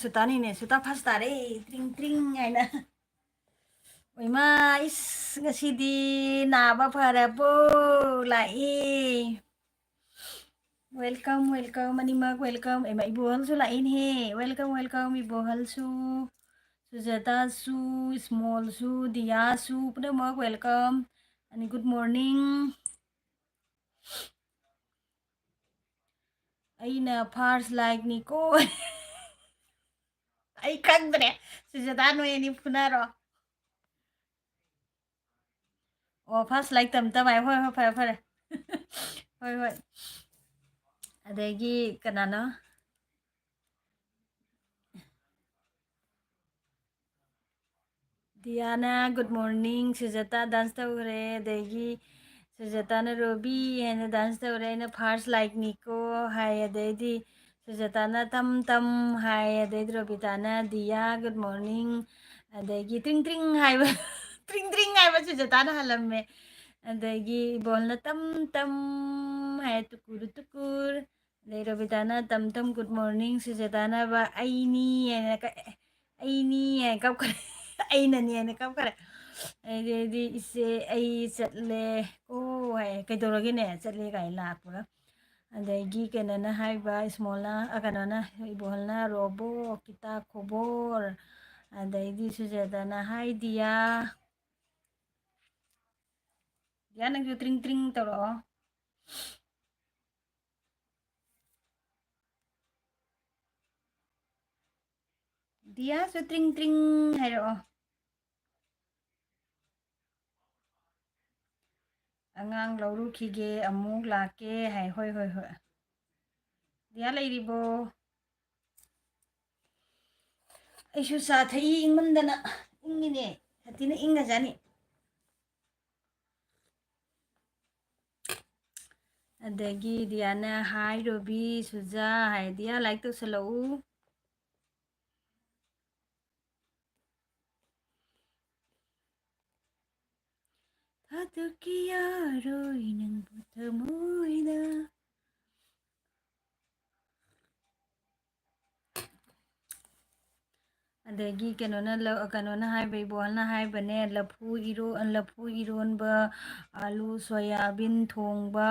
Sutanine, suta pastare, tring tring haina. Oima is ngasidi naba para po lai. Welcome, welcome animag, welcome. Ay maibuhal su lain he. Welcome, welcome ibuhal su. Sujata su, small su, dia su, pada mag welcome. Ani good morning. Aina first like ni ko. Ay kagdre. Sujata no yani punaro. Oh, first like tamay. Hoy, hoy, pare. Hoy, hoy. Adagi kanano? Diana, good morning. Sujata dance tawre. Adagi Sujata na Ruby and dance tawre na first like Nico. Hi, adagi Sujata na tam hi, adagi Robita na Dia, good morning. Adagi tring tring hi, tring tring hi ba Sujata na halam me. Adagi bol na tam hi, tukur tukur. Adagi Robita na tam good morning. Sujata na ba ay ni kap kare ay na niya na kap kare ꯑꯗꯩꯗꯤ ꯏꯆꯦ ꯑꯩ ꯆꯠꯂꯦ ꯑꯣ ꯍꯥꯏ ꯀꯩꯗꯧꯔꯒꯦꯅꯦ ꯆꯠꯂꯦ ꯀꯥꯏꯅ ꯂꯥꯛꯄꯒ ꯑꯗꯒꯤ ꯀꯩꯅꯣꯅ ꯍꯥꯏꯕ ꯏꯁꯃꯣꯜꯅ ꯀꯩꯅꯣꯅ ꯏꯕꯣꯍꯜꯅ ꯔꯣꯕꯣ ꯀꯤꯇꯥ ꯈꯣꯕꯣꯔ ꯑꯗꯩꯗꯤ ꯁꯨꯖꯦꯇꯥꯅ ꯍꯥꯏ ꯗꯤꯌꯥ ꯗꯤꯌꯥ ꯅꯪꯁꯨ ꯇ꯭ꯔꯤꯡ ꯇ꯭ꯔꯤꯡ ꯇꯧꯔꯛꯑꯣ ꯗꯤꯌꯥꯁꯨ ꯇ꯭ꯔꯤꯡ ꯇ꯭ꯔꯤꯡ ꯍꯥꯏꯔꯛꯑꯣ ꯑꯉꯥꯡ ꯂꯧꯔꯨꯈꯤꯒꯦ ꯑꯃꯨꯛ ꯂꯥꯛꯀꯦ ꯍꯥꯏ ꯍꯣꯏ ꯍꯣꯏ ꯍꯣꯏ ꯗꯤꯌꯥ ꯂꯩꯔꯤꯕꯣ ꯑꯩꯁꯨ ꯆꯥ ꯊꯛꯏ ꯏꯪꯃꯟꯗꯅ ꯏꯪꯉꯤꯅꯦ ꯁꯥꯊꯤꯅ ꯏꯪꯒꯖꯥꯅꯤ ꯑꯗꯒꯤ ꯗꯤꯌꯥꯅ ꯍꯥꯏ ꯔꯣꯕꯤ ꯁꯨꯖꯥ ꯍꯥꯏ ꯗꯤꯌꯥ ꯂꯥꯏꯛ ꯇꯧꯁꯜꯂꯛꯎ ꯊꯥꯗꯣꯛꯀꯤ ꯌꯥꯔꯣꯏ ꯅꯪꯕꯨ ꯊꯃꯣꯏꯅ ꯑꯗꯒꯤ ꯀꯩꯅꯣꯅ ꯍꯥꯏꯕ ꯏꯕꯣꯍꯜꯅ ꯍꯥꯏꯕꯅꯦ ꯂꯐꯨ ꯏꯔꯣꯟꯕ ꯑꯂꯨ ꯁꯣꯌꯥꯕꯤꯟ ꯊꯣꯡꯕ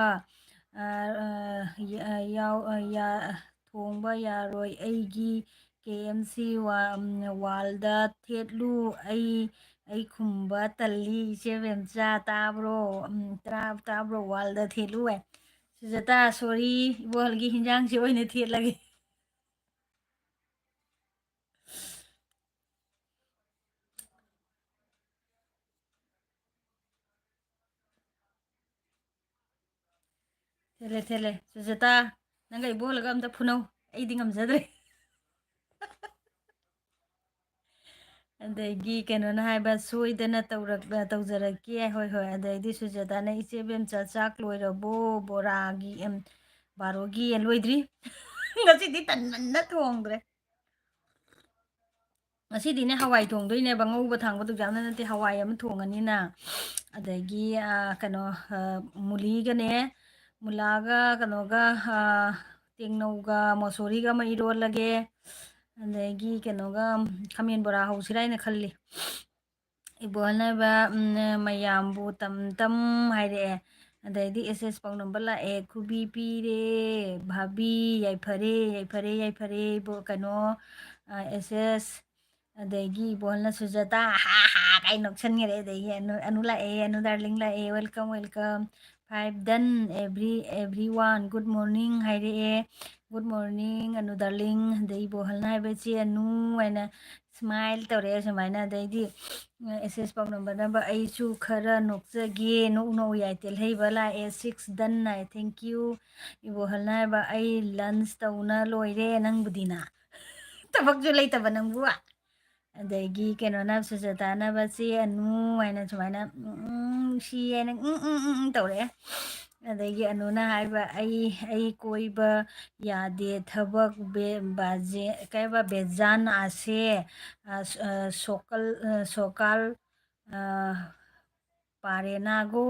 ꯊꯣꯡꯕ ꯌꯥꯔꯣꯏ ꯑꯩꯒꯤ KMC ꯋꯥꯜꯗ ꯊꯦꯠꯂꯨ ꯑꯩ ꯈꯨꯝꯕ ꯇꯜꯂꯤ ꯏꯆꯦ ꯕꯦꯝꯆꯥ ꯇꯥꯕ꯭ꯔꯣ ꯇꯥꯕ꯭ꯔꯣ ꯋꯥꯜꯗ ꯊꯦꯠꯂꯨ ꯁꯨꯖꯇꯥ ꯁꯣꯔꯤ ꯏꯕꯣꯍꯜꯒꯤ ꯍꯤꯟꯖꯥꯡꯁꯦ ꯑꯣꯏꯅ ꯊꯦꯠꯂꯒꯦ ꯊꯦꯠꯂꯦ ꯁꯨꯖꯇꯥ ꯅꯪꯒ ꯏꯕꯣꯍꯜꯒ ꯑꯝꯇ ꯐꯨꯅꯧ ꯑꯩꯗꯤ ꯉꯝꯖꯗ꯭ꯔꯦ ꯑꯗꯒꯤ ꯀꯩꯅꯣꯅ ꯍꯥꯏꯕ ꯁꯣꯏꯗꯅ ꯇꯧꯖꯔꯛꯀꯦ ꯍꯣꯏ ꯑꯗꯩꯗꯤ ꯁꯨꯖꯇꯥꯅ ꯏꯆꯦ ꯕꯦꯝꯆꯥ ꯆꯥꯛ ꯂꯣꯏꯔꯕꯣ ꯕꯣꯔꯥꯒꯤ ꯕꯥꯔꯣꯒꯤ ꯂꯣꯏꯗ꯭ꯔꯤ ꯉꯁꯤꯗꯤ ꯇꯟꯃꯟꯅ ꯊꯣꯡꯗ꯭ꯔꯦ ꯉꯁꯤꯗꯤꯅꯦ ꯍꯋꯥꯏ ꯊꯣꯡꯗꯣꯏꯅꯦꯕ ꯉꯧꯕ ꯊꯥꯡꯕꯗꯨ ꯌꯥꯝꯅ ꯅꯠꯇꯦ ꯍꯋꯥꯏ ꯑꯃ ꯊꯣꯡꯉꯅꯤꯅ ꯑꯗꯒꯤ ꯀꯩꯅꯣ ꯃꯨꯂꯤꯒꯅꯦ ꯃꯨꯂꯥꯒ ꯀꯩꯅꯣꯒ ꯇꯦꯡꯅꯧꯒ ꯃꯣꯁꯣꯔꯤꯒ ꯑꯃ ꯏꯔꯣꯜꯂꯒꯦ ꯑꯗꯒꯤ ꯀꯩꯅꯣꯒ ꯈꯥꯃꯦꯟ ꯕꯣꯔꯥ ꯍꯧꯁꯤꯔꯥ ꯍꯥꯏꯅ ꯈꯜꯂꯤ ꯏꯕꯣꯍꯜꯅꯕ ꯃꯌꯥꯝꯕꯨ ꯇꯝ ꯍꯥꯏꯔꯛꯑꯦ ꯑꯗꯩꯗꯤ ꯑꯦꯁ ꯄꯥꯎꯅꯝꯕ ꯂꯥꯛꯑꯦ ꯈꯨꯕꯤ ꯄꯤꯔꯦ ꯚꯥꯕꯤ ꯌꯥꯏꯐꯔꯦ ꯀꯩꯅꯣ ꯑꯦꯁ ꯑꯗꯒꯤ ꯏꯕꯣꯍꯜꯅ ꯁꯨꯖꯇꯥ ꯍꯥ ꯀꯥꯏ ꯅꯣꯛꯁꯟꯈꯔꯦ ꯑꯗꯒꯤ ꯑꯅꯨ ꯂꯥꯛꯑꯦ ꯑꯅꯨ ꯗꯥꯔꯂꯤꯡ ꯂꯥꯛꯑꯦ ꯋꯦꯜꯀꯝ 5 ꯗꯟ ꯑꯦꯚ꯭ꯔꯤ ꯋꯥꯟ ꯒꯨꯗ ꯃꯣꯔꯅꯤꯡ ꯍꯥꯏꯔꯛꯑꯦ ꯒꯨꯗ ꯃꯣꯔꯅꯤꯡ ꯑꯅꯨ ꯗꯥꯔꯂꯤꯡ ꯑꯗꯩ ꯏꯕꯣꯍꯜꯅ ꯍꯥꯏꯕ ꯏꯆꯦ ꯑꯅꯨ ꯍꯥꯏꯅ ꯁ꯭ꯃꯥꯏꯜ ꯇꯧꯔꯛꯑꯦ ꯁꯨꯃꯥꯏꯅ ꯑꯗꯩꯗꯤ ꯑꯦꯁ ꯄꯥꯎꯅꯝꯕꯔꯅꯕ ꯑꯩꯁꯨ ꯈꯔ ꯅꯣꯛꯆꯒꯦ ꯅꯣꯛ ꯌꯥꯏꯇꯦꯜ ꯍꯩꯕ ꯂꯥꯛꯑꯦ 6 ꯗꯟ ꯍꯥꯏ ꯊꯦꯡꯛ ꯌꯨ ꯏꯕꯣꯍꯜꯅ ꯍꯥꯏꯕ ꯑꯩ ꯂꯟꯁ ꯇꯧꯅ ꯂꯣꯏꯔꯦ ꯅꯪꯕꯨꯗꯤꯅ ꯊꯕꯛꯁꯨ ꯂꯩꯇꯕ ꯅꯪꯕꯨ ꯑꯗꯒꯤ ꯀꯩꯅꯣꯅ ꯁꯨꯖꯇꯥꯅꯕ ꯆꯦ ꯑꯅꯨ ꯍꯥꯏꯅ ꯁꯨꯃꯥꯏꯅ ꯁꯤ ꯍꯥꯏꯅ ꯇꯧꯔꯛꯑꯦ ꯑꯗꯒꯤ ꯑꯅꯨꯅ ꯍꯥꯏꯕ ꯑꯩ ꯀꯣꯏꯕ ꯌꯥꯗꯦ ꯊꯕꯛ ꯀꯩꯕ ꯕꯦꯖꯥꯟ ꯑꯁꯦ ꯁꯣꯀꯥꯜ ꯄꯥꯔꯦꯅꯥꯒꯣ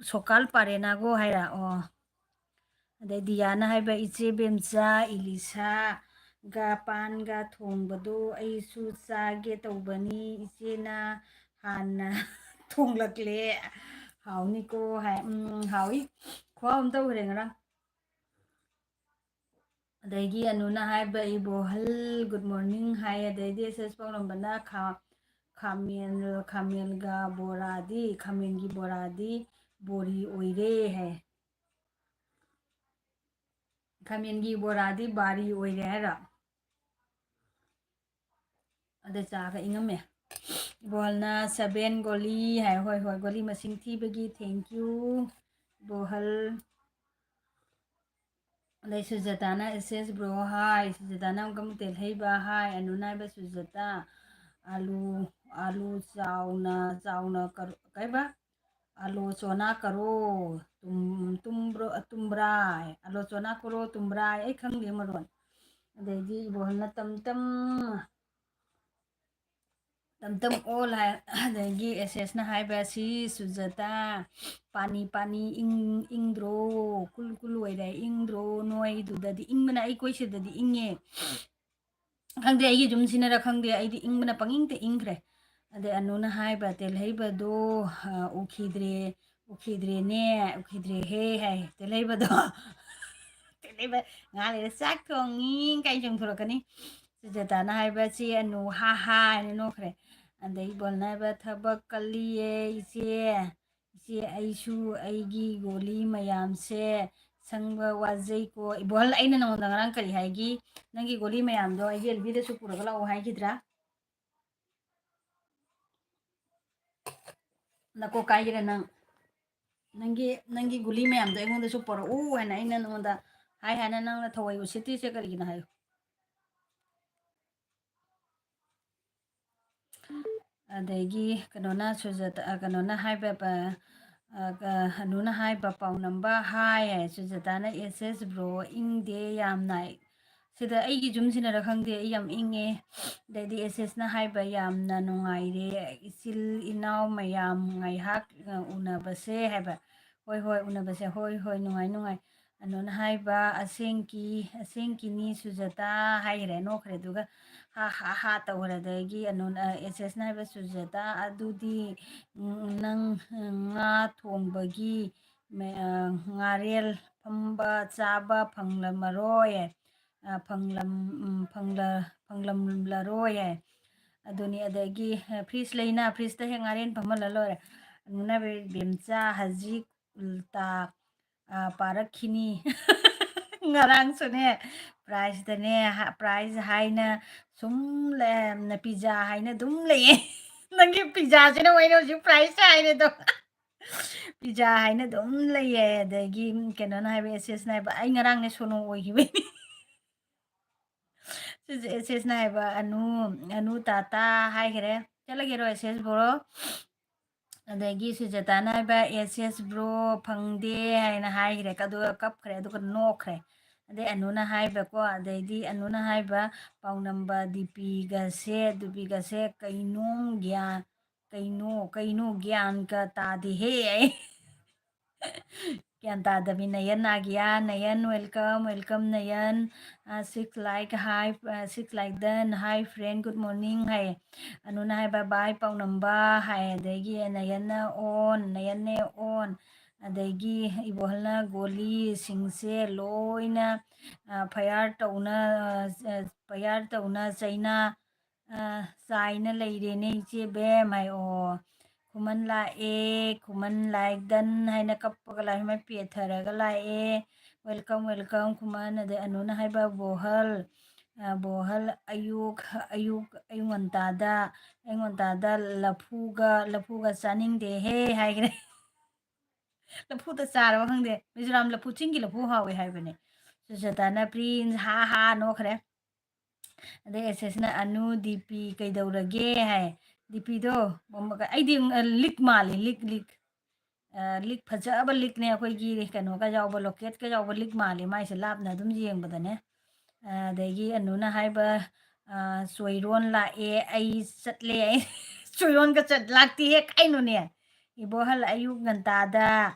ꯁꯣꯀꯥꯜ ꯄꯥꯔꯦꯅꯥꯒꯣ ꯍꯥꯏꯔꯛꯑꯣ ꯑꯗꯩ ꯗꯤꯌꯥꯅ ꯍꯥꯏꯕ ꯏꯆꯦ ꯕꯦꯝꯆꯥ ꯏꯂꯤꯁꯥ ꯄꯥꯟꯒ ꯊꯣꯡꯕꯗꯣ ꯑꯩꯁꯨ ꯆꯥꯒꯦ ꯇꯧꯕꯅꯤ ꯏꯆꯦꯅ ꯍꯥꯟꯅ ꯊꯣꯡꯂꯛꯂꯦ ꯍꯥꯎꯅꯤꯀꯣ ꯍꯥꯏ ꯍꯥꯎꯏ ꯈꯨꯍꯥꯎ ꯑꯃ ꯇꯧꯈ꯭ꯔꯦ ꯉꯔꯥꯡ ꯑꯗꯒꯤ ꯑꯅꯨꯅ ꯍꯥꯏꯕ ꯏꯕꯣꯍꯜ ꯒꯨꯗ ꯃꯣꯔꯅꯤꯡ ꯍꯥꯏ ꯑꯗꯩꯗꯤ ꯑꯦꯁ ꯄꯥꯎꯔꯝꯕꯅ ꯈꯥꯃꯦꯟꯒ ꯕꯣꯔꯥꯗꯤ ꯈꯥꯃꯦꯟꯒꯤ ꯕꯣꯔꯥꯗꯤ ꯕꯣꯔꯤ ꯑꯣꯏꯔꯦ ꯍꯥꯏ ꯈꯥꯃꯦꯟꯒꯤ ꯕꯣꯔꯥꯗꯤ ꯕꯥꯔꯤ ꯑꯣꯏꯔꯦ ꯍꯥꯏꯔꯣ ꯑꯗ ꯆꯥꯒ ꯏꯉꯝꯃꯦ ꯕꯣꯜꯅ 7 ꯒꯣꯂꯤ ꯍꯥꯏ ꯍꯣꯏ ꯍꯣꯏ ꯒꯣꯂꯤ ꯃꯁꯤꯡ ꯊꯤꯕꯒꯤ ꯊꯦꯡꯀ꯭ꯌꯨ ꯕꯣꯍꯜ ꯑꯗꯩ ꯁꯨꯖꯇꯥꯅ ꯑꯦꯁꯦꯁ ꯕ꯭ꯔꯣ ꯍꯥꯏ ꯁꯨꯖꯇꯥꯅ ꯑꯃꯨꯛꯀ ꯑꯃꯨꯛ ꯇꯦꯜꯍꯩꯕ ꯍꯥꯏ ꯑꯅꯨꯅ ꯍꯥꯏꯕ ꯁꯨꯖꯇꯥ ꯑꯂꯨ ꯆꯥꯎꯅ ꯀꯩꯕ ꯑꯂꯣ ꯆꯣꯅꯥ ꯀꯔꯣ ꯇꯨꯝꯕ꯭ꯔꯥ ꯑꯂꯣ ꯆꯣꯅꯥ ꯀꯔꯣ ꯇꯨꯝꯕ꯭ꯔꯥ ꯑꯩ ꯈꯪꯗꯦ ꯃꯔꯣꯟ ꯑꯗꯩꯗꯤ ꯏꯕꯣꯍꯜꯅ ꯇꯝ ꯑꯣꯜ ꯍꯥꯏ ꯑꯗꯒꯤ ꯑꯦꯁꯦꯁꯅ ꯍꯥꯏꯕ ꯁꯤ ꯁꯨꯖꯇꯥ ꯄꯥꯅꯤ ꯏꯪꯗ꯭ꯔꯣ ꯀꯨꯜ ꯑꯣꯏꯔꯦ ꯏꯪꯗ꯭ꯔꯣ ꯅꯣꯏꯗꯨꯗꯗꯤ ꯏꯪꯕꯅ ꯑꯩꯈꯣꯏ ꯁꯤꯗꯗꯤ ꯏꯪꯉꯦ ꯈꯪꯗꯦ ꯑꯩꯒꯤ ꯌꯨꯝꯁꯤꯅꯔ ꯈꯪꯗꯦ ꯑꯩꯗꯤ ꯏꯪꯕꯅ ꯄꯪꯏꯪꯇ ꯏꯪꯈ꯭ꯔꯦ ꯑꯗꯩ ꯑꯅꯨꯅ ꯍꯥꯏꯕ ꯇꯦꯜꯍꯩꯕꯗꯣ ꯎꯈꯤꯗ꯭ꯔꯦꯍꯦ ꯍꯥꯏ ꯇꯦꯜꯍꯩꯕꯗꯣ ꯇꯦꯜꯍꯩꯕ ꯉꯥꯏꯍꯥꯛ ꯂꯩꯔ ꯆꯥꯛ ꯊꯣꯡꯉꯤ ꯀꯥꯏ ꯆꯣꯡꯊꯣꯔꯛꯀꯅꯤ ꯁꯨꯖꯇꯥꯅ ꯍꯥꯏꯕ ꯆꯦ ꯑꯅꯨ ꯍꯥ ꯍꯥꯏꯅ ꯅꯣꯛꯈ꯭ꯔꯦ ꯑꯗꯩ ꯕꯣꯜꯅ ꯍꯥꯏꯕ ꯊꯕꯛ ꯀꯜꯂꯤꯌꯦ ꯏꯆꯦ ꯑꯩꯁꯨ ꯑꯩꯒꯤ ꯒꯣꯂꯤ ꯃꯌꯥꯝꯁꯦ ꯁꯪꯕ ꯋꯥꯖꯩꯀꯣ ꯏꯕꯣꯍꯜ ꯑꯩꯅ ꯅꯉꯣꯟꯗ ꯉꯔꯥꯡ ꯀꯔꯤ ꯍꯥꯏꯒꯤ ꯅꯪꯒꯤ ꯒꯣꯂꯤ ꯃꯌꯥꯝꯗꯣ ꯑꯩꯒꯤ ꯑꯦꯜꯕꯤꯗꯁꯨ ꯄꯨꯔꯒ ꯂꯥꯛꯑꯣ ꯍꯥꯏꯈꯤꯗ꯭ꯔꯥ ꯅꯀꯣ ꯀꯥꯏꯒꯦꯔꯥ ꯅꯪꯒꯤ ꯒꯨꯂꯤ ꯃꯌꯥꯝꯗꯣ ꯑꯩꯉꯣꯟꯗꯁꯨ ꯄꯣꯔꯛꯎ ꯍꯥꯏꯅ ꯑꯩꯅ ꯅꯉꯣꯟꯗ ꯍꯥꯏꯅ ꯅꯪꯅ ꯊꯧꯑꯣꯏ ꯎꯁꯤꯠꯇ꯭ꯔꯤꯁꯦ ꯀꯔꯤꯒꯤꯅꯣ ꯍꯥꯏꯌꯨ ꯑꯗꯒꯤ ꯀꯩꯅꯣꯅ ꯍꯥꯏꯕ ꯍꯅꯨꯅ ꯍꯥꯏꯕ ꯄꯥꯎ ꯅꯝꯕ ꯍꯥꯏ ꯁꯨꯖꯇꯥꯅ ꯑꯦꯁ ꯕ꯭ꯔꯣ ꯏꯪꯗꯦ ꯌꯥꯝꯅ ꯁꯤꯗ ꯑꯩꯒꯤ ꯌꯨꯝꯁꯤꯅꯔ ꯈꯪꯗꯦ ꯑꯩ ꯌꯥꯝ ꯏꯪꯉꯦ ꯑꯗꯩꯗꯤ ꯑꯦꯁꯦꯁꯅ ꯍꯥꯏꯕ ꯌꯥꯝꯅ ꯅꯨꯡꯉꯥꯏꯔꯦ ꯏꯆꯤꯜ ꯏꯅꯥꯎ ꯃꯌꯥꯝ ꯉꯥꯏꯍꯥꯛ ꯎꯅꯕꯁꯦ ꯍꯥꯏꯕ ꯍꯣꯏ ꯍꯣꯏ ꯎꯅꯕꯁꯦ ꯍꯣꯏ ꯍꯣꯏ ꯅꯨꯡꯉꯥꯏ ꯑꯅꯨꯅ ꯍꯥꯏꯕ ꯑꯁꯦꯡꯀꯤꯅꯤ ꯁꯨꯖꯇꯥ ꯍꯥꯏꯈ꯭ꯔꯦ ꯅꯣꯛꯈ꯭ꯔꯦ ꯑꯗꯨꯒ ꯍꯥ ꯇꯧꯈ꯭ꯔꯦ ꯑꯗꯒꯤ ꯑꯅꯨꯅ ꯑꯦꯁꯦꯁꯅ ꯍꯥꯏꯕ ꯁꯨꯖꯇꯥ ꯑꯗꯨꯗꯤ ꯅꯪ ꯉꯥ ꯊꯣꯡꯕꯒꯤ ꯉꯥꯔꯦꯜ ꯐꯝꯕ ꯆꯥꯕ ꯐꯪꯂꯝꯃꯔꯣꯏ ꯐꯪꯂꯝꯂꯔꯣꯏ ꯑꯗꯨꯅꯤ ꯑꯗꯒꯤ ꯐ꯭ꯔꯤꯖꯇ ꯍꯦꯛ ꯉꯥꯔꯦꯟ ꯐꯝꯍꯜꯂ ꯂꯣꯏꯔꯦ ꯑꯗꯨꯅ ꯕꯦꯝꯆꯥ ꯍꯧꯖꯤꯛ ꯎꯜꯇꯥ ꯄꯥꯔꯛꯈꯤꯅꯤ ꯉꯔꯥꯡꯁꯨꯅꯦ ꯄ꯭ꯔꯥꯏꯖ ꯍꯥꯏꯅ ꯁꯨꯝ ꯄꯤꯖꯥ ꯍꯥꯏꯅ ꯑꯗꯨꯝ ꯂꯩꯌꯦ ꯅꯪꯒꯤ ꯄꯤꯖꯥꯁꯤꯅ ꯑꯣꯏꯅ ꯍꯧꯖꯤꯛ ꯄ꯭ꯔꯥꯏꯖ ꯍꯥꯏꯔꯦꯗꯣ ꯄꯤꯖꯥ ꯍꯥꯏꯅ ꯑꯗꯨꯝ ꯂꯩꯌꯦ ꯑꯗꯒꯤ ꯀꯩꯅꯣꯅ ꯍꯥꯏꯕ ꯑꯦꯁꯦꯁꯅ ꯍꯥꯏꯕ ꯑꯩ ꯉꯔꯥꯡꯅꯦ ꯁꯣꯅꯣ ꯑꯣꯏꯈꯤꯕꯩꯅꯤ ꯑꯦꯁꯦꯁꯅ ꯍꯥꯏꯕ ꯑꯅꯨ ꯇꯥꯇꯥ ꯍꯥꯏꯈ꯭ꯔꯦ ꯆꯠꯂꯒꯦꯔꯣ ꯑꯦꯁꯦꯁ ꯕꯣꯔꯣ ꯑꯗꯒꯤ ꯁꯨꯖꯇꯥꯅ ꯍꯥꯏꯕ ꯑꯦꯁꯦꯁ ꯕ꯭ꯔꯣ ꯐꯪꯗꯦ ꯍꯥꯏꯅ ꯍꯥꯏꯈ꯭ꯔꯦ ꯑꯗꯨꯒ ꯀꯞꯈ꯭ꯔꯦ ꯑꯗꯨꯒ ꯅꯣꯛꯈ꯭ꯔꯦ ꯑꯗꯩ ꯑꯅꯨꯅ ꯍꯥꯏꯕꯀꯣ ꯑꯗꯩꯗꯤ ꯑꯅꯨꯅ ꯍꯥꯏꯕ ꯄꯥꯎꯅꯝꯕ ꯗꯤꯄꯤꯒꯁꯦ ꯀꯩꯅꯣ ꯒ꯭ꯌꯥꯟꯒ ꯇꯥꯗꯦꯍꯦ ꯑꯩ ꯒ꯭ꯌꯥꯟ ꯇꯥꯗꯕꯤ ꯅꯌꯟ ꯅꯥꯒꯤꯌꯥ ꯅꯌꯟ ꯋꯦꯜꯀꯝ ꯅꯌꯟ ꯁꯤꯛꯁ ꯂꯥꯏꯛ ꯗꯟ ꯍꯥꯏ ꯐ꯭ꯔꯦꯟ ꯒꯨꯗ ꯃꯣꯔꯅꯤꯡ ꯍꯥꯏꯌꯦ ꯑꯅꯨꯅ ꯍꯥꯏꯕ ꯕꯥꯏ ꯄꯥꯎꯅꯝꯕ ꯍꯥꯏ ꯑꯗꯒꯤ ꯅꯌꯟꯅꯦ ꯑꯣꯟ ꯑꯗꯒꯤ ꯏꯕꯣꯍꯜꯅ ꯒꯣꯂꯤꯁꯤꯡꯁꯦ ꯂꯣꯏꯅ ꯐꯌꯥꯔ ꯇꯧꯅ ꯆꯥꯏꯅ ꯂꯩꯔꯦꯅꯦ ꯏꯆꯦ ꯕꯦꯝ ꯍꯥꯏ ꯑꯣ ꯈꯨꯃꯟ ꯂꯥꯏꯛ ꯗꯟ ꯍꯥꯏꯅ ꯀꯞꯄꯒ ꯂꯥꯛꯑꯦ ꯃꯥꯏ ꯄꯦꯊꯔꯒ ꯂꯥꯛꯑꯦ ꯋꯦꯜꯀꯝ ꯈꯨꯃꯟ ꯑꯗꯩ ꯑꯅꯨꯅ ꯍꯥꯏꯕ ꯕꯣꯍꯜ ꯑꯌꯨꯛ ꯉꯟꯇꯥꯗ ꯂꯐꯨꯒ ꯆꯥꯅꯤꯡꯗꯦꯍꯦ ꯍꯥꯏꯈ꯭ꯔꯦ ꯂꯐꯨꯗ ꯆꯥꯔꯕ ꯈꯪꯗꯦ ꯃꯤꯖꯣꯔꯥꯝ ꯂꯐꯨ ꯆꯤꯡꯒꯤ ꯂꯐꯨ ꯍꯥꯎꯋꯦ ꯍꯥꯏꯕꯅꯦ ꯁꯨꯖꯇꯥꯅ ꯄ꯭ꯔꯤꯟꯁ ꯍꯥ ꯅꯣꯛꯈ꯭ꯔꯦ ꯑꯗꯩ ꯑꯦꯁꯦꯁꯅ ꯑꯅꯨ ꯗꯤꯄꯤ ꯀꯩꯗꯧꯔꯒꯦ ꯍꯥꯏ ꯗꯤꯄꯤꯗꯣ ꯑꯩꯗꯤ ꯂꯤꯛ ꯃꯥꯜꯂꯤ ꯂꯤꯛ ꯐꯖꯕ ꯂꯤꯛꯅꯦ ꯑꯩꯈꯣꯏꯒꯤ ꯀꯩꯅꯣꯒ ꯌꯥꯎꯕ ꯂꯣꯀꯦꯠꯀ ꯌꯥꯎꯕ ꯂꯤꯛ ꯃꯥꯜꯂꯤ ꯃꯥꯏꯁꯦ ꯂꯥꯞꯅ ꯑꯗꯨꯝ ꯌꯦꯡꯕꯗꯅꯦ ꯑꯗꯒꯤ ꯑꯅꯨꯅ ꯍꯥꯏꯕ ꯆꯣꯏꯔꯣꯟ ꯂꯥꯛꯑꯦ ꯑꯩ ꯆꯠꯂꯦ ꯆꯣꯏꯔꯣꯟꯒ ꯂꯥꯛꯇꯦꯍꯦ ꯀꯩꯅꯣꯅꯦ ꯏꯕꯣꯍꯜ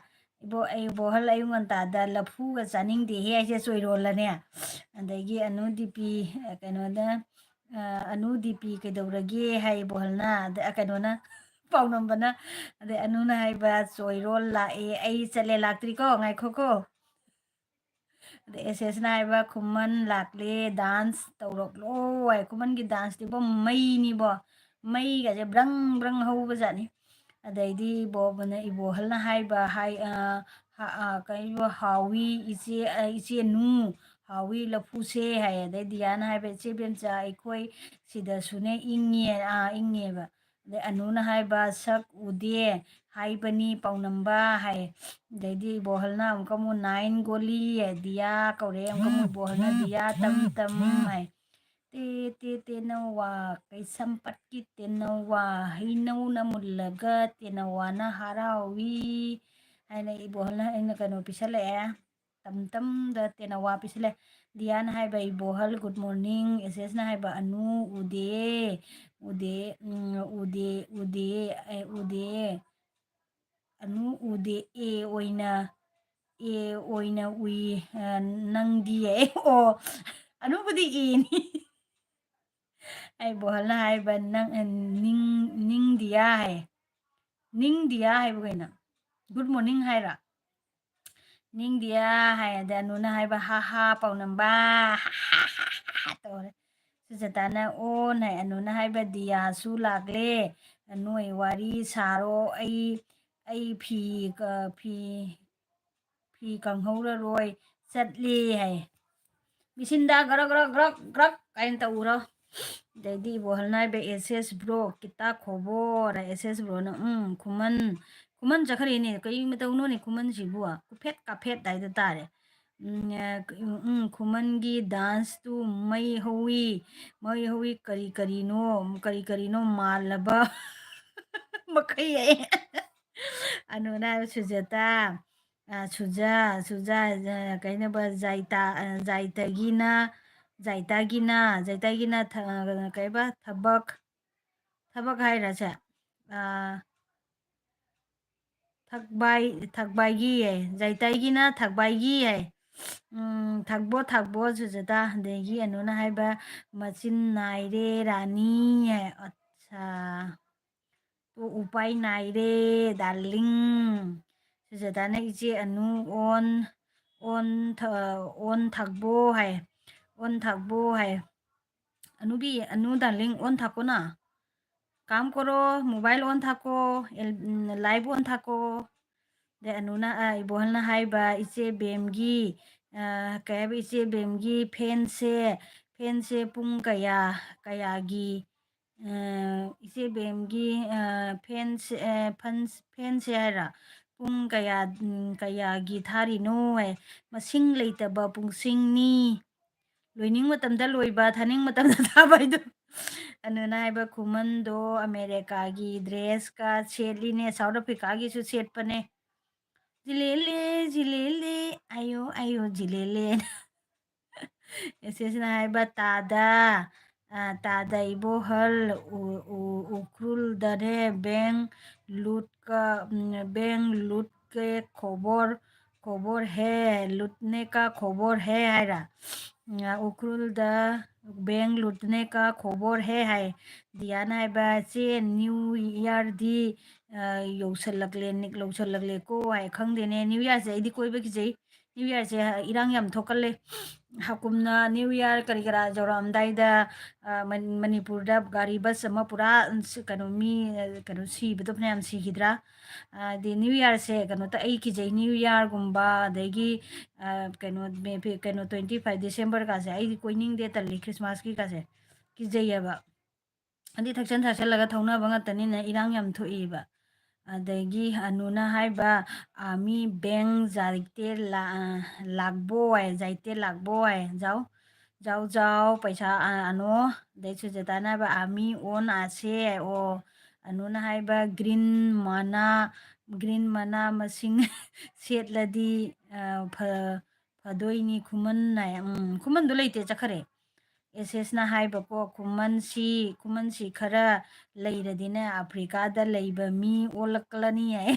ꯑꯌꯨꯛ ꯉꯟꯇꯥꯗ ꯂꯐꯨꯒ ꯆꯥꯅꯤꯡꯗꯦꯍꯦ ꯍꯥꯏꯁꯦ ꯆꯣꯏꯔꯣꯜꯂꯅꯦ ꯑꯗꯒꯤ ꯑꯅꯨ ꯗꯤꯄꯤ ꯀꯩꯅꯣꯗ ꯑꯅꯨ ꯗꯤꯄꯤ ꯀꯩꯗꯧꯔꯒꯦ ꯍꯥꯏ ꯕꯣꯍꯜꯅ ꯀꯩꯅꯣꯅ ꯄꯥꯎꯅꯝꯕꯅ ꯑꯗꯩ ꯑꯅꯨꯅ ꯍꯥꯏꯕ ꯆꯣꯏꯔꯣꯜ ꯂꯥꯛꯑꯦ ꯑꯩ ꯆꯠꯂꯦ ꯂꯥꯛꯇ꯭ꯔꯤꯀꯣ ꯉꯥꯏꯈꯣꯀꯣ ꯑꯗꯩ ꯑꯦꯁꯦꯁꯅ ꯍꯥꯏꯕ ꯈꯨꯃꯟ ꯂꯥꯛꯂꯦ ꯗꯥꯟꯁ ꯇꯧꯔꯛꯂꯣ ꯍꯥꯏ ꯈꯨꯃꯟꯒꯤ ꯗꯥꯟꯁꯇꯤꯕꯣ ꯃꯩꯅꯤꯕꯣ ꯃꯩꯒꯁꯦ ꯕ꯭ꯔꯪ ꯕ꯭ꯔꯪ ꯍꯧꯕꯖꯥꯠꯅꯤ ꯑꯗꯩꯗꯤ ꯏꯕꯣꯍꯜꯅ ꯍꯥꯏꯕ ꯀꯩꯅꯣ ꯍꯥꯎꯋꯤ ꯏꯆꯦꯅꯨ ꯍꯥꯎꯋꯤ ꯂꯐꯨꯁꯦ ꯍꯥꯏ ꯑꯗꯩ ꯗꯤꯌꯥꯅ ꯍꯥꯏꯕ ꯏꯆꯦ ꯕꯦꯝꯆꯥ ꯑꯩꯈꯣꯏ ꯁꯤꯗꯁꯨꯅꯦ ꯏꯪꯉꯦꯕ ꯑꯗꯩ ꯑꯅꯨꯅ ꯍꯥꯏꯕ ꯁꯛ ꯎꯗꯦ ꯍꯥꯏꯕꯅꯤ ꯄꯥꯎꯅꯝꯕ ꯍꯥꯏ ꯑꯗꯩꯗꯤ ꯏꯕꯣꯍꯜꯅ ꯑꯃꯨꯛꯀ ꯑꯃꯨꯛ ꯅꯥꯏꯟ ꯒꯣꯂꯤ ꯗꯤꯌꯥ ꯀꯧꯔꯦ ꯑꯃꯨꯛꯀ ꯑꯃꯨꯛ ꯏꯕꯣꯍꯜꯅ ꯗꯤꯌꯥ ꯇꯝ ꯍꯥꯏ ꯇꯦ ꯇꯦ ꯇꯦꯅꯋꯥ ꯀꯩꯁꯝꯄꯠꯀꯤ ꯇꯦꯅꯋꯥ ꯍꯩꯅꯧꯅ ꯃꯨꯜꯂꯒ ꯇꯦꯅꯋꯥꯅ ꯍꯔꯥꯎꯋꯤ ꯍꯥꯏꯅ ꯏꯕꯣꯍꯜꯅ ꯑꯩꯅ ꯀꯩꯅꯣ ꯄꯤꯁꯜꯂꯛꯑꯦ ꯇꯝꯗ ꯇꯦꯅꯋꯥ ꯄꯤꯁꯜꯂꯛꯑꯦ ꯗꯤꯌꯥꯅ ꯍꯥꯏꯕ ꯏꯕꯣꯍꯜ ꯒꯨꯗ ꯃꯣꯔꯅꯤꯡ ꯑꯦꯁꯦꯁꯅ ꯍꯥꯏꯕ ꯑꯅꯨ ꯎꯗꯦ ꯎꯗꯦ ꯎꯗꯦ ꯎꯗꯦ ꯎꯗꯦ ꯑꯅꯨ ꯎꯗꯦ ꯑꯣꯏꯅ ꯎꯏ ꯅꯪꯗꯤ ꯑꯣ ꯑꯅꯨꯕꯨꯗꯤ ꯏꯅꯤ ꯑꯩ ꯕꯣꯍꯜꯅ ꯍꯥꯏꯕ ꯅꯤꯡꯗꯤꯌꯥ ꯍꯥꯏ ꯅꯤꯡꯗꯤꯌꯥ ꯍꯥꯏꯕ ꯀꯩꯅꯣ ꯒꯨꯗ ꯃꯣꯔꯅꯤꯡ ꯍꯥꯏꯔ ꯅꯤꯡꯗꯤꯌꯥ ꯍꯥꯏꯗ ꯑꯅꯨꯅ ꯍꯥꯏꯕ ꯍꯥ ꯍꯥ ꯄꯥꯎꯅꯝꯕ ꯇꯧꯔꯦ ꯁꯨꯖꯇꯥꯅ ꯑꯣꯟ ꯍꯥꯏ ꯑꯅꯨꯅ ꯍꯥꯏꯕ ꯗꯤꯌꯥꯁꯨ ꯂꯥꯛꯂꯦ ꯅꯣꯏ ꯋꯥꯔꯤ ꯁꯥꯔꯣ ꯑꯩ ꯐꯤ ꯀꯪꯍꯧꯔꯔꯣꯏ ꯆꯠꯂꯦ ꯍꯥꯏ ꯃꯤꯁꯤꯟꯗ ꯒ꯭ꯔꯛ ꯒ꯭ꯔꯛ ꯒ꯭ꯔꯛ ꯒ꯭ꯔꯛ ꯀꯥꯏꯅ ꯇꯧꯔꯣ ꯑꯗꯩꯗꯤ ꯏꯕꯣꯍꯜꯅ ꯍꯥꯏꯕ ꯑꯦꯁꯦꯁ ꯕ꯭ꯔꯣ ꯀꯤꯇꯥ ꯈꯣꯕꯣꯔ ꯑꯦꯁꯦꯁ ꯕ꯭ꯔꯣꯅ ꯈꯨꯃꯟ ꯆꯠꯈ꯭ꯔꯦꯅꯦ ꯀꯩ ꯃꯇꯧꯅꯣꯅꯦ ꯈꯨꯃꯟꯁꯤꯕꯨ ꯀꯨꯐꯦꯠ ꯀꯥꯐꯦꯠ ꯍꯥꯏꯗ ꯇꯥꯔꯦ ꯈꯨꯃꯟꯒꯤ ꯗꯥꯟꯁꯇꯨ ꯃꯩ ꯍꯧꯋꯤ ꯀꯔꯤ ꯀꯔꯤꯅꯣ ꯃꯥꯜꯂꯕ ꯃꯈꯩ ꯑꯅꯨꯅ ꯍꯥꯏꯕ ꯁꯨꯖꯇꯥ ꯁꯨꯖꯥ ꯀꯩꯅꯕ ꯖꯥꯏꯇꯥꯒꯤꯅ ꯀꯩꯕ ꯊꯕꯛ ꯍꯥꯏꯔꯁꯦ ꯊꯛꯕꯥꯏꯒꯤ ꯌꯥꯏ ꯖꯥꯏꯇꯥꯏꯒꯤꯅ ꯊꯛꯕꯥꯏꯒꯤ ꯌꯥꯏ ꯊꯛꯕꯣ ꯁꯨꯖꯇꯥ ꯑꯗꯒꯤ ꯑꯅꯨꯅ ꯍꯥꯏꯕ ꯃꯆꯤꯟ ꯅꯥꯏꯔꯦ ꯔꯥꯅꯤ ꯍꯥꯏ ꯑꯠꯁꯥ ꯇꯣ ꯎꯄꯥꯏ ꯅꯥꯏꯔꯦ ꯗꯥꯔꯂꯤꯡ ꯁꯨꯖꯇꯥꯅ ꯏꯆꯦ ꯑꯅꯨ ꯑꯣꯟ ꯊꯛꯕꯣ ꯍꯥꯏ अनु डार्लिंग ऑन थाको ना काम करो मोबाइल ऑन थाको लाइव ऑन थाको दे अनुना इबोहलना हाइबा इचे बेमगी कहब इचे बेमगी फैन से पुंग कयागी इचे बेमगी फैन से हाइरा पुंग कयागी थारिनो है मसिंग लेतबा पुंगसिंगनी ꯂꯣꯏꯅꯤꯡ ꯃꯇꯝꯗ ꯂꯣꯏꯕ ꯊꯥꯅꯤꯡ ꯃꯇꯝꯗ ꯊꯥꯕ ꯍꯥꯏꯗꯣ ꯑꯗꯨꯅ ꯍꯥꯏꯕ ꯈꯨꯃꯟꯗꯣ ꯑꯃꯦꯔꯤꯀꯥꯒꯤ ꯗ꯭ꯔꯦꯁꯀ ꯁꯦꯠꯂꯤꯅꯦ ꯁꯥꯎꯠ ꯑꯐ꯭ꯔꯤꯀꯥꯒꯤꯁꯨ ꯁꯦꯠꯄꯅꯦ ꯖꯤꯂꯦꯂꯦ ꯖꯤꯂꯦꯂꯦ ꯑꯌꯣ ꯑꯌꯣ ꯖꯤꯂꯦꯂꯦ ꯑꯦꯁꯦꯁꯅ ꯍꯥꯏꯕ ꯇꯥꯗ ꯏꯕꯣꯍꯜ ꯎꯈ꯭ꯔꯨꯜꯗꯅꯦ ꯕꯦꯡ लूट के खबर है लूटने का खबर है हायरा उखरुलदा बैंक लूटने का खबर है हाय दियाना हायबा चे न्यू ईयर दी ꯌꯧꯁꯜꯂꯛꯂꯦ ꯀꯣ ꯍꯥꯏ ꯈꯪꯗꯦꯅꯦ ꯅ꯭ꯌꯨ ꯏꯌꯥꯔꯁꯦ ꯑꯩꯗꯤ ꯀꯣꯏꯕ ꯀꯤꯖꯩ ꯅ꯭ꯌꯨ ꯏꯌꯥꯔꯁꯦ ꯏꯔꯥꯡ ꯌꯥꯝ ꯊꯣꯛꯀꯜꯂꯦ ꯍꯥꯀꯨꯝꯅ ꯅ꯭ꯌꯨ ꯏꯌꯥꯔ ꯀꯔꯤ ꯀꯔꯥ ꯌꯧꯔꯛꯑꯝꯗꯥꯏꯗ ꯃꯅꯤꯄꯨꯔꯗ ꯒꯥꯔꯤ ꯕꯁ ꯑꯃ ꯄꯨꯔꯥ ꯀꯩꯅꯣ ꯃꯤ ꯀꯩꯅꯣ ꯁꯤꯕꯗꯣ ꯐꯅꯌꯥꯝ ꯁꯤꯈꯤꯗ꯭ꯔꯥ ꯍꯥꯏꯗꯤ ꯅ꯭ꯌꯨ ꯏꯌꯥꯔꯁꯦ ꯀꯩꯅꯣꯇ ꯑꯩ ꯀꯤꯖꯩ ꯅ꯭ꯌꯨ ꯏꯌꯥꯔꯒꯨꯝꯕ ꯑꯗꯒꯤ ꯀꯩꯅꯣ 25 ꯗꯤꯁꯦꯝꯕꯔꯒꯥꯁꯦ ꯑꯩꯗꯤ ꯀꯣꯏꯅꯤꯡꯗꯦ ꯇꯜꯂꯤ ꯈ꯭ꯔꯤꯁꯃꯥꯁꯀꯤꯒꯥꯁꯦ ꯀꯤꯖꯩꯌꯦꯕ ꯑꯗꯨꯗꯤ ꯊꯛꯆꯜꯂꯒ ꯊꯧꯅꯕ ꯉꯥꯛꯇꯅꯤꯅ ꯏꯔꯥꯡ ꯌꯥꯝ ꯊꯣꯛꯏꯕ ꯑꯗꯒꯤ ꯑꯅꯨꯅ ꯍꯥꯏꯕ आमी बैंक जाइते लागबोय जाओ पैसा आनो दे सुजताना हꯥꯏꯕ आमी ओन आसे ओ अनुना हाइबा ग्रीन मना मसिंग सेटलदी फदोइनी खुमन नाय खुमनदो लेते चखरे एसेसना हाइबको खुमनसी खरा ꯂꯩꯔꯗꯤꯅꯦ ꯑꯐ꯭ꯔꯤꯀꯥꯗ ꯂꯩꯕ ꯃꯤ ꯑꯣꯜꯂꯛꯂꯅꯤ ꯍꯥꯏ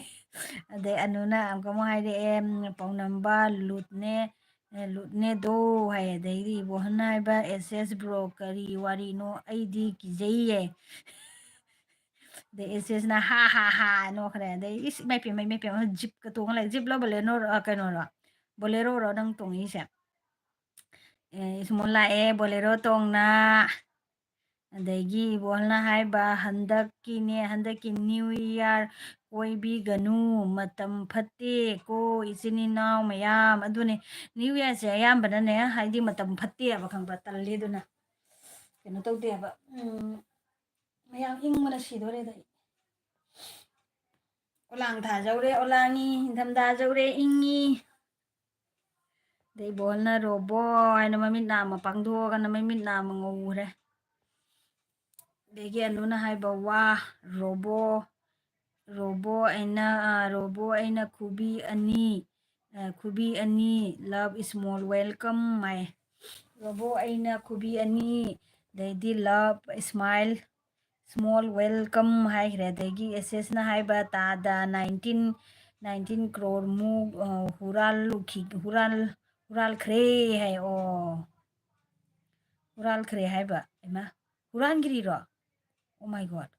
ꯑꯗꯩ ꯑꯅꯨꯅ ꯑꯃꯨꯛ ꯍꯥꯏꯔꯛꯑꯦ ꯄꯥꯎꯅꯝꯕ ꯂꯨꯠꯅꯦ ꯂꯨꯠꯅꯦꯗꯣ ꯍꯥꯏ ꯑꯗꯩꯗꯤ ꯏꯕꯣꯍꯜꯅ ꯍꯥꯏꯕ ꯑꯦꯁ ꯕ꯭ꯔꯣ ꯀꯔꯤ ꯋꯥꯔꯤꯅꯣ ꯑꯩꯗꯤ ꯀꯤꯖꯩꯌꯦ ꯑꯗꯩ ꯑꯦꯁꯦꯁꯅ ꯍꯥ ꯍꯥ ꯍꯥ ꯅꯣꯛꯈ꯭ꯔꯦ ꯑꯗꯩ ꯏꯁ ꯏꯃꯥꯏ ꯄꯦꯝꯃ ꯖꯤꯞꯀ ꯇꯣꯡꯉ ꯂꯩ ꯖꯤꯞ ꯂꯣ ꯕꯣꯂꯦꯅꯣꯔꯣ ꯀꯩꯅꯣꯔꯣ ꯕꯣꯂꯦꯔꯣꯔꯣ ꯅꯪ ꯇꯣꯡꯉꯤꯁꯦ ꯏꯁꯃꯣꯜ ꯂꯥꯛꯑꯦ ꯕꯣꯂꯦꯔꯣ ꯇꯣꯡꯅ ꯑꯗꯒꯤ ꯏꯕꯣꯍꯜꯅ ꯍꯥꯏꯕ ꯍꯟꯗꯛꯀꯤ ꯅ꯭ꯌꯨ ꯏꯌꯥꯔ ꯀꯣꯏꯕꯤꯒꯅꯨ ꯃꯇꯝ ꯐꯠꯇꯦ ꯀꯣ ꯏꯆꯤꯟ ꯏꯅꯥꯎ ꯃꯌꯥꯝ ꯑꯗꯨꯅꯦ ꯅ꯭ꯌꯨ ꯏꯌꯥꯔꯁꯦ ꯑꯌꯥꯝꯕꯅꯅꯦ ꯍꯥꯏꯗꯤ ꯃꯇꯝ ꯐꯠꯇꯦꯕ ꯈꯪꯕ꯭ꯔꯥ ꯇꯜꯂꯤ ꯑꯗꯨꯅ ꯀꯩꯅꯣ ꯇꯧꯗꯦꯕ ꯃꯌꯥꯝ ꯏꯪꯕꯅ ꯁꯤꯗꯣꯔꯦꯗ ꯑꯩ ꯑꯣꯂꯥꯡ ꯊꯥꯖꯧꯔꯦ ꯑꯣꯂꯥꯡꯉꯤ ꯏꯪꯊꯝꯊꯥ ꯖꯧꯔꯦ ꯏꯪꯉꯤ ꯑꯗꯩ ꯕꯣꯜꯅ ꯔꯣꯕꯣ ꯍꯥꯏꯅ ꯃꯃꯤꯠ ꯅꯥꯝꯃ ꯄꯥꯡꯊꯣꯛꯑꯒꯅ ꯃꯃꯤꯠ ꯅꯥꯝꯃ ꯉꯧꯈ꯭ꯔꯦ ꯑꯗꯒꯤ ꯑꯅꯨꯅ ꯍꯥꯏꯕ ꯋꯥ ꯔꯣꯕꯣ ꯔꯣꯕꯣ ꯑꯩꯅ ꯈꯨꯕꯤ ꯑꯅꯤ ꯂꯚ ꯏꯁꯃꯣꯜ ꯋꯦꯜꯀꯝ ꯍꯥꯏ ꯔꯣꯕꯣ ꯑꯩꯅ ꯈꯨꯕꯤ ꯑꯅꯤ ꯑꯗꯩꯗꯤ ꯂꯚ ꯏꯁꯃꯥꯏꯜ ꯁ꯭ꯃꯣꯜ ꯋꯦꯜꯀꯝ ꯍꯥꯏꯈ꯭ꯔꯦ ꯑꯗꯒꯤ ꯑꯦꯁꯦꯁꯅ ꯍꯥꯏꯕ ꯇꯥꯗ 19 ꯀ꯭ꯔꯣꯔꯃꯨꯛ ꯍꯨꯔꯥꯜꯈ꯭ꯔꯦ ꯍꯥꯏ ꯑꯣ ꯍꯨꯔꯥꯜꯈ꯭ꯔꯦ ꯍꯥꯏꯕ ꯏꯃꯥ ꯍꯨꯔꯥꯟꯈ꯭ꯔꯤꯔꯣ ꯑꯣ ꯃꯥꯏ ꯒꯣꯠ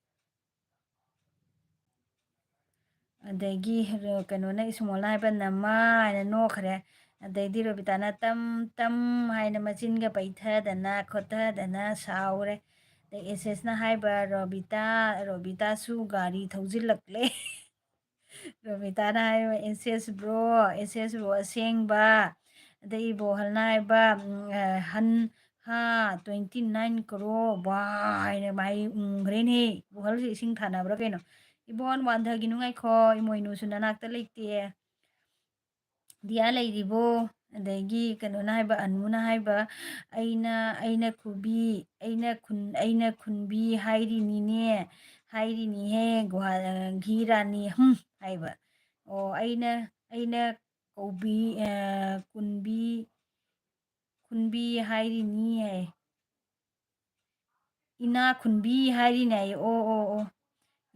ꯑꯗꯒꯤ ꯀꯩꯅꯣꯅ ꯏꯁꯃꯣꯜꯅ ꯍꯥꯏꯕ ꯅꯃꯥ ꯍꯥꯏꯅ ꯅꯣꯛꯈ꯭ꯔꯦ ꯑꯗꯩꯗꯤ ꯔꯣꯕꯤꯇꯥꯅ ꯇꯝ ꯇꯝ ꯍꯥꯏꯅ ꯃꯆꯤꯟꯒ ꯄꯩꯊꯗꯅ ꯈꯣꯠꯊꯗꯅ ꯁꯥꯎꯔꯦ ꯑꯗꯩ ꯑꯦꯁꯦꯁꯅ ꯍꯥꯏꯕ ꯔꯣꯕꯤꯇꯥꯁꯨ ꯒꯥꯔꯤ ꯊꯧꯖꯤꯜꯂꯛꯂꯦ ꯔꯣꯕꯤꯇꯥꯅ ꯍꯥꯏꯕ ꯑꯦꯁꯦꯁ ꯕ꯭ꯔꯣ ꯑꯁꯦꯡꯕ ꯑꯗꯩ ꯏꯕꯣꯍꯜꯅ ꯍꯥꯏꯕ ꯍꯟ ꯍꯥ 29 ꯀꯔꯣꯔ ꯋꯥ ꯍꯥꯏꯅ ꯃꯥꯏ ꯎꯪꯈ꯭ꯔꯦꯅꯦ ꯏꯕꯣꯍꯜꯁꯦ ꯏꯁꯤꯡ ꯊꯥꯅꯕ꯭ꯔꯥ ꯀꯩꯅꯣ ꯏꯕꯣꯟ ꯋꯥꯟꯊꯒꯤꯅꯨ ꯉꯥꯏꯈꯣ ꯏꯃꯣꯏꯅꯨꯁꯨ ꯅꯅꯥꯛꯇ ꯂꯩꯇꯦ ꯗꯤꯌꯥ ꯂꯩꯔꯤꯕꯣ ꯑꯗꯒꯤ ꯀꯩꯅꯣꯅ ꯍꯥꯏꯕ ꯑꯅꯨꯅ ꯍꯥꯏꯕ ꯑꯩꯅ ꯈꯨꯟꯕꯤ ꯍꯥꯏꯔꯤꯅꯤꯍꯦ ꯘꯤꯔꯥꯅꯤ ꯍꯥꯏꯕ ꯑꯣ ꯑꯩꯅ ꯀꯧꯕꯤ ꯈꯨꯟꯕꯤ ꯍꯥꯏꯔꯤꯅꯤ ꯍꯥꯏ ꯏꯅꯥ ꯈꯨꯟꯕꯤ ꯍꯥꯏꯔꯤꯅꯦ ꯑꯣ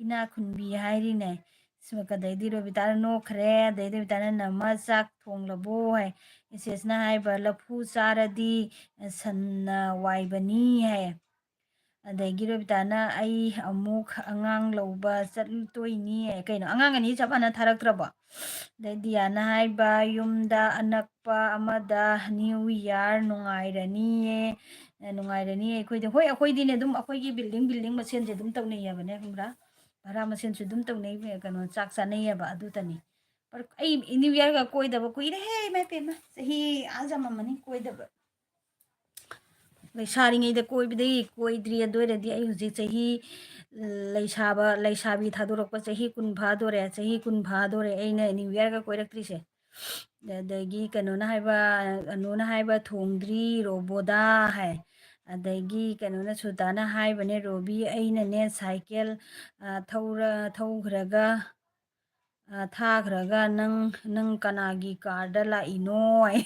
ꯏꯅꯥ ꯈꯨꯟꯕꯤ ꯍꯥꯏꯔꯤꯅꯦ ꯑꯗꯩꯗꯤ ꯔꯣꯕꯤꯇꯥꯅ ꯅꯣꯛꯈ꯭ꯔꯦ ꯑꯗꯩꯗꯤ ꯔꯣꯕꯤꯇꯥꯅ ꯅꯃ ꯆꯥꯛ ꯊꯣꯡꯂꯕꯣ ꯍꯥꯏ ꯏꯆꯦꯁꯅ ꯍꯥꯏꯕ ꯂꯐꯨ ꯆꯥꯔꯗꯤ ꯁꯟꯅ ꯋꯥꯏꯕꯅꯤ ꯍꯥꯏ ꯑꯗꯒꯤ ꯔꯣꯕꯤꯇꯥꯅ ꯑꯩ ꯑꯃꯨꯛ ꯑꯉꯥꯡ ꯂꯧꯕ ꯆꯠꯇꯣꯏꯅꯤ ꯀꯩꯅꯣ ꯑꯉꯥꯡ ꯑꯅꯤ ꯆꯞ ꯃꯥꯟꯅ ꯊꯥꯔꯛꯇ꯭ꯔꯕꯣ ꯑꯗꯩ ꯗꯤꯌꯥꯅ ꯍꯥꯏꯕ ꯌꯨꯝꯗ ꯑꯅꯛꯄ ꯑꯃꯗ ꯅ꯭ꯌꯨ ꯏꯌꯥꯔ ꯅꯨꯡꯉꯥꯏꯔꯅꯤꯌꯦ ꯑꯩꯈꯣꯏꯗꯤ ꯍꯣꯏ ꯑꯩꯈꯣꯏꯗꯤꯅꯦ ꯑꯗꯨꯝ ꯑꯩꯈꯣꯏꯒꯤ ꯕꯤꯜꯗꯤꯡ ꯃꯁꯦꯟꯁꯦ ꯑꯗꯨꯝ ꯇꯧꯅꯩꯌꯦꯕꯅꯦ ꯈꯪꯕ꯭ꯔꯥ ꯚꯔꯥ ꯃꯁꯦꯟꯁꯨ ꯑꯗꯨꯝ ꯇꯧꯅꯩ ꯀꯩꯅꯣ ꯆꯥꯛ ꯆꯥꯅꯩꯌꯦꯕ ꯑꯗꯨꯇꯅꯤ ꯑꯩ ꯅ꯭ꯌꯨ ꯏꯌꯥꯔꯒ ꯀꯣꯏꯗꯕ ꯀꯨꯏꯔꯦꯍꯦ ꯏꯃꯥꯏ ꯄꯦꯝꯃ ꯆꯍꯤ ꯌꯥꯝꯃꯝꯃꯅꯤ ꯀꯣꯏꯗꯕ ꯂꯩꯁꯥꯔꯤꯉꯩꯗ ꯀꯣꯏꯕꯗꯒꯤ ꯀꯣꯏꯗ꯭ꯔꯤ ꯑꯗꯨ ꯑꯣꯏꯔꯗꯤ ꯑꯩ ꯍꯧꯖꯤꯛ ꯆꯍꯤ ꯂꯩꯁꯥꯕꯤ ꯊꯥꯗꯣꯔꯛꯄ ꯆꯍꯤ 10 ꯐꯥꯗꯣꯔꯦ ꯑꯩꯅ ꯅ꯭ꯌꯨ ꯏꯌꯥꯔꯒ ꯀꯣꯏꯔꯛꯇ꯭ꯔꯤꯁꯦ ꯑꯗꯒꯤ ꯑꯅꯨꯅ ꯍꯥꯏꯕ ꯊꯣꯡꯗ꯭ꯔꯤ ꯔꯣꯕꯣꯗꯥ ꯍꯥꯏ ꯑꯗꯒꯤ ꯀꯩꯅꯣꯅ ꯁꯨꯜꯇꯥꯅ ꯍꯥꯏꯕꯅꯦ ꯔꯣꯕꯤ ꯑꯩꯅꯅꯦ ꯁꯥꯏꯀꯦꯜ ꯊꯥꯈ꯭ꯔꯒ ꯅꯪ ꯀꯅꯥꯒꯤ ꯀꯥꯔꯗ ꯂꯥꯛꯏꯅꯣ ꯍꯥꯏ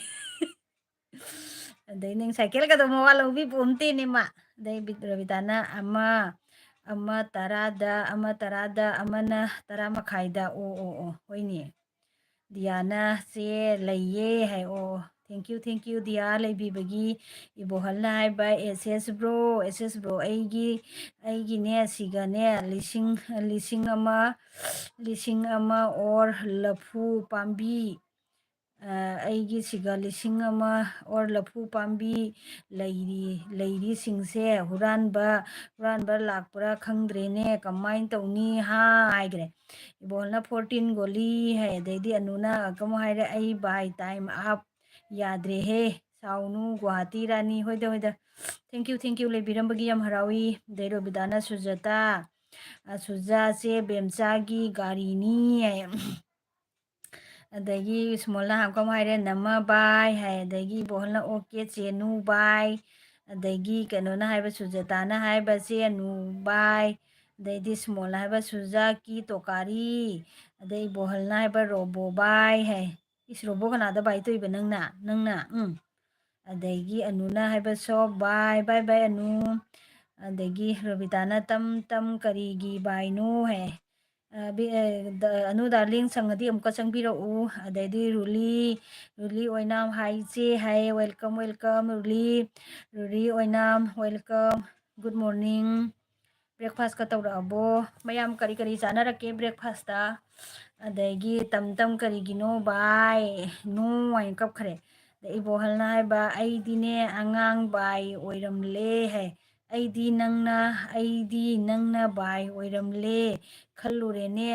ꯑꯗꯩ ꯅꯪ ꯁꯥꯏꯀꯦꯜꯒꯗꯣ ꯃꯋꯥ ꯂꯧꯕꯤ ꯄꯣꯟꯇꯦꯅꯦ ꯃꯥ ꯑꯗꯩ ꯔꯣꯕꯤꯇꯥꯅ ꯑꯃ ꯇꯔꯥꯗ ꯑꯃꯅ 10:30 ꯑꯣ ꯍꯣꯏꯅꯦ ꯗꯤꯌꯥꯅ ꯆꯦ ꯂꯩꯌꯦ ꯍꯥꯏ ꯑꯣ ꯊꯦꯡꯀ꯭ꯌꯨ ꯗꯤꯌꯥ ꯂꯩꯕꯤꯕꯒꯤ ꯏꯕꯣꯍꯜꯅ ꯍꯥꯏꯕ ꯑꯦꯁꯦꯁ ꯕ꯭ꯔꯣ ꯑꯩꯒꯤꯅꯦ ꯁꯤꯒꯅꯦ ꯂꯤꯁꯤꯡ ꯑꯃ ꯑꯣꯔ ꯂꯐꯨ ꯄꯥꯝꯕꯤ ꯑꯩꯒꯤ ꯁꯤꯒ 1,000 ꯑꯣꯔ ꯂꯐꯨ ꯄꯥꯝꯕꯤ ꯂꯩꯔꯤꯁꯤꯡꯁꯦ ꯍꯨꯔꯥꯟꯕ ꯂꯥꯛꯄ꯭ꯔꯥ ꯈꯪꯗ꯭ꯔꯦꯅꯦ ꯀꯃꯥꯏꯅ ꯇꯧꯅꯤ ꯍꯥꯏꯈ꯭ꯔꯦ ꯏꯕꯣꯜꯅ 14 ꯒꯣꯂꯤ ꯍꯥꯏ ꯑꯗꯩꯗꯤ ꯑꯅꯨꯅ ꯀꯃꯣ ꯍꯥꯏꯔꯦ ꯑꯩ ꯕꯥꯏ ꯇꯥꯏꯝ ꯑꯞ ꯌꯥꯗ꯭ꯔꯦꯍꯦ ꯁꯥꯎꯅꯨ ꯒꯨꯍꯥꯇꯤ ꯔꯥꯅꯤ ꯍꯣꯏꯗ ꯊꯦꯡꯀ꯭ꯌꯨ ꯂꯩꯕꯤꯔꯝꯕꯒꯤ ꯌꯥꯝ ꯍꯔꯥꯎꯏ ꯑꯗꯩ ꯔꯣꯕꯤꯇꯥꯅ ꯁꯨꯖꯥꯁꯦ ꯕꯦꯝꯆꯥꯒꯤ ꯒꯥꯔꯤꯅꯤ ꯍꯥꯏ ꯑꯗꯒꯤ ꯏꯁꯃꯣꯜꯅ ꯀꯃꯣ ꯍꯥꯏꯔꯦ ꯅꯃ ꯕꯥꯏ ꯍꯥꯏ ꯑꯗꯒꯤ ꯏꯕꯣꯍꯜꯅ ꯑꯣꯀꯦ ꯆꯦꯅꯨ ꯕꯥꯏ ꯑꯗꯒꯤ ꯀꯩꯅꯣꯅ ꯍꯥꯏꯕ ꯁꯨꯖꯇꯥꯅ ꯍꯥꯏꯕ ꯆꯦꯅꯨ ꯕꯥꯏ ꯑꯗꯩꯗꯤ ꯏꯁꯃꯣꯜꯅ ꯍꯥꯏꯕ ꯁꯨꯖꯥꯀꯤ ꯇꯣꯀꯥꯔꯤ ꯑꯗꯩ ꯏꯕꯣꯍꯜꯅ ꯍꯥꯏꯕ ꯔꯣꯕꯣ ꯕꯥꯏ ꯍꯥꯏ ꯏꯁ ꯔꯣꯕꯣ ꯀꯅꯥꯗ ꯕꯥꯏ ꯇꯧꯏꯕ ꯅꯪꯅ ꯑꯗꯒꯤ ꯑꯅꯨꯅ ꯍꯥꯏꯕ ꯁꯣꯞ ꯕꯥꯏ ꯑꯅꯨ ꯑꯗꯒꯤ ꯔꯣꯕꯤꯇꯥꯅ ꯇꯝ ꯀꯔꯤꯒꯤ ꯕꯥꯏꯅꯣ ꯍꯥꯏ ꯑꯅꯨ ꯗꯥꯔꯂꯤꯡ ꯁꯪꯉꯗꯤ ꯑꯃꯨꯛꯀ ꯆꯪꯕꯤꯔꯛꯎ ꯑꯗꯩꯗꯤ ꯔꯨꯂꯤ ꯑꯣꯏꯅꯥꯝ ꯍꯥꯏ ꯏꯆꯦ hi welcome welcome Ruli Oinam welcome good morning ꯕ꯭ꯔꯦꯛꯐꯥꯁꯀ ꯇꯧꯔꯛꯑꯕꯣ ꯃꯌꯥꯝ ꯀꯔꯤ ꯀꯔꯤ ꯆꯥꯅꯔꯛꯀꯦ ꯕ꯭ꯔꯦꯛꯐꯥꯁꯇ ꯑꯗꯒꯤ ꯇꯝ ꯀꯔꯤꯒꯤꯅꯣ ꯕꯥꯏ ꯅꯣ ꯍꯥꯏꯅ ꯀꯞꯈ꯭ꯔꯦ ꯑꯗꯩ ꯏꯕꯣꯍꯜꯅ ꯍꯥꯏꯕ ꯑꯩꯗꯤꯅꯦ ꯑꯉꯥꯡ ꯕꯥꯏ ꯑꯣꯏꯔꯝꯂꯦ ꯍꯥꯏ ꯑꯩꯗꯤ ꯅꯪꯅ ꯕꯥꯏ ꯑꯣꯏꯔꯝꯂꯦ ꯈꯜꯂꯨꯔꯦꯅꯦ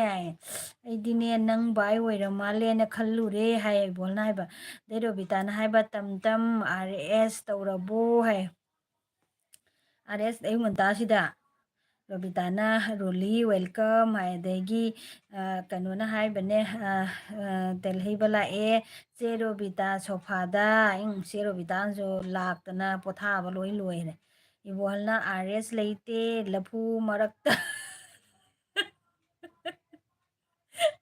ꯑꯩꯗꯤꯅꯦ ꯅꯪ ꯕꯥꯏ ꯑꯣꯏꯔꯝ ꯃꯥꯜꯂꯦꯅ ꯈꯜꯂꯨꯔꯦ ꯍꯥꯏ ꯏꯕꯣꯜꯅ ꯍꯥꯏꯕ ꯑꯗꯩ ꯔꯣꯕꯤꯇꯥꯅ ꯍꯥꯏꯕ ꯇꯝ ꯑꯥꯔ ꯑꯦꯁ ꯇꯧꯔꯕꯣ ꯍꯥꯏ ꯑꯥꯔ ꯑꯦꯁ ꯑꯌꯨꯛ ꯉꯟꯇꯥꯁꯤꯗ ꯔꯣꯕꯤꯇꯥꯅ ꯔꯣꯂꯤ ꯋꯦꯜꯀꯝ ꯑꯗꯒꯤ ꯀꯩꯅꯣꯅ ꯍꯥꯏꯕꯅꯦ ꯇꯦꯜꯍꯩꯕ ꯂꯥꯛꯑꯦ ꯆꯦ ꯔꯣꯕꯤꯇꯥ ꯁꯣꯐꯥꯗ ꯆꯦ ꯔꯣꯕꯤꯇꯥꯅꯁꯨ ꯂꯥꯛꯇꯅ ꯄꯣꯊꯥꯕ ꯂꯣꯏ ꯂꯣꯏꯔꯦ ꯏꯕꯣꯍꯜꯅ ꯑꯥꯔ ꯑꯦꯁ ꯂꯩꯇꯦ ꯂꯐꯨ ꯃꯔꯛꯇ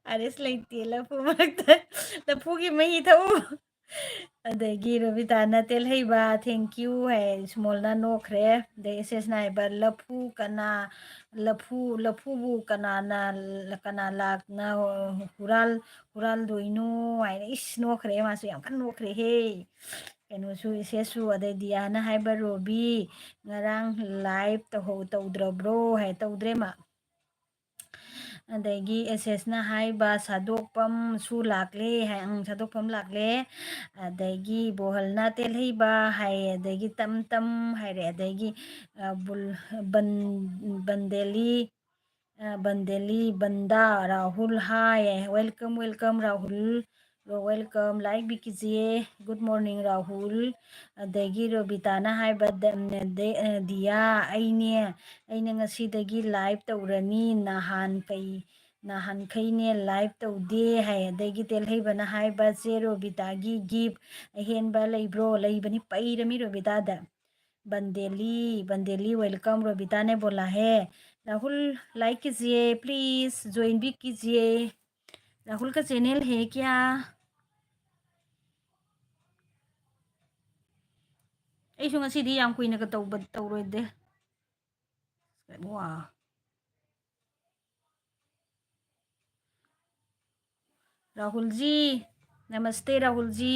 ꯑꯥꯔ ꯑꯦꯁ ꯂꯩꯇꯦ ꯂꯐꯨ ꯃꯔꯛꯇ ꯂꯐꯨꯒꯤ ꯃꯍꯤ ꯊꯛꯎ ꯑꯗꯒꯤ ꯔꯣꯕꯤꯇꯥꯅ ꯇꯦꯜꯍꯩꯕ ꯊꯦꯡꯀ꯭ꯌꯨ ꯍꯥꯏ ꯏꯁꯃꯣꯜꯅ ꯅꯣꯛꯈ꯭ꯔꯦ ꯑꯗꯩ ꯑꯦꯁꯦꯁꯅ ꯍꯥꯏꯕ ꯂꯐꯨꯕꯨ ꯀꯅꯥ ꯂꯥꯛꯅ ꯍꯨꯔꯥꯜꯗꯣꯏꯅꯣ ꯍꯥꯏꯅ ꯏꯁ ꯅꯣꯛꯈ꯭ꯔꯦ ꯃꯥꯁꯨ ꯌꯥꯝ ꯀꯟꯅ ꯅꯣꯛꯈ꯭ꯔꯦꯍꯦ ꯀꯩꯅꯣꯁꯨ ꯏꯁꯦꯁꯨ ꯑꯗꯩ ꯗꯤꯌꯥꯅ ꯍꯥꯏꯕ ꯔꯣꯕꯤ ꯉꯔꯥꯡ ꯂꯥꯏꯚ ꯇꯧꯗ꯭ꯔꯕ꯭ꯔꯣ ꯍꯥꯏ ꯇꯧꯗ꯭ꯔꯦ ꯃꯥ ꯑꯗꯒꯤ ꯑꯦꯁꯦꯁꯅ ꯍꯥꯏꯕ ꯁꯥꯗꯣꯛꯐꯝꯁꯨ ꯂꯥꯛꯂꯦ ꯍꯥꯏ ꯁꯥꯗꯣꯛꯐꯝ ꯂꯥꯛꯂꯦ ꯑꯗꯒꯤ ꯕꯣꯍꯜꯅ ꯇꯦꯜꯍꯩꯕ ꯍꯥꯏ ꯑꯗꯒꯤ ꯇꯝ ꯍꯥꯏꯔꯦ ꯑꯗꯒꯤ ꯕꯟꯗꯦꯂꯤ ꯕꯟꯗꯥ Rahul hi welcome welcome Rahul welcome like ꯕꯤꯀꯤꯖꯤꯌꯦ ꯒꯨꯗ ꯃꯣꯔꯅꯤꯡ ꯔꯥꯍꯨꯜ ꯑꯗꯒꯤ ꯔꯣꯕꯤꯇꯥꯅ ꯍꯥꯏꯕ ꯗꯤꯌꯥ ꯑꯩꯅ ꯉꯁꯤꯗꯒꯤ ꯂꯥꯏꯚ ꯇꯧꯔꯅꯤ ꯅꯍꯥꯟꯈꯩꯅꯦ ꯂꯥꯏꯚ ꯇꯧꯗꯦ ꯍꯥꯏ ꯑꯗꯒꯤ ꯇꯦꯜꯍꯩꯕꯅ ꯍꯥꯏꯕ ꯆꯦ ꯔꯣꯕꯤꯇꯥꯒꯤ ꯒꯤꯐ ꯑꯍꯦꯟꯕ ꯂꯩꯕ꯭ꯔꯣ ꯂꯩꯕꯅꯤ ꯄꯩꯔꯃꯤ रोबिता बंदेली वेलकम रोबिता ने बोला है राहुल लाइक कीजिए प्लीज ज्वाइन भी कीजिए राहुल का चैनल है क्या ꯑꯩꯁꯨ ꯉꯁꯤꯗꯤ ꯌꯥꯝ ꯀꯨꯏꯅꯒ ꯇꯧꯔꯣꯏꯗꯦ ꯋꯥ राहुल जी नमस्ते राहुल जी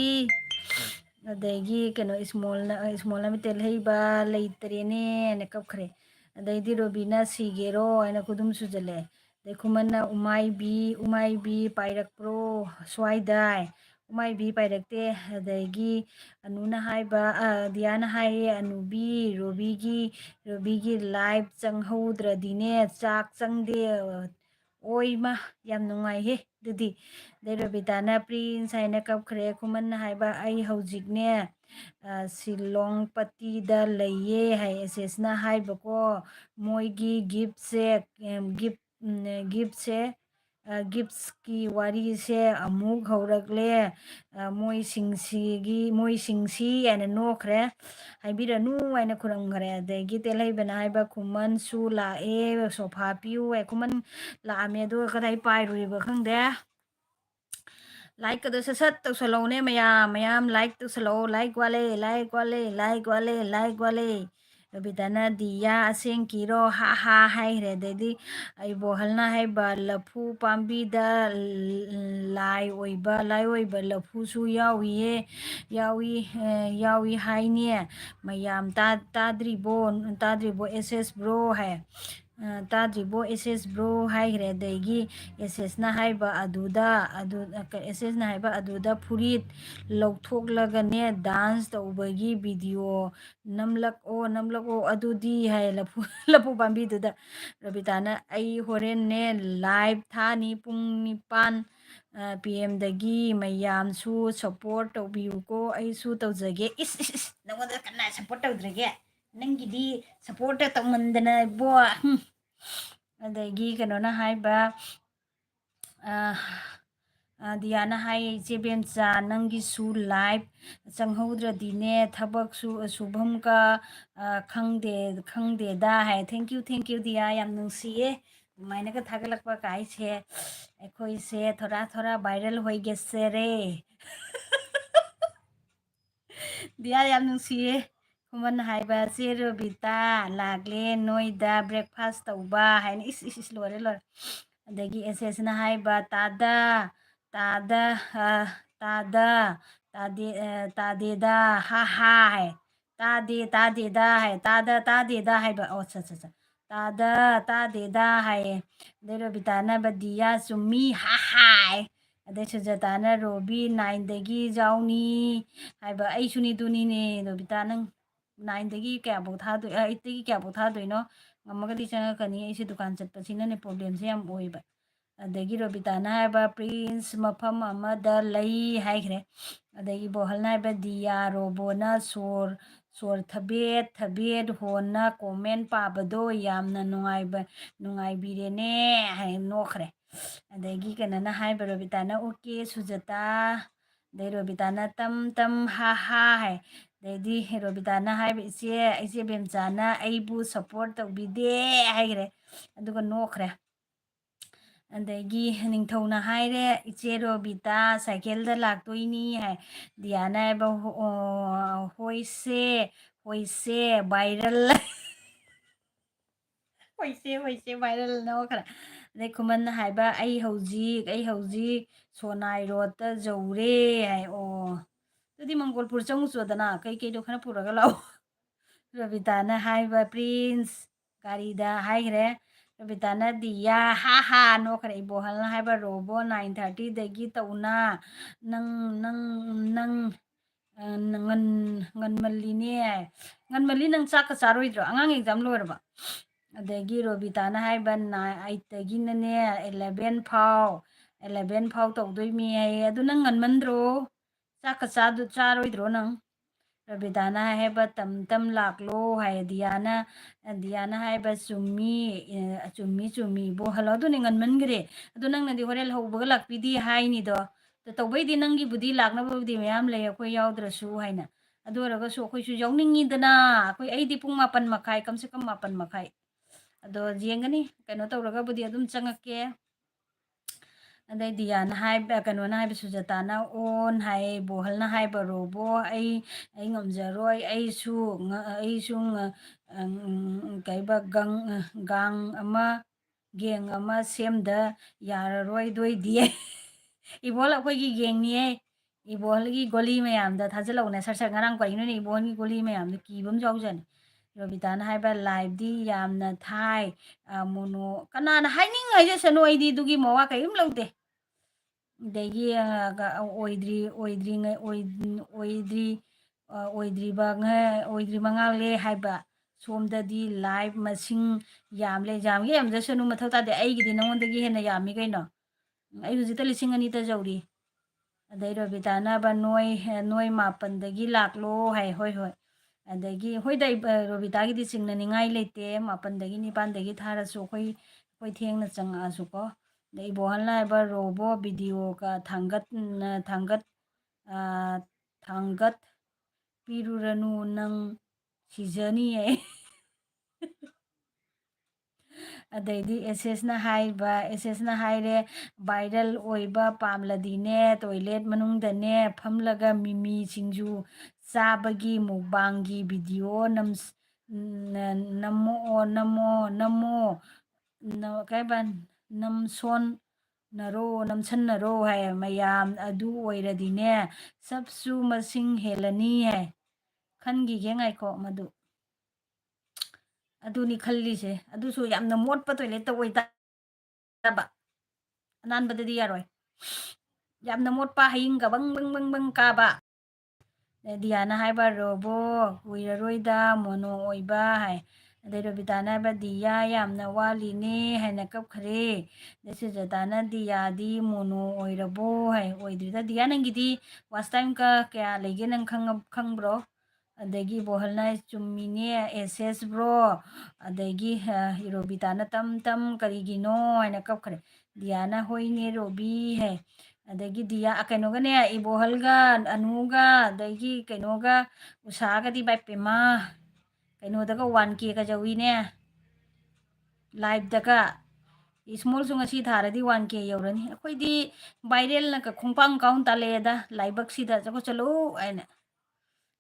अदगी कनो स्मॉल तेलहैबा लेतरेने कपखरे अदगी रोबीना सीगेरो अना खुदुम सुजले खुमन्ना उमाइबी पाइरक्प्रो स्वाइदाय उमाइबी पाइरक्ते अदगी अनुना हाइबा दियाना हाइये अनुबी रोबीगी लाइव चंगहौद्रदिने चाक चंगदे ओइमा याम नुंगाइहे दुदी दे रोबिताना प्रिंस हाइना कपखरे खुमन्ना हाइबा आई हौजिकने सिलोंग पट्टीदा लैये हाइ एसेसना हाइबको मोइगी गिफ्ट से गिफ्ट्स की वारी से अमुक हौरकले मोइसिंसी आना नोखरे हाइबिरनु आना खुरमखरे अदगी तेलहैबना हाइबा खुमनसु लाए सोफा पियु ए खुमन लामे दो कदाई पाइरुइबा खंगदे लाइक कदो सत तौसलौने मयाम लाइक तौसलौ लाइक वाले रबिताना दिया असेंग कीरो हा हाय रेदी इबोहलना हाइबा लफू पाम्बीदा लाइ ओइबा लफूसु यावी हाइने मयाम ताद्रिबो एसएस ब्रो है ताद्रिबो एसएस ब्रो हाइरे अदगी एसएसना हाइबा एसएसना हाइबा अदुदा फुरीत लौथोकलगने डांस तौबगी वीडियो नमलको अदुदी है लफू पाम्बीदुदा रबिताना आई होरेन्ने लाइव थानी पुंग निपान पीएमदगी मयामसु सपोर्ट तौबियुको अइसु तौजगे इस नंगोदा कन्ना सपोर्ट तौद्रगे नंगिदी सपोर्ट तौमंदना बो अदगी कनोना हाइबा दियाना हाई चेबेमचा नंगिसु लाइव चंगहौद्रदिने थबक शुभम का खंगदेदा है थैंक यू दिया याम नुंसिए मायने का थागलकपा काइसे अखोइसे थोड़ा वायरल होइगेसे रे दिया याम नुंसिए खुमन हाइबा चे रोबिता लागले नोइदा ब्रेकफास्ट तौबा हाइने इस लोरे ꯑꯗꯒꯤ ꯑꯦꯁꯦꯁꯅ ꯍꯥꯏꯕ ꯇꯥꯗ ꯇꯥꯗ ꯇꯥꯗ ꯇꯥꯗꯦ ꯇꯥꯗꯦꯗ ꯍꯥ ꯍꯥ ꯍꯥꯏ ꯇꯥꯗꯦ ꯇꯥꯗꯦꯗ ꯍꯥꯏ ꯇꯥꯗ ꯇꯥꯗꯦꯗ ꯍꯥꯏꯕ ꯑꯣ ꯇꯥꯗ ꯇꯥꯗꯦꯗ ꯍꯥꯏꯌꯦ ꯑꯗꯩ ꯔꯣꯕꯤꯇꯥꯅ ꯕꯗꯤꯌꯥ ꯆꯨꯝꯃꯤ ꯍꯥ ꯍꯥꯏ ꯑꯗꯩ ꯁꯨꯖꯇꯥꯅ ꯔꯣꯕꯤ 9ꯗꯒꯤ ꯌꯥꯎꯅꯤ ꯍꯥꯏꯕ ꯑꯩꯁꯨꯅꯤ ꯇꯨꯅꯤꯅꯦ ꯔꯣꯕꯤꯇꯥ ꯅꯪ 9ꯗꯒꯤ ꯀꯌꯥꯐꯧ ꯊꯥꯗꯣꯏ 8ꯗꯒꯤ ꯀꯌꯥꯐꯧ ꯊꯥꯗꯣꯏꯅꯣ ꯉꯝꯃꯒꯗꯤ ꯆꯪꯉꯛꯀꯅꯤ ꯑꯩꯁꯦ ꯗꯨꯀꯥꯟ ꯆꯠꯄꯁꯤꯅꯅꯦ ꯄ꯭ꯔꯣꯕ꯭ꯂꯦꯝꯁꯦ ꯌꯥꯝ ꯑꯣꯏꯕ ꯑꯗꯒꯤ ꯔꯣꯕꯤꯇꯥꯅ ꯍꯥꯏꯕ ꯄ꯭ꯔꯤꯟꯁ ꯃꯐꯝ ꯑꯃꯗ ꯂꯩ ꯍꯥꯏꯈ꯭ꯔꯦ ꯑꯗꯒꯤ ꯕꯣꯍꯜꯅ ꯍꯥꯏꯕ ꯗꯤꯌꯥ ꯔꯣꯕꯣꯅ ꯁꯣꯔ ꯊꯕꯦꯠ ꯊꯕꯦꯠ ꯍꯣꯟꯅ ꯀꯣꯃꯦꯟ ꯄꯥꯕꯗꯣ ꯌꯥꯝꯅ ꯅꯨꯡꯉꯥꯏꯕꯤꯔꯦꯅꯦ ꯍꯥꯏ ꯅꯣꯛꯈ꯭ꯔꯦ ꯑꯗꯒꯤ ꯀꯩꯅꯣꯅ ꯍꯥꯏꯕ ꯔꯣꯕꯤꯇꯥꯅ ꯑꯣꯀꯦ ꯁꯨꯖꯇꯥ ꯑꯗꯩ ꯔꯣꯕꯤꯇꯥꯅ ꯇꯝ ꯇꯝ ꯍꯥ ꯍꯥ ꯍꯥꯏ ꯑꯗꯩꯗꯤ ꯔꯣꯕꯤꯇꯥꯅ ꯍꯥꯏꯕ ꯏꯆꯦ ꯕꯦꯝꯆꯥꯅ ꯑꯩꯕꯨ ꯁꯞꯄꯣꯔꯠ ꯇꯧꯕꯤꯗꯦ ꯍꯥꯏꯈ꯭ꯔꯦ ꯑꯗꯨꯒ ꯅꯣꯛꯈ꯭ꯔꯦ ꯑꯗꯒꯤ ꯅꯤꯡꯊꯧꯅ ꯍꯥꯏꯔꯦ ꯏꯆꯦ ꯔꯣꯕꯤꯇꯥ ꯁꯥꯏꯀꯜꯗ ꯂꯥꯛꯇꯣꯏꯅꯤ ꯍꯥꯏ ꯗꯤꯌꯥꯅ ꯍꯥꯏꯕ ꯍꯣꯏꯁꯦ ꯍꯣꯏꯁꯦ ꯚꯥꯏꯔꯜ ꯍꯣꯏꯁꯦ ꯚꯥꯏꯔꯜ ꯅꯣꯛꯈ꯭ꯔꯦ ꯑꯗꯩ ꯈꯨꯃꯟꯅ ꯍꯥꯏꯕ ꯑꯩ ꯍꯧꯖꯤꯛ ꯁꯣꯅꯥꯏ ꯔꯣꯗꯇ ꯌꯧꯔꯦ ꯍꯥꯏ ꯑꯣ ꯑꯗꯨꯗꯤ ꯃꯪꯒꯣꯜꯄꯨꯔ ꯆꯪꯉꯨꯆꯣꯗꯅ ꯀꯩꯀꯩꯗꯣ ꯈꯔ ꯄꯨꯔꯒ ꯂꯥꯛꯑꯣ ꯔꯣꯕꯤꯇꯥꯅ ꯍꯥꯏꯕ ꯄ꯭ꯔꯤꯟꯁ ꯒꯥꯔꯤꯗ ꯍꯥꯏꯈ꯭ꯔꯦ ꯔꯣꯕꯤꯇꯥꯅ ꯗꯤꯌꯥ ꯍꯥ ꯍꯥ ꯅꯣꯛꯈ꯭ꯔꯦ ꯏꯕꯣꯍꯜꯅ ꯍꯥꯏꯕ ꯔꯣꯕꯣ 9:30ꯗꯒꯤ ꯇꯧꯅ ꯅꯪ ꯉꯟꯃꯜꯂꯤꯅꯦ ꯉꯟꯃꯜꯂꯤ ꯅꯪ ꯆꯥꯛꯀ ꯆꯥꯔꯣꯏꯗ꯭ꯔꯣ ꯑꯉꯥꯡ ꯑꯦꯛꯖꯥꯝ ꯂꯣꯏꯔꯕ ꯑꯗꯒꯤ ꯔꯣꯕꯤꯇꯥꯅ ꯍꯥꯏꯕ 8ꯗꯒꯤꯅꯅꯦ 11 ꯐꯥꯎ ꯇꯧꯗꯣꯏꯃꯤ ꯍꯥꯏꯌꯦ ꯑꯗꯨ ꯅꯪ ꯉꯟꯃꯟꯗ꯭ꯔꯣ ꯆꯥꯛꯀ ꯆꯥꯔꯣꯏꯗ꯭ꯔꯣ ꯅꯪ ꯔꯕꯤꯇꯥꯅ ꯍꯥꯏꯕ ꯇꯝ ꯂꯥꯛꯂꯣ ꯍꯥꯏ ꯗꯤꯌꯥꯅ ꯍꯥꯏꯕ ꯆꯨꯝꯃꯤ ꯕꯣꯍꯜ ꯑꯗꯨꯅꯦ ꯉꯟꯃꯟꯈ꯭ꯔꯦ ꯑꯗꯣ ꯅꯪꯅꯗꯤ ꯍꯣꯔꯦꯟ ꯍꯧꯕꯒ ꯂꯥꯛꯄꯤꯗꯤ ꯍꯥꯏꯅꯤꯗꯣ ꯇꯧꯕꯩꯗꯤ ꯅꯪꯒꯤꯕꯨꯗꯤ ꯂꯥꯛꯅꯕꯕꯨꯗꯤ ꯃꯌꯥꯝ ꯂꯩ ꯑꯩꯈꯣꯏ ꯌꯥꯎꯗ꯭ꯔꯁꯨ ꯍꯥꯏꯅ ꯑꯗꯨ ꯑꯣꯏꯔꯒꯁꯨ ꯑꯩꯈꯣꯏꯁꯨ ꯌꯥꯎꯅꯤꯡꯉꯤꯗꯅ ꯑꯩꯗꯤ ꯄꯨꯡ 9:30 ꯀꯝꯁꯦ ꯀꯝ 9:30 ꯑꯗꯣ ꯌꯦꯡꯒꯅꯤ ꯀꯩꯅꯣ ꯇꯧꯔꯒꯕꯨꯗꯤ ꯑꯗꯨꯝ ꯆꯪꯉꯛꯀꯦ ꯑꯗꯩ ꯗꯤꯌꯥꯅ ꯍꯥꯏꯕ ꯀꯩꯅꯣꯅ ꯍꯥꯏꯕ ꯁꯨꯖꯇꯥꯅ ꯑꯣꯟ ꯍꯥꯏꯌꯦ ꯕꯣꯍꯜꯅ ꯍꯥꯏꯕ ꯔꯣꯕꯣ ꯑꯩ ꯉꯝꯖꯔꯣꯏ ꯑꯩꯁꯨ ꯀꯩꯕ ꯒꯦꯡ ꯑꯃ ꯁꯦꯝꯗ ꯌꯥꯔꯔꯣꯏꯗꯣꯏꯗꯤ ꯏꯕꯣꯜ ꯑꯩꯈꯣꯏꯒꯤ ꯒꯦꯡꯅꯤꯌꯦ ꯏꯕꯣꯜꯒꯤ ꯒꯣꯂꯤ ꯃꯌꯥꯝꯗ ꯊꯥꯖꯤꯜꯂꯛꯎꯅꯦ ꯁꯠ ꯉꯔꯥꯡ ꯀꯔꯤꯅꯣꯅꯦ ꯏꯕꯣꯜꯒꯤ ꯒꯣꯂꯤ ꯃꯌꯥꯝꯗꯣ ꯀꯤꯕ ꯑꯃ ꯌꯥꯎꯖꯅꯤ ꯔꯣꯕꯤꯇꯥꯅ ꯍꯥꯏꯕ ꯂꯥꯏꯚꯗꯤ ꯌꯥꯝꯅ ꯊꯥꯏ ꯃꯣꯅꯣ ꯀꯅꯥꯅ ꯍꯥꯏꯖꯁꯅꯨ ꯑꯩꯗꯤ ꯑꯗꯨꯒꯤ ꯃꯋꯥ ꯀꯔꯤꯝ ꯂꯧꯗꯦ ꯑꯗꯒꯤ ꯑꯣꯏꯗ꯭ꯔꯤꯕ ꯉꯥꯡꯂꯦ ꯍꯥꯏꯕ ꯁꯣꯝꯗꯗꯤ ꯂꯥꯏꯚ ꯃꯁꯤꯡ ꯌꯥꯝꯂꯦ ꯌꯥꯝꯖꯁꯅꯨ ꯃꯊꯧ ꯇꯥꯗꯦ ꯑꯩꯒꯤꯗꯤ ꯅꯉꯣꯟꯗꯒꯤ ꯍꯦꯟꯅ ꯌꯥꯝꯃꯤ ꯀꯩꯅꯣ ꯑꯩ ꯍꯧꯖꯤꯛꯇ 2,000 ꯌꯧꯔꯤ ꯑꯗꯩ ꯔꯣꯕꯤꯇꯥꯅꯕ ꯅꯣꯏ 9 ꯂꯥꯛꯂꯣ ꯍꯥꯏ ꯍꯣꯏ ꯑꯗꯒꯤ ꯍꯣꯏꯗ ꯔꯣꯕꯤꯇꯥꯒꯤꯗꯤ ꯆꯤꯡꯅꯅꯤꯡꯉꯥꯏ ꯂꯩꯇꯦ 9 ꯊꯥꯔꯁꯨ ꯑꯩꯈꯣ ꯊꯦꯡꯅ ꯆꯪꯉꯛꯑꯁꯨꯀꯣ ꯑꯗꯩ ꯏꯕꯣꯍꯜꯅ ꯍꯥꯏꯕ ꯔꯣꯕꯣ ꯚꯤꯗꯤꯑꯣꯒ ꯊꯥꯡꯒꯠ ꯄꯤꯔꯨꯔꯅꯨ ꯅꯪ ꯁꯤꯖꯅꯤꯌꯦ ꯑꯗꯩꯗꯤ ꯑꯦꯁꯦꯁꯅ ꯍꯥꯏꯔꯦ ꯚꯥꯏꯔꯦꯜ ꯑꯣꯏꯕ ꯄꯥꯝꯂꯗꯤꯅꯦ ꯇꯣꯏꯂꯦꯠ ꯃꯅꯨꯡꯗꯅꯦ ꯐꯝꯂꯒ ꯃꯤꯃꯤ ꯁꯤꯡꯖꯨ ꯆꯥꯕꯒꯤ ꯃꯨꯛꯕꯥꯡꯒꯤ ꯚꯤꯗꯤꯑꯣ ꯅꯝꯃꯣ ꯀꯩꯕ ꯅꯝꯁꯟꯅꯔꯣ ꯍꯥꯏ ꯃꯌꯥꯝ ꯑꯗꯨ ꯑꯣꯏꯔꯗꯤꯅꯦ ꯁꯞꯁꯨ ꯃꯁꯤꯡ ꯍꯦꯜꯂꯅꯤ ꯍꯥꯏ ꯈꯟꯈꯤꯒꯦ ꯉꯥꯏꯈꯣ ꯃꯗꯨ ꯑꯗꯨꯅꯤ ꯈꯜꯂꯤꯁꯦ ꯑꯗꯨꯁꯨ ꯌꯥꯝꯅ ꯃꯣꯠꯄ ꯇꯣꯏꯂꯦꯠꯇ ꯑꯣꯏꯇꯥꯕ ꯑꯅꯥꯟꯕꯗꯗꯤ ꯌꯥꯔꯣꯏ ꯌꯥꯝꯅ ꯃꯣꯠꯄ ꯍꯌꯤꯡꯒ ꯕꯪ ꯀꯥꯕ ꯗꯤꯌꯥꯅ ꯍꯥꯏꯕ ꯔꯣꯕꯣ ꯀꯨꯏꯔꯔꯣꯏꯗ ꯃꯣꯅꯣ ꯑꯣꯏꯕ ꯍꯥꯏ ꯑꯗꯩ ꯔꯣꯕꯤꯇꯥꯅ ꯍꯥꯏꯕ ꯗꯤꯌꯥ ꯌꯥꯝꯅ ꯋꯥꯠꯂꯤꯅꯦ ꯍꯥꯏꯅ ꯀꯞꯈ꯭ꯔꯦ ꯑꯗꯩ ꯁꯨꯖꯇꯥꯅ ꯗꯤꯌꯥꯗꯤ ꯃꯣꯅꯣ ꯑꯣꯏꯔꯕꯣ ꯍꯥꯏ ꯑꯣꯏꯗ꯭ꯔꯤꯗ ꯗꯤꯌꯥ ꯅꯪꯒꯤꯗꯤ ꯋꯥꯁ ꯇꯥꯏꯝ ꯀꯌꯥ ꯂꯩꯒꯦ ꯅꯪ ꯈꯪꯕ꯭ꯔꯣ ꯑꯗꯒꯤ ꯕꯣꯍꯜꯅ ꯆꯨꯝꯃꯤꯅꯦ ꯑꯦꯁꯦꯁ ꯕ꯭ꯔꯣ ꯑꯗꯒꯤ ꯔꯣꯕꯤꯇꯥꯅ ꯇꯝ ꯀꯔꯤꯒꯤꯅꯣ ꯍꯥꯏꯅ ꯀꯞꯈ꯭ꯔꯦ ꯗꯤꯌꯥꯅ ꯍꯣꯏꯅꯦ ꯔꯣꯕꯤ ꯍꯥꯏ ꯑꯗꯒꯤ ꯗꯤꯌꯥ ꯀꯩꯅꯣꯒꯅꯦ ꯏꯕꯣꯍꯜꯒ ꯑꯅꯨꯒ ꯑꯗꯒꯤ ꯀꯩꯅꯣꯒ ꯎꯁꯥꯒꯗꯤ ꯚꯥꯏ ꯄꯦꯝꯃ ꯀꯩꯅꯣꯗꯒ 1K ꯌꯧꯋꯤꯅꯦ ꯂꯥꯏꯚꯇꯒ ꯏꯁꯃꯣꯜꯁꯨ ꯉꯁꯤ ꯊꯥꯔꯗꯤ 1K ꯌꯧꯔꯅꯤ ꯑꯩꯈꯣꯏꯗꯤ ꯚꯥꯏꯔꯦꯜꯅ ꯈꯣꯡꯄꯥꯡ ꯀꯥꯎꯟ ꯇꯥꯜꯂꯛꯑꯦꯗ ꯂꯥꯏꯕꯛꯁꯤꯗ ꯆꯠꯂꯨ ꯍꯥꯏꯅ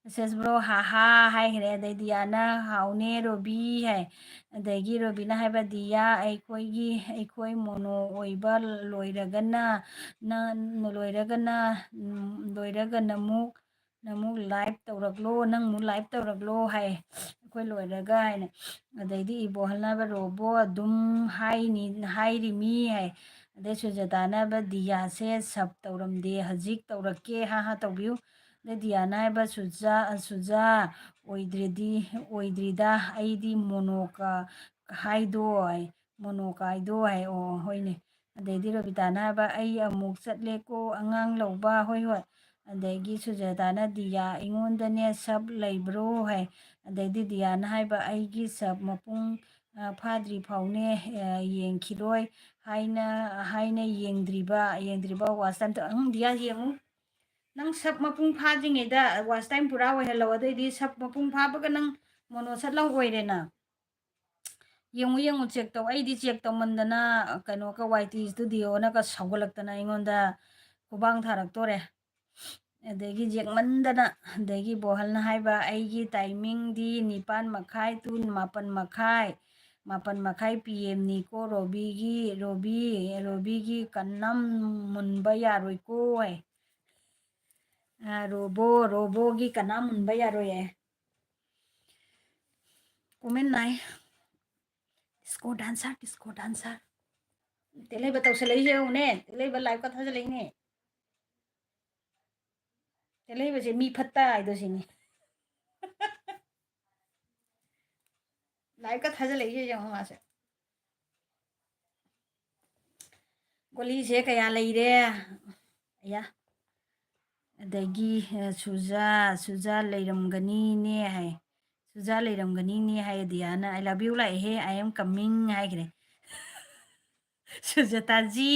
ꯑꯦꯁꯦꯁ ꯕ꯭ꯔꯣ ꯍꯥꯍꯥ ꯍꯥꯏꯈ꯭ꯔꯦ ꯑꯗꯩ ꯗꯤꯌꯥꯅ ꯍꯥꯎꯅꯦ ꯔꯣꯕꯤ ꯍꯥꯏ ꯑꯗꯒꯤ ꯔꯣꯕꯤꯅ ꯍꯥꯏꯕ ꯗꯤꯌꯥ ꯑꯩꯈꯣꯏ ꯃꯣꯅꯣ ꯑꯣꯏꯕ ꯂꯣꯏꯔꯒꯅ ꯅꯃꯨꯛ ꯂꯥꯏꯚ ꯇꯧꯔꯛꯂꯣ ꯅꯪꯃꯨꯛ ꯂꯥꯏꯚ ꯇꯧꯔꯛꯂꯣ ꯍꯥꯏ ꯑꯩꯈꯣꯏ ꯂꯣꯏꯔꯒ ꯍꯥꯏꯅ ꯑꯗꯩꯗꯤ ꯏꯕꯣꯍꯜꯅꯕ ꯔꯣꯕꯣ ꯑꯗꯨꯝ ꯍꯥꯏꯔꯤꯃꯤ ꯍꯥꯏ ꯑꯗꯩ ꯁꯨꯖꯇꯥꯅꯕ ꯗꯤꯌꯥꯁꯦ ꯁꯞ ꯇꯧꯔꯝꯗꯦ ꯍꯧꯖꯤꯛ ꯇꯧꯔꯛꯀꯦ ꯍꯥ ꯇꯧꯕꯤꯌꯨ ꯑꯗꯩ ꯗꯤꯌꯥꯅ ꯍꯥꯏꯕ ꯁꯨꯖꯥ ꯑꯣꯏꯗ꯭ꯔꯤꯗ ꯑꯩꯗꯤ ꯃꯣꯅꯣꯀꯥꯏꯗꯣ ꯍꯥꯏ ꯑꯣ ꯍꯣꯏꯅꯦ ꯑꯗꯩꯗꯤ ꯔꯣꯕꯤꯇꯥꯅ ꯍꯥꯏꯕ ꯑꯩ ꯑꯃꯨꯛ ꯆꯠꯂꯦꯀꯣ ꯑꯉꯥꯡ ꯂꯧꯕ ꯍꯣꯏ ꯑꯗꯒꯤ ꯁꯨꯖꯥꯇꯥꯅ ꯗꯤꯌꯥ ꯑꯩꯉꯣꯟꯗꯅꯦ ꯁꯞ ꯂꯩꯕ꯭ꯔꯣ ꯍꯥꯏ ꯑꯗꯩꯗꯤ ꯗꯤꯌꯥꯅ ꯍꯥꯏꯕ ꯑꯩꯒꯤ ꯁꯞ ꯃꯄꯨꯡ ꯐꯥꯗ꯭ꯔꯤ ꯐꯥꯎꯅꯦ ꯌꯦꯡꯈꯤꯔꯣꯏ ꯍꯥꯏꯅ ꯌꯦꯡꯗ꯭ꯔꯤꯕ ꯋꯥꯆ ꯇꯥꯏꯝ ꯗꯤꯌꯥ ꯌꯦꯡꯉꯨ ꯅꯪ ꯁꯞ ꯃꯄꯨꯡ ꯐꯥꯗ꯭ꯔꯤꯉꯩꯗ ꯋꯥꯆ ꯇꯥꯏꯝ ꯄꯨꯔꯥ ꯑꯣꯏꯍꯜꯂꯛꯑꯣ ꯑꯗꯩꯗꯤ ꯁꯞ ꯃꯄꯨꯡ ꯐꯥꯕꯒ ꯅꯪ ꯃꯣꯅꯣ ꯁꯠ ꯂꯧ ꯑꯣꯏꯔꯦꯅ ꯌꯦꯡꯉꯨ ꯆꯦꯛ ꯇꯧ ꯑꯩꯗꯤ ꯆꯦꯛ ꯇꯧꯃꯟꯗꯅ ꯀꯩꯅꯣꯒ ꯋꯥꯏ ꯇꯤ ꯏꯁꯇꯨꯗꯤꯑꯣꯅꯒ ꯁꯧꯒꯠꯂꯛꯇꯅ ꯑꯩꯉꯣꯟꯗ ꯈꯨꯕꯥꯡ ꯊꯥꯔꯛꯇꯣꯔꯦ ꯑꯗꯒꯤ ꯌꯦꯛꯃꯟꯗꯅ ꯑꯗꯒꯤ ꯕꯣꯍꯜꯅ ꯍꯥꯏꯕ ꯑꯩꯒꯤ ꯇꯥꯏꯃꯤꯡꯗꯤ 9:30 to 7:30 ꯄꯤ ꯑꯦꯝꯅꯤꯀꯣ ꯔꯣꯕꯤꯒꯤ ꯀꯟꯅꯝ ꯃꯨꯟꯕ ꯌꯥꯔꯣꯏꯀꯣ ꯍꯥꯏ ꯔꯣꯕꯣꯒꯤ ꯀꯅꯥ ꯃꯨꯟꯕ ꯌꯥꯔꯣꯏ ꯌꯥꯏ ꯀꯣꯃꯦꯟ ꯅꯥꯏ ꯗꯤꯁꯀꯣ ꯗꯥꯟꯁꯔ ꯇꯦꯜꯍꯩꯕ ꯇꯧꯁꯜꯂꯛꯏꯁꯦ ꯌꯦꯡꯉꯨꯅꯦ ꯇꯦꯜꯍꯩꯕ ꯂꯥꯏꯚꯀ ꯊꯥꯖꯜꯂꯛꯏꯅꯦ ꯇꯦꯜꯍꯩꯕꯁꯦ ꯃꯤ ꯐꯠꯇ ꯍꯥꯏꯗꯣ ꯁꯤꯅꯤ ꯂꯥꯏꯚꯀ ꯊꯥꯖꯜꯂꯛꯏꯁꯦ ꯌꯦꯡꯉꯣ ꯃꯥꯁꯦ ꯒꯣꯂꯤꯁꯦ ꯀꯌꯥ ꯂꯩꯔꯦ ꯑꯌꯥ ꯑꯗꯒꯤ ꯁꯨꯖꯥ ꯂꯩꯔꯝꯒꯅꯤꯅꯦ ꯍꯥꯏ ꯁꯨꯖꯥ ꯂꯩꯔꯝꯒꯅꯤꯅꯦ ꯍꯥꯏ ꯗꯤꯌꯥꯅ ꯑꯥꯏ ꯂꯚ ꯌꯨ ꯂꯥꯛꯑꯦꯍꯦ ꯑꯥꯏ ꯑꯦꯝ ꯀꯝꯃꯤꯡ ꯍꯥꯏꯈ꯭ꯔꯦ ꯁꯨꯖꯇꯥꯖꯤ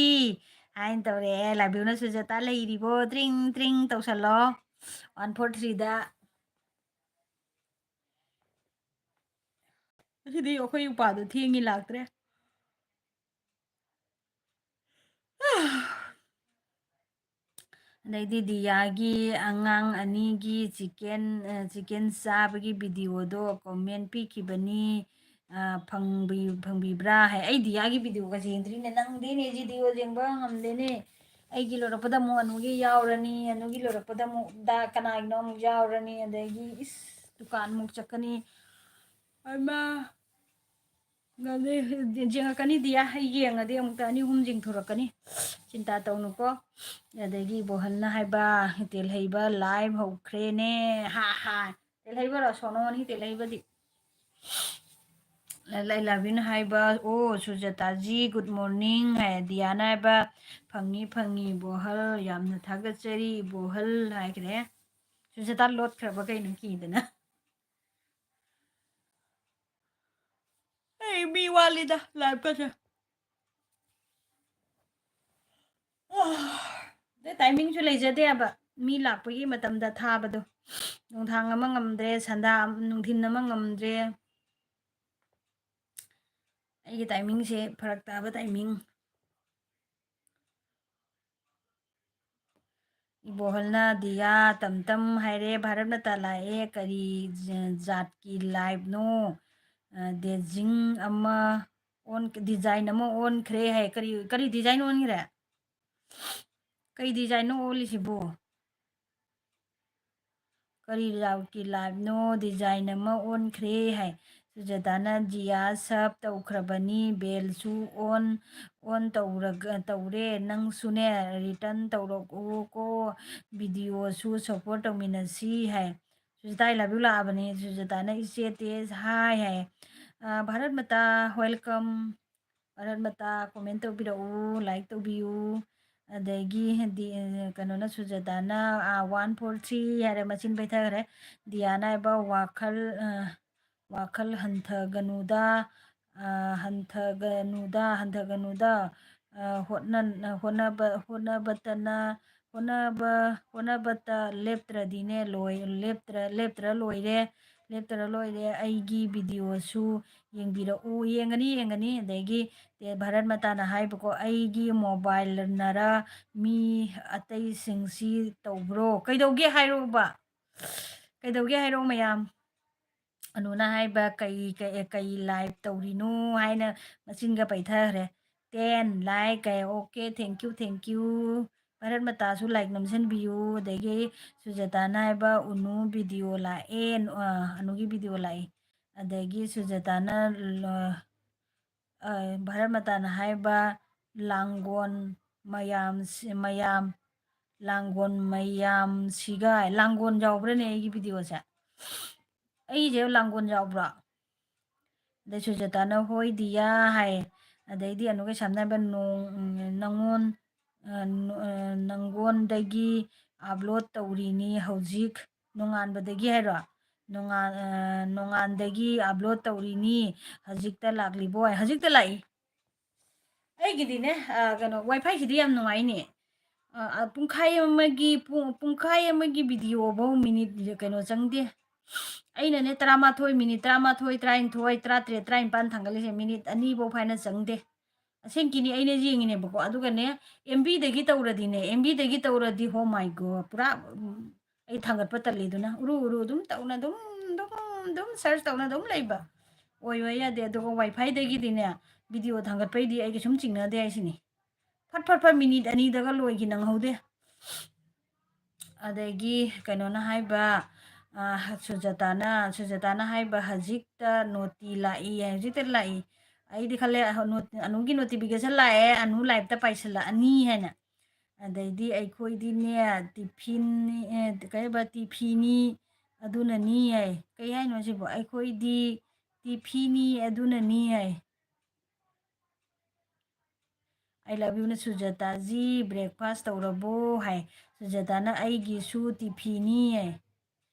ꯍꯥꯏꯅ ꯇꯧꯔꯛꯑꯦ ꯂꯥꯏꯕꯤꯌꯨꯅ ꯁꯨꯖꯇꯥ ꯂꯩꯔꯤꯕꯣ ꯇ꯭ꯔꯤꯡ ꯇ꯭ꯔꯤꯡ ꯇꯧꯁꯜꯂꯣ 143ꯗ ꯑꯁꯤꯗꯤ ꯑꯩꯈꯣꯏ ꯎꯄꯥꯗꯣ ꯊꯦꯡꯉꯤ ꯂꯥꯛꯇ꯭ꯔꯦ ꯑꯗꯩꯗꯤ ꯗꯤꯌꯥꯒꯤ ꯑꯉꯥꯡ ꯑꯅꯤꯒꯤ ꯆꯤꯀꯦꯟ ꯆꯥꯕꯒꯤ ꯚꯤꯗꯤꯑꯣꯗꯣ ꯀꯣꯃꯦꯟ ꯄꯤꯈꯤꯕꯅꯤ ꯐꯪꯕꯤꯕ꯭ꯔꯥ ꯍꯥꯏ ꯑꯩ ꯗꯤꯌꯥꯒꯤ ꯚꯤꯗꯤꯑꯣꯒ ꯌꯦꯡꯗ꯭ꯔꯤꯅꯦ ꯅꯪꯗꯦꯅꯦ ꯚꯤꯗꯤꯑꯣ ꯌꯦꯡꯕ ꯉꯝꯗꯦꯅꯦ ꯑꯩꯒꯤ ꯂꯣꯏꯔꯛꯄꯗ ꯑꯃꯨꯛ ꯑꯅꯨꯒꯤ ꯌꯥꯎꯔꯅꯤ ꯑꯅꯨꯒꯤ ꯂꯣꯏꯔꯛꯄꯗ ꯑꯃꯨꯛ ꯀꯅꯥꯒꯤꯅꯣ ꯑꯃꯨꯛ ꯌꯥꯎꯔꯅꯤ ꯑꯗꯒꯤ ꯗꯨꯀꯥꯟꯃꯨꯛ ꯆꯠꯀꯅꯤ ꯑꯃ ꯌꯦꯡꯉꯛꯀꯅꯤ ꯗꯤꯌꯥ ꯑꯩ ꯌꯦꯡꯉꯗꯤ ꯑꯃꯨꯛꯇ 2-3 ꯌꯦꯡꯊꯣꯔꯛꯀꯅꯤ ꯆꯤꯟꯇꯥ ꯇꯧꯅꯨꯀꯣ ꯑꯗꯒꯤ ꯕꯣꯍꯜꯅ ꯍꯥꯏꯕ ꯇꯦꯜꯍꯩꯕ ꯂꯥꯏꯚ ꯍꯧꯈ꯭ꯔꯦꯅꯦ ꯍꯥ ꯇꯦꯜꯍꯩꯕꯔꯣ ꯁꯣꯅꯣꯅꯤ ꯇꯦꯜꯍꯩꯕꯗꯤ ꯂꯥꯏꯂꯥꯕꯤꯅ ꯍꯥꯏꯕ ꯑꯣ ꯁꯨꯖꯇꯥꯖꯤ ꯒꯨꯗ ꯃꯣꯔꯅꯤꯡ ꯍꯥꯏ ꯗꯤꯌꯥꯅ ꯍꯥꯏꯕ ꯐꯪꯉꯤ ꯕꯣꯍꯜ ꯌꯥꯝꯅ ꯊꯥꯒꯠꯆꯔꯤ ꯕꯣꯍꯜ ꯍꯥꯏꯈ꯭ꯔꯦ ꯁꯨꯖꯇꯥ ꯂꯣꯠꯈ꯭ꯔꯕ ꯀꯩꯅꯣ ꯀꯤꯗꯅ ꯑꯩ ꯃꯤ ꯋꯥꯠꯂꯤꯗ ꯂꯥꯏꯚꯀꯁꯦ ꯇꯥꯏꯃꯤꯡꯁꯨ ꯂꯩꯖꯗꯦꯕ ꯃꯤ ꯂꯥꯛꯄꯒꯤ ꯃꯇꯝꯗ ꯊꯥꯕꯗꯣ ꯅꯨꯡꯗꯥꯡ ꯑꯃ ꯉꯝꯗ꯭ꯔꯦ ꯅꯨꯡꯊꯤꯟ ꯑꯃ ꯉꯝꯗ꯭ꯔꯦ ꯑꯩꯒꯤ ꯇꯥꯏꯃꯤꯡꯁꯦ ꯐꯔꯛ ꯇꯥꯕ ꯇꯥꯏꯃꯤꯡ ꯏꯕꯣꯍꯜꯅ ꯗꯤꯌꯥ ꯇꯝꯇꯝ ꯍꯥꯏꯔꯦ ꯚꯥꯔꯠ ꯃꯇꯥ ꯂꯥꯛꯑꯦ ꯀꯔꯤ ꯖꯥꯠꯀꯤ ꯂꯥꯏꯚꯅꯣ ꯗꯤꯖꯥꯏꯟ ꯑꯃ ꯑꯣꯟꯈ꯭ꯔꯦ ꯍꯥꯏ ꯀꯔꯤ ꯗꯤꯖꯥꯏꯟ ꯑꯣꯟꯈ꯭ꯔꯦ ꯀꯩ ꯗꯤꯖꯥꯏꯟꯅꯣ ꯑꯣꯜꯂꯤꯁꯤꯕꯣ ꯀꯔꯤ ꯔꯥꯎꯠꯀꯤ ꯂꯥꯏꯚꯅꯣ ꯗꯤꯖꯥꯏꯟ ꯑꯃ ꯑꯣꯟꯈ꯭ꯔꯦ ꯍꯥꯏ ꯁꯨꯖꯇꯥꯅ ꯖꯤꯌꯥ ꯁꯞ ꯇꯧꯈ꯭ꯔꯕꯅꯤ ꯕꯦꯜꯁꯨ ꯑꯣꯟ ꯇꯧꯔꯦ ꯅꯪꯁꯨꯅꯦ ꯔꯤꯇꯔꯟ ꯇꯧꯔꯛꯎꯀꯣ ꯚꯤꯗꯤꯑꯣꯁꯨ ꯁꯞꯄꯣꯔꯠ ꯇꯧꯃꯤꯟꯅꯁꯤ ꯍꯥꯏ ꯁꯨꯖꯇꯥ ꯑꯥꯏ ꯂꯚ ꯌꯨ ꯂꯥꯛꯑꯕꯅꯤ ꯁꯨꯖꯇꯥꯅ ꯏꯆꯦ ꯇꯦꯖ ꯍꯥꯏ ꯚꯥꯔꯠ ꯃꯇꯥ ꯋꯦꯜꯀꯝ ꯚꯥꯔꯠ ꯃꯇꯥ ꯀꯣꯃꯦꯟ ꯇꯧꯕꯤꯔꯛꯎ ꯂꯥꯏꯛ ꯇꯧꯕꯤꯌꯨ ꯑꯗꯒꯤ ꯀꯩꯅꯣꯅ ꯁꯨꯖꯇꯥꯅ 143 ꯍꯥꯏꯔꯦ ꯃꯆꯤꯟ ꯄꯩꯊꯈ꯭ರೆ ꯗꯤꯌꯥꯅ ꯍꯥꯏꯕ ꯋꯥꯈꯜ ꯍꯟꯊꯒꯅꯨꯗ ꯍꯣꯠꯅꯕꯇ ꯂꯦꯞꯇ꯭ꯔ ꯂꯣꯏꯔꯦ ꯑꯩꯒꯤ ꯚꯤꯗꯤꯑꯣꯁꯨ ꯌꯦꯡꯕꯤꯔꯛꯎ ꯌꯦꯡꯒꯅꯤ ꯑꯗꯒꯤ ꯚꯥꯔꯠ ꯃꯇꯥꯅ ꯍꯥꯏꯕꯀꯣ ꯑꯩꯒꯤ ꯃꯣꯕꯥꯏꯜꯅꯔ ꯃꯤ ꯑꯇꯩꯁꯤꯡꯁꯤ ꯇꯧꯕ꯭ꯔꯣ ꯀꯩꯗꯧꯒꯦ ꯍꯥꯏꯔꯣꯕ ꯀꯩꯗꯧꯒꯦ ꯍꯥꯏꯔꯣ ꯃꯌꯥꯝ ꯑꯅꯨꯅ ꯍꯥꯏꯕ ꯀꯩ ꯂꯥꯏꯚ ꯇꯧꯔꯤꯅꯣ ꯍꯥꯏꯅ ꯃꯆꯤꯟꯒ ꯄꯩꯊꯈ꯭ꯔꯦ 10 ꯂꯥꯏꯛ ꯀꯩ ꯑꯣꯀꯦ ꯊꯦꯡꯀ꯭ꯌꯨ ꯚꯥꯔꯠ ꯃꯇꯥꯁꯨ ꯂꯥꯏꯛ ꯅꯝꯁꯤꯟꯕꯤꯌꯨ ꯑꯗꯒꯤ ꯁꯨꯖꯇꯥꯅ ꯍꯥꯏꯕ ꯎꯅꯨ ꯚꯤꯗꯤꯑꯣ ꯂꯥꯛꯑꯦ ꯑꯅꯨꯒꯤ ꯚꯤꯗꯤꯑꯣ ꯂꯥꯛꯏ ꯑꯗꯒꯤ ꯁꯨꯖꯇꯥꯅ ꯚꯥꯔꯠ ꯃꯇꯥꯅ ꯍꯥꯏꯕ ꯂꯥꯡꯒꯣꯜ ꯃꯌꯥꯝ ꯂꯥꯡꯒꯣꯜ ꯃꯌꯥꯝꯁꯤꯒ ꯂꯥꯡꯒꯣꯜ ꯌꯥꯎꯕ꯭ꯔꯅꯦ ꯑꯩꯒꯤ ꯚꯤꯗꯤꯑꯣꯁꯦ ꯑꯩꯁꯦ ꯂꯥꯡꯒꯣꯜ ꯌꯥꯎꯕ꯭ꯔꯥ ꯑꯗꯩ ꯁꯨꯖꯇꯥꯅ ꯍꯣꯏ ꯗꯤꯌꯥ ꯍꯥꯏ ꯑꯗꯩꯗꯤ ꯑꯅꯨꯒ ꯁꯝꯅꯕ ꯅꯪꯒꯣꯟꯗꯒꯤ ꯑꯞꯂꯣꯗ ꯇꯧꯔꯤꯅꯤ ꯍꯧꯖꯤꯛ ꯅꯣꯡꯉꯥꯟꯕꯗꯒꯤ ꯍꯥꯏꯔꯣ ꯅꯣꯡꯉꯥꯟꯗꯒꯤ ꯑꯞꯂꯣꯗ ꯇꯧꯔꯤꯅꯤ ꯍꯧꯖꯤꯛꯇ ꯂꯥꯛꯂꯤꯕꯣ ꯍꯧꯖꯤꯛꯇ ꯂꯥꯛꯏ ꯑꯩꯒꯤꯗꯤꯅꯦ ꯀꯩꯅꯣ ꯋꯥꯏꯐꯥꯏꯁꯤꯗꯤ ꯌꯥꯝ ꯅꯨꯡꯉꯥꯏꯅꯦ ꯄꯨꯡꯈꯥꯏ ꯑꯃꯒꯤ ꯚꯤꯗꯤꯑꯣꯐꯧ ꯃꯤꯅꯤꯠ ꯀꯩꯅꯣ ꯆꯪꯗꯦ ꯑꯩꯅꯅꯦ 13 ꯃꯤꯅꯤꯠ 13 13 13 13 ꯊꯥꯡꯒꯠꯂꯤꯁꯦ ꯃꯤꯅꯤꯠ 2ꯐꯧ ꯐꯥꯏꯅ ꯆꯪꯗꯦ ꯑꯁꯦꯡꯀꯤꯅꯤ ꯑꯩꯅ ꯌꯦꯡꯉꯤꯅꯦꯕꯀꯣ ꯑꯗꯨꯒꯅꯦ ꯑꯦꯝꯕꯤꯗꯒꯤ ꯇꯧꯔꯗꯤꯅꯦ ꯑꯦꯝꯕꯤꯗꯒꯤ ꯇꯧꯔꯗꯤ ꯍꯣ ꯃꯥꯏ ꯒꯣꯗ ꯄꯨꯔꯥ ꯑꯩ ꯊꯥꯡꯒꯠꯄ ꯇꯜꯂꯤꯗꯨꯅ ꯎꯔꯨ ꯑꯗꯨꯝ ꯇꯧꯅ ꯑꯗꯨꯝ ꯁꯔꯁ ꯇꯧꯅ ꯑꯗꯨꯝ ꯂꯩꯕ ꯑꯣꯏꯕ ꯌꯥꯗꯦ ꯑꯗꯨꯒ ꯋꯥꯏꯐꯥꯏꯗꯒꯤꯗꯤꯅꯦ ꯚꯤꯗꯤꯑꯣ ꯊꯥꯡꯒꯠꯄꯩꯗꯤ ꯑꯩ ꯀꯩꯁꯨꯝ ꯆꯤꯡꯅꯗꯦ ꯍꯥꯏꯁꯤꯅꯤ ꯐꯠ ꯃꯤꯅꯤꯠ 2ꯗꯒ ꯂꯣꯏꯈꯤ ꯅꯪꯍꯧꯗꯦ ꯑꯗꯒꯤ ꯀꯩꯅꯣꯅ ꯍꯥꯏꯕ ꯁꯨꯖꯇꯥꯅ ꯍꯥꯏꯕ ꯍꯧꯖꯤꯛꯇ ꯅꯣꯇꯤ ꯂꯥꯛꯏ ꯍꯧꯖꯤꯛꯇ ꯂꯥꯛꯏ ꯑꯩꯗꯤ ꯈꯜꯂꯦ ꯑꯅꯨꯒꯤ ꯅꯣꯇꯤꯐꯤꯀꯦꯁꯟ ꯂꯥꯛꯑꯦ ꯑꯅꯨ ꯂꯥꯏꯚꯇ ꯄꯥꯏꯁꯤꯜꯂꯛꯑꯅꯤ ꯍꯥꯏꯅ ꯑꯗꯩꯗꯤ ꯑꯩꯈꯣꯏꯗꯤꯅꯦ ꯀꯩꯕ ꯇꯤꯐꯤꯅꯤ ꯑꯗꯨꯅꯅꯤ ꯍꯥꯏ ꯀꯩ ꯍꯥꯏꯅꯣ ꯁꯤꯕꯣ ꯑꯩꯈꯣꯏꯗꯤ ꯇꯤꯐꯤꯅꯤ ꯑꯗꯨꯅꯅꯤ ꯍꯥꯏ ꯑꯩ ꯂꯚ ꯌꯨꯅ ꯁꯨꯖꯇꯥꯖꯤ ꯕ꯭ꯔꯦꯛꯐꯥꯁ ꯇꯧꯔꯕꯣ ꯍꯥꯏ ꯁꯨꯖꯇꯥꯅ ꯑꯩꯒꯤꯁꯨ ꯇꯤꯐꯤꯅꯤ ꯍꯥꯏ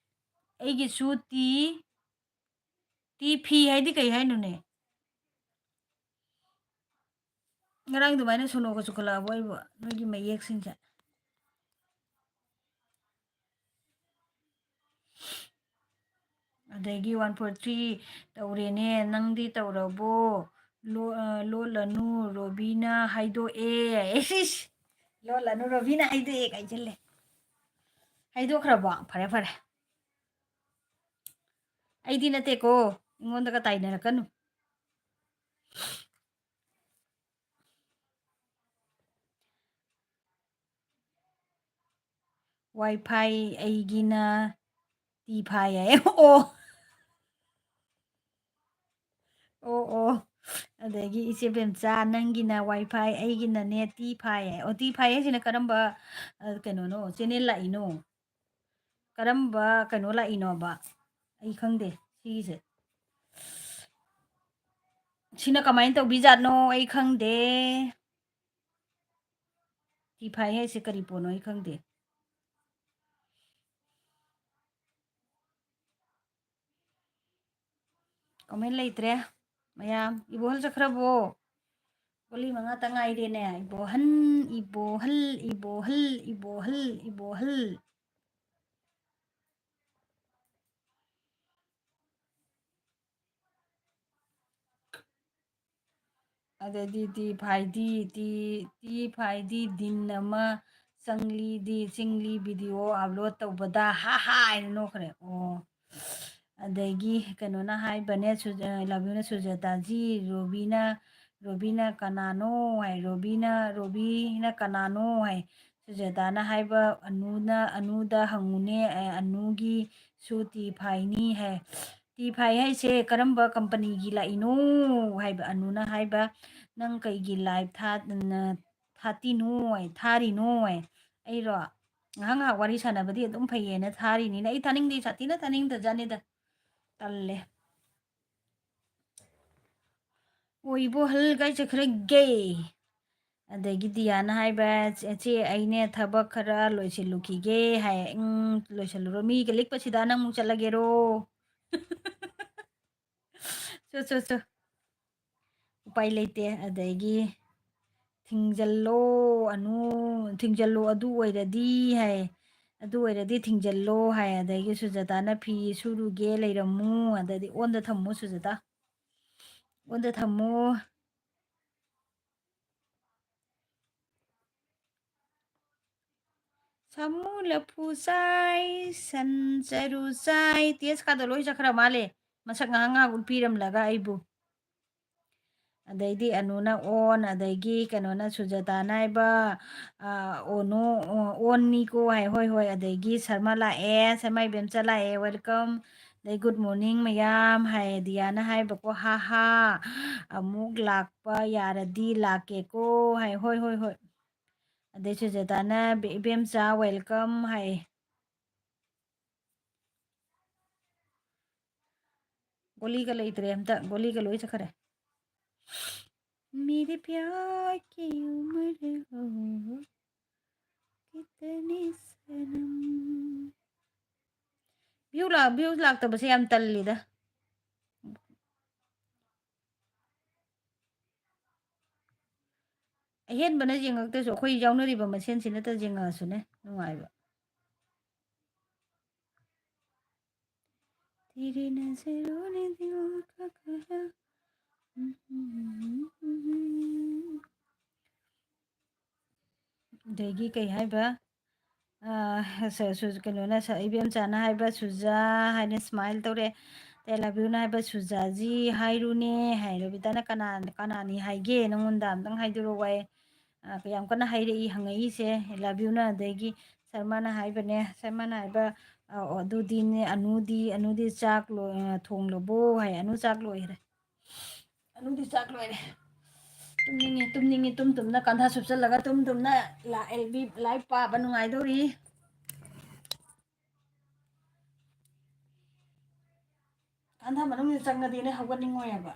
ꯑꯩꯒꯤꯁꯨ ꯇꯤꯐꯤ ꯍꯥꯏꯗꯤ ꯀꯩ ꯍꯥꯏꯅꯣꯅꯦ ꯉꯔꯥꯡ ꯑꯗꯨꯃꯥꯏꯅ ꯁꯣꯅꯣꯒ ꯆꯨꯈꯠꯂꯛꯑꯕꯣ ꯑꯩꯕꯨ ꯅꯣꯏꯒꯤ ꯃꯌꯦꯛꯁꯤꯡꯁꯦ ꯑꯗꯒꯤ 143 ꯇꯧꯔꯦꯅꯦ ꯅꯪꯗꯤ ꯇꯧꯔꯕꯣ ꯂꯣꯠꯂꯅꯨ ꯔꯣꯕꯤꯅ ꯍꯥꯏꯗꯣꯛꯑꯦ ꯂꯣꯠꯂꯅꯨ ꯔꯣꯕꯤꯅ ꯍꯥꯏꯗꯣꯛꯑꯦ ꯀꯥꯏꯁꯤꯜꯂꯦ ꯍꯥꯏꯗꯣꯛꯈ꯭ꯔꯕꯣ ꯐꯔꯦ ꯑꯩꯗꯤ ꯅꯠꯇꯦꯀꯣ ꯑꯩꯉꯣꯟꯗꯒ ꯇꯥꯏꯅꯔꯛꯀꯅꯨ ꯋꯥꯏꯐꯥꯏ ꯑꯩꯒꯤꯅ ꯇꯤꯐꯥꯏ ꯍꯥꯏ ꯑꯣ ꯑꯗꯒꯤ ꯏꯆꯦ ꯕꯦꯝꯆꯥ ꯅꯪꯒꯤꯅ ꯋꯥꯏꯐꯥꯏ ꯑꯩꯒꯤꯅꯅꯦ ꯇꯤ ꯐꯥꯏ ꯇꯤ ꯐꯥꯏ ꯍꯥꯏꯁꯤꯅ ꯀꯔꯝꯕ ꯀꯩꯅꯣꯅꯣ ꯆꯦꯅꯦꯜ ꯂꯥꯛꯏꯅꯣ ꯀꯔꯝꯕ ꯀꯩꯅꯣ ꯂꯥꯛꯏꯅꯣꯕ ꯑꯩ ꯈꯪꯗꯦ ꯁꯤꯒꯤꯁꯦ ꯁꯤꯅ ꯀꯃꯥꯏꯅ ꯇꯧꯕꯤꯖꯥꯠꯅꯣ ꯑꯩ ꯈꯪꯗꯦ ꯇꯤ ꯐꯥꯏ ꯍꯥꯏꯁꯦ ꯀꯔꯤ ꯄꯣꯠꯅꯣ ꯑꯩ ꯈꯪꯗꯦ ꯀꯃꯦꯟ ꯂꯩꯇ꯭ꯔꯦ ꯃꯌꯥꯝ ꯏꯕꯣꯍꯜ ꯆꯠꯈ꯭ꯔꯕꯣ ꯄꯣꯂꯤ 5ꯇ ꯉꯥꯏꯔꯦꯅꯦ ꯏꯕꯣꯍꯜ ꯑꯗꯩꯗꯤ ꯇꯤ ꯐꯥꯏꯗꯤ ꯗꯤꯟ ꯑꯃ ꯆꯤꯡꯂꯤ ꯚꯤꯗꯤꯑꯣ ꯑꯞꯂꯣꯗ ꯇꯧꯕꯗ ꯍꯥ ꯍꯥꯏꯅ ꯅꯣꯛꯈ꯭ꯔꯦ ꯑꯣ ꯑꯗꯒꯤ ꯀꯩꯅꯣꯅ ꯍꯥꯏꯕꯅꯦ ꯂꯚꯌꯨꯅ ꯁꯨꯖꯇꯥꯖꯤ ꯔꯣꯕꯤꯅ ꯀꯅꯥꯅꯣ ꯍꯥꯏ ꯔꯣꯕꯤꯅ ꯀꯅꯥꯅꯣ ꯍꯥꯏ ꯁꯨꯖꯇꯥꯅ ꯍꯥꯏꯕ ꯑꯅꯨꯗ ꯍꯪꯉꯨꯅꯦ ꯑꯅꯨꯒꯤ ꯁꯨ ꯇꯤ ꯐꯥꯏꯅꯤ ꯍꯥꯏ ꯇꯤ ꯐꯥꯏ ꯍꯥꯏꯁꯦ ꯀꯔꯝꯕ ꯀꯝꯄꯅꯤꯒꯤ ꯂꯥꯛꯏꯅꯣ ꯍꯥꯏꯕ ꯑꯅꯨꯅ ꯍꯥꯏꯕ ꯅꯪ ꯀꯩꯒꯤ ꯂꯥꯏꯚ ꯊꯥꯔꯤꯅꯣ ꯑꯩꯔꯣ ꯉꯥꯏꯍꯥꯛ ꯋꯥꯔꯤ ꯁꯥꯟꯅꯕꯗꯤ ꯑꯗꯨꯝ ꯐꯩꯌꯦꯅ ꯊꯥꯔꯤꯅꯤꯅ ꯑꯩ ꯊꯥꯅꯤꯡꯗꯦ ꯁꯥꯊꯤꯅ ꯊꯥꯅꯤꯡꯗꯖꯥꯠꯅꯤꯗ ꯇꯜꯂꯦ ꯑꯣ ꯏꯕꯣꯍꯜ ꯀꯥꯏ ꯆꯠꯈ꯭ꯔꯒꯦ ꯑꯗꯒꯤ ꯗꯤꯌꯥꯅ ꯍꯥꯏꯕ ꯆꯦ ꯑꯩꯅꯦ ꯊꯕꯛ ꯈꯔ ꯂꯣꯏꯁꯤꯜꯂꯨꯈꯤꯒꯦ ꯍꯥꯏ ꯂꯣꯏꯁꯤꯜꯂꯨꯔꯣ ꯃꯤꯒ ꯂꯤꯛꯄꯁꯤꯗ ꯅꯪ ꯑꯃꯨꯛ ꯆꯠꯂꯒꯦꯔꯣ ꯆꯣ ꯎꯄꯥꯏ ꯂꯩꯇꯦ ꯑꯗꯒꯤ ꯊꯤꯡꯖꯜꯂꯣ ꯑꯗꯨ ꯑꯣꯏꯔꯗꯤ ꯍꯥꯏ ꯑꯗꯨ ꯑꯣꯏꯔꯗꯤ ꯊꯤꯡꯖꯜꯂꯣ ꯍꯥꯏ ꯑꯗꯒꯤ ꯁꯨꯖꯇꯥꯅ ꯐꯤ ꯁꯨꯔꯨꯒꯦ ꯂꯩꯔꯝꯃꯨ ꯑꯗꯩꯗꯤ ꯑꯣꯟꯗ ꯊꯝꯃꯨ ꯁꯨꯖꯇꯥ ꯑꯣꯟꯗ ꯊꯝꯃꯨ ꯁꯥꯃꯨ ꯂꯐꯨ ꯆꯥꯏ ꯁꯟ ꯆꯔꯨ ꯆꯥꯏ ꯇꯦꯁꯀꯥꯗꯣ ꯂꯣꯏ ꯆꯠꯈ꯭ꯔ ꯃꯥꯜꯂꯦ ꯃꯁꯛ ꯉꯥꯏꯍꯥꯛ ꯉꯥꯏꯍꯥꯛ ꯎꯠꯄꯤꯔꯝꯂꯒ ꯑꯩꯕꯨ ꯑꯗꯩꯗꯤ ꯑꯅꯨꯅ ꯑꯣꯟ ꯑꯗꯒꯤ ꯀꯩꯅꯣꯅ ꯁꯨꯖꯇꯥꯅ ꯍꯥꯏꯕ ꯑꯣꯅꯣ ꯑꯣꯟꯅꯤꯀꯣ ꯍꯥꯏ ꯍꯣꯏ ꯍꯣꯏ ꯑꯗꯒꯤ ꯁꯔꯃ ꯂꯥꯛꯑꯦ ꯁꯔꯃ ꯏꯕꯦꯝꯆ ꯂꯥꯛꯑꯦ ꯋꯦꯜꯀꯝ ꯑꯗꯩ ꯒꯨꯗ ꯃꯣꯔꯅꯤꯡ ꯃꯌꯥꯝ ꯍꯥꯏ ꯗꯤꯌꯥꯅ ꯍꯥꯏꯕꯀꯣ ꯍꯥ ꯍꯥ ꯑꯃꯨꯛ ꯂꯥꯛꯄ ꯌꯥꯔꯗꯤ ꯂꯥꯛꯀꯦꯀꯣ ꯍꯥꯏ ꯍꯣꯏ ꯍꯣꯏ ꯍꯣꯏ ꯑꯗꯩ ꯁꯨꯖꯇꯥꯅ ꯏꯕꯦꯝꯆꯥ ꯋꯦꯜꯀꯝ ꯍꯥꯏ ꯒꯣꯂꯤꯒ ꯂꯩꯇ꯭ꯔꯦ ꯑꯝꯇ ꯒꯣꯂꯤꯒ ꯂꯣꯏ ꯆꯠꯈ꯭ꯔꯦ मेरे प्यार की उम्र हो कितने सनम ꯚ꯭ꯌꯨ ꯂꯥꯛꯇꯕꯁꯦ ꯌꯥꯝ ꯇꯜꯂꯤꯗ ꯑꯍꯦꯟꯕꯅ ꯌꯦꯡꯉꯛꯇ꯭ꯔꯁꯨ ꯑꯩꯈꯣꯏ ꯌꯥꯎꯅꯔꯤꯕ ꯃꯁꯦꯟꯁꯤꯅꯇ ꯌꯦꯡꯉꯛꯑꯁꯨꯅꯦ ꯅꯨꯡꯉꯥꯏꯕ तेरी नजरों ने दिल का कहा ꯑꯗꯒꯤ ꯀꯩ ꯍꯥꯏꯕ ꯀꯩꯅꯣꯅ ꯏꯕꯦꯝꯆꯥꯅ ꯍꯥꯏꯕ ꯁꯨꯖꯥ ꯍꯥꯏꯅ ꯏꯁꯃꯥꯏꯜ ꯇꯧꯔꯦ ꯇꯦꯂꯕꯤꯌꯨꯅ ꯍꯥꯏꯕ ꯁꯨꯖꯥꯖꯤ ꯍꯥꯏꯔꯨꯅꯦ ꯍꯥꯏ ꯔꯣꯕꯤꯇꯥꯅ ꯀꯅꯥꯅꯤ ꯍꯥꯏꯒꯦ ꯅꯪꯉꯣꯟꯗ ꯑꯝꯇꯪ ꯍꯥꯏꯗꯣꯔꯛꯑꯣ ꯋꯥꯏ ꯌꯥꯝ ꯀꯟꯅ ꯍꯥꯏꯔꯛꯏ ꯍꯪꯉꯛꯏꯁꯦ ꯂꯕꯤꯌꯨꯅ ꯑꯗꯒꯤ ꯁꯔꯃꯅ ꯍꯥꯏꯕꯅꯦ ꯁꯔꯃꯅ ꯍꯥꯏꯕ ꯑꯗꯨꯗꯤꯅꯦ ꯑꯅꯨꯗꯤ ꯆꯥꯛ ꯊꯣꯡꯂꯕꯣ ꯍꯥꯏ ꯑꯅꯨ ꯆꯥꯛ ꯂꯣꯏꯈ꯭ꯔꯦ ꯑꯅꯨꯗꯤ ꯆꯥꯛ ꯂꯣꯏꯔꯦ ꯇꯨꯝꯅꯤꯡꯉꯤ ꯇꯨꯝꯅ ꯀꯥꯟꯊꯥ ꯁꯨꯞꯆꯜꯂꯒ ꯇꯨꯝꯅ ꯂꯥꯏꯔꯤꯛ ꯄꯥꯕ ꯅꯨꯡꯉꯥꯏꯗꯧꯔꯤ ꯀꯥꯟꯊꯥ ꯃꯅꯨꯡꯗ ꯆꯪꯉꯗꯤꯅꯦ ꯍꯧꯒꯠꯅꯤꯡꯉꯣꯏꯑꯕ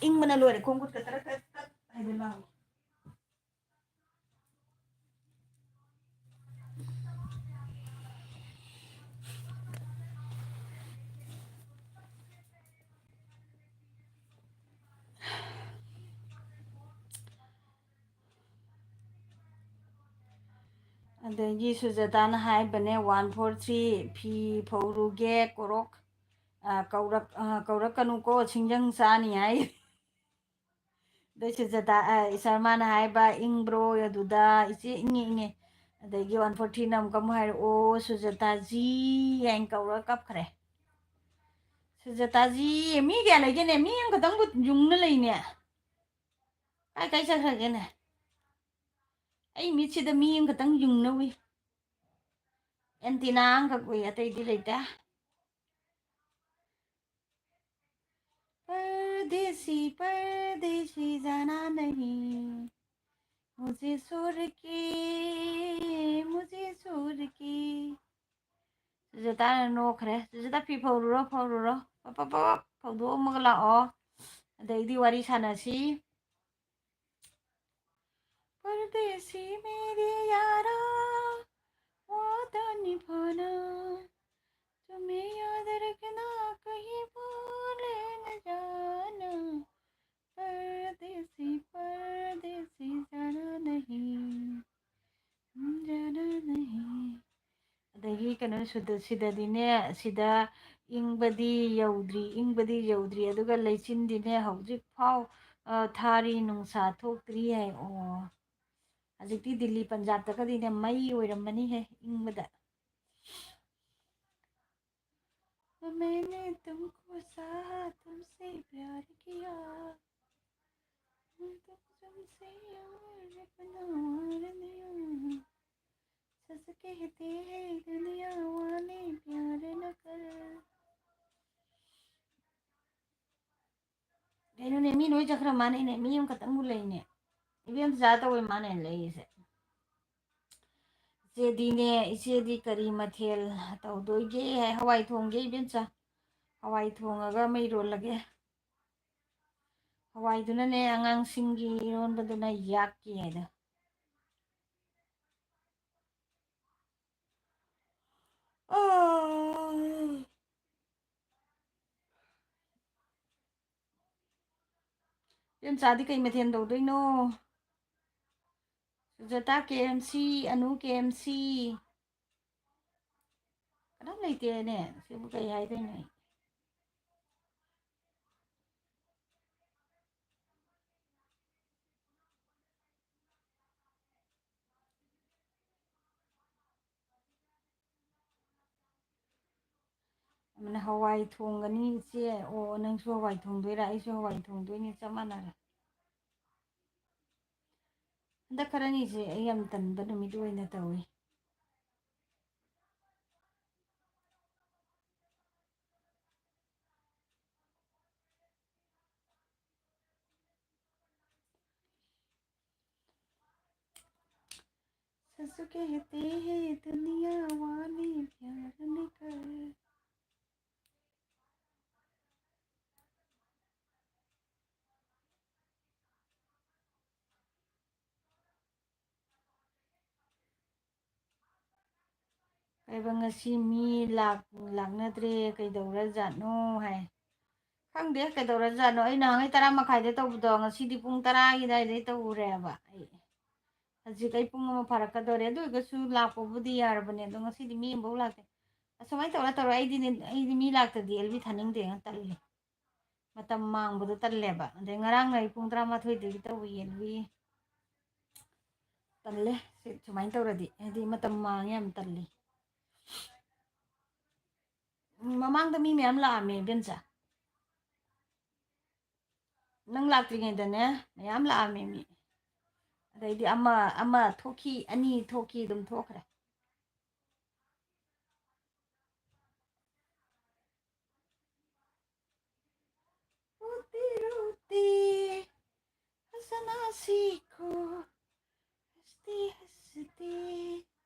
ꯏꯪꯕꯅ ꯂꯣꯏꯔꯦ ꯈꯣꯡ ꯈꯨꯠꯀ ꯇꯔꯛ ꯍꯥꯏꯗꯅ ꯂꯥꯎ ꯑꯗꯒꯤ ꯁꯨꯖꯇꯥꯅ ꯍꯥꯏꯕꯅꯦ 143 ꯐꯤ ꯐꯧꯔꯨꯒꯦ ꯀꯧꯔꯛꯀꯅꯨꯀꯣ ꯁꯤꯡꯖꯪ ꯆꯥꯅꯤ ꯍꯥꯏ ꯑꯗꯩ ꯁꯨꯖꯇꯥ ꯁꯔꯃꯥꯅ ꯍꯥꯏꯕ ꯏꯪꯕ꯭ꯔꯣ ꯑꯗꯨꯗ ꯏꯆꯦ ꯏꯪꯉꯦ ꯑꯗꯒꯤ 143ꯅ ꯑꯃꯨꯛꯀ ꯑꯃꯨꯛ ꯍꯥꯏꯔꯛꯑꯣ ꯁꯨꯖꯇꯥꯖꯤ ꯍꯥꯏꯅ ꯀꯧꯔꯒ ꯀꯞꯈ꯭ꯔꯦ ꯁꯨꯖꯇꯥꯖꯤ ꯃꯤ ꯀꯌꯥ ꯂꯩꯒꯦꯅꯦ ꯃꯤ ꯑꯃꯈꯛꯇꯪꯕꯨ ꯌꯨꯡꯅ ꯂꯩꯅꯦ ꯀꯥꯏ ꯆꯠꯈ꯭ꯔꯒꯦꯅꯦ ꯑꯩ ꯃꯤꯠꯁꯤꯗ ꯃꯤ ꯑꯃꯈꯛꯇꯪ ꯌꯨꯡꯅ ꯎꯏ ꯑꯦꯟꯇꯤꯅꯥ ꯑꯃꯈꯛ ꯎꯏ ꯑꯇꯩꯗꯤ ꯂꯩꯇꯦ परदेसी परदेसी जाना नहीं मुझे सुर की ꯁꯨꯖꯇꯥꯅ ꯅꯣꯛꯈ꯭ꯔꯦ ꯁꯨꯖꯇꯥ ꯐꯤ ꯐꯧꯔꯨꯔꯣ ꯐꯧꯗꯣꯛꯑꯝꯃꯒ ꯂꯥꯛꯑꯣ ꯑꯗꯩꯗꯤ ꯋꯥꯔꯤ ꯁꯥꯟꯅꯁꯤ परदेसी मेरे यारा वादा निभाना तुम्हें याद रखना कहीं भूल न जाना परदेसी परदेसी जाना नहीं ꯑꯗꯒꯤ ꯀꯩꯅꯣ ꯁꯤꯗꯗꯤꯅꯦ ꯁꯤꯗ ꯏꯪꯕꯗꯤ ꯌꯧꯗ꯭ꯔꯤ ꯑꯗꯨꯒ ꯂꯩꯆꯤꯟꯗꯤꯅꯦ ꯍꯧꯖꯤꯛ ꯐꯥꯎ ꯊꯥꯔꯤ ꯅꯨꯡꯁꯥ ꯊꯣꯛꯇ꯭ꯔꯤ ꯍꯥꯏ ꯑꯣ ꯍꯧꯖꯤꯛꯇꯤ ꯗꯤꯜꯂꯤ ꯄꯟꯖꯥꯕꯇꯒꯗꯤꯅꯦ ꯃꯩ ꯑꯣꯏꯔꯝꯃꯅꯤꯍꯦ ꯏꯪꯕꯗ मैंने तुमको चाहा तुमसे प्यार किया तुमसे यार अपना और दिया सच कहते हैं दुनिया वाले प्यार न कर कꯩꯅꯣꯅꯦ ꯃꯤ ꯂꯣꯏ ꯆꯠꯈ꯭ꯔ ꯃꯥꯅꯦꯅꯦ ꯃꯤ ꯑꯃꯈꯛꯇꯪꯕꯨ ꯂꯩꯅꯦ ꯏꯕꯦꯝꯆꯥ ꯇꯧꯋꯦ ꯃꯥꯅꯦ ꯂꯩꯔꯤꯁꯦ ꯏꯆꯦꯗꯤ ꯀꯔꯤ ꯃꯊꯦꯜ ꯇꯧꯗꯣꯏꯒꯦ ꯍꯋꯥꯏ ꯊꯣꯡꯒꯦ ꯏꯕꯦꯝꯆꯥ ꯍꯋꯥꯏ ꯊꯣꯡꯉꯒ ꯃꯩꯔꯣꯜꯂꯒꯦ ꯍꯋꯥꯏꯗꯨꯅꯅꯦ ꯑꯉꯥꯡꯁꯤꯡꯒꯤ ꯏꯔꯣꯟꯕꯗꯨꯅ ꯌꯥꯛꯀꯤ ꯍꯥꯏꯗ ꯏꯕꯦꯝꯆꯥꯗꯤ ꯀꯩ ꯃꯊꯦꯜ ꯇꯧꯗꯣꯏꯅꯣ ꯁꯨꯖꯇꯥ KMC ꯑꯅꯨ KMC ꯀꯅꯥꯝ ꯂꯩꯇꯦꯅꯦ ꯁꯤꯕꯨ ꯀꯩ ꯍꯥꯏꯗꯣꯏꯅꯣ ꯑꯃꯅ ꯍꯋꯥꯏ ꯊꯣꯡꯒꯅꯤ ꯏꯆꯦ ꯑꯣ ꯅꯪꯁꯨ ꯍꯋꯥꯏ ꯊꯣꯡꯗꯣꯏꯔꯥ ꯑꯩꯁꯨ ꯍꯋꯥꯏ ꯊꯣꯡꯗꯣꯏꯅꯤ ꯆꯞ ꯃꯥꯟꯅꯔꯦ ꯍꯟꯗꯛ ꯈꯔꯅꯤꯁꯦ ꯑꯩ ꯌꯥꯝ ꯇꯟꯕ ꯅꯨꯃꯤꯠ ꯑꯣꯏꯅ ꯇꯧꯏ सच कहते हैं दुनिया वाले प्यार न कर ꯀꯩꯕ ꯉꯁꯤ ꯃꯤ ꯂꯥꯛꯅꯗ꯭ꯔꯦ ꯀꯩꯗꯧꯔꯖꯥꯠꯅꯣ ꯍꯥꯏ ꯈꯪꯗꯦ ꯀꯩꯗꯧꯔꯖꯥꯠꯅꯣ ꯑꯩ ꯅꯍꯥꯟꯒꯩ 10:30ꯗ ꯇꯧꯕꯗꯣ ꯉꯁꯤꯗꯤ ꯄꯨꯡ 10ꯒꯤ ꯑꯗꯥꯏꯗꯩ ꯇꯧꯔꯦꯕ ꯑꯩ ꯍꯧꯖꯤꯛ ꯑꯩ ꯄꯨꯡ ꯑꯃ ꯐꯥꯔꯛꯀꯗꯧꯔꯦ ꯑꯗꯨ ꯑꯣꯏꯔꯒꯁꯨ ꯂꯥꯛꯄꯕꯨꯗꯤ ꯌꯥꯔꯕꯅꯦ ꯑꯗꯣ ꯉꯁꯤꯗꯤ ꯃꯤ ꯑꯃꯐꯥꯎ ꯂꯥꯛꯇꯦ ꯑꯁꯨꯃꯥꯏꯅ ꯇꯧꯔ ꯑꯩꯗꯤ ꯃꯤ ꯂꯥꯛꯇꯗꯤ ꯑꯦꯜꯕꯤ ꯊꯥꯅꯤꯡꯗꯦꯅ ꯇꯜꯂꯦ ꯃꯇꯝ ꯃꯥꯡꯕꯗꯣ ꯇꯜꯂꯦꯕ ꯑꯗꯩ ꯉꯔꯥꯡꯅ ꯑꯩ ꯄꯨꯡ 12:30ꯗꯒꯤ ꯇꯧꯏ ꯑꯦꯜꯕꯤ ꯇꯜꯂꯦ ꯁꯨꯃꯥꯏꯅ ꯇꯧꯔꯗꯤ ꯍꯥꯏꯗꯤ ꯃꯇꯝ ꯃꯥꯡꯉꯦ ꯌꯥꯝ ꯇꯜꯂꯤ ꯃꯃꯥꯡꯗ ꯃꯤ ꯃꯌꯥꯝ ꯂꯥꯛꯑꯝꯃꯦ ꯏꯕꯦꯝꯆꯥ ꯅꯪ ꯂꯥꯛꯇ꯭ꯔꯤꯉꯩꯗꯅꯦ ꯃꯌꯥꯝ ꯂꯥꯛꯑꯝꯃꯦ ꯃꯤ ꯑꯗꯩꯗꯤ ꯑꯃ ꯊꯣꯛꯈꯤ ꯑꯅꯤ ꯊꯣꯛꯈꯤ ꯑꯗꯨꯝ ꯊꯣꯛꯈ꯭ꯔꯦ रोते रोते हंसना सीखो हंसते हंसते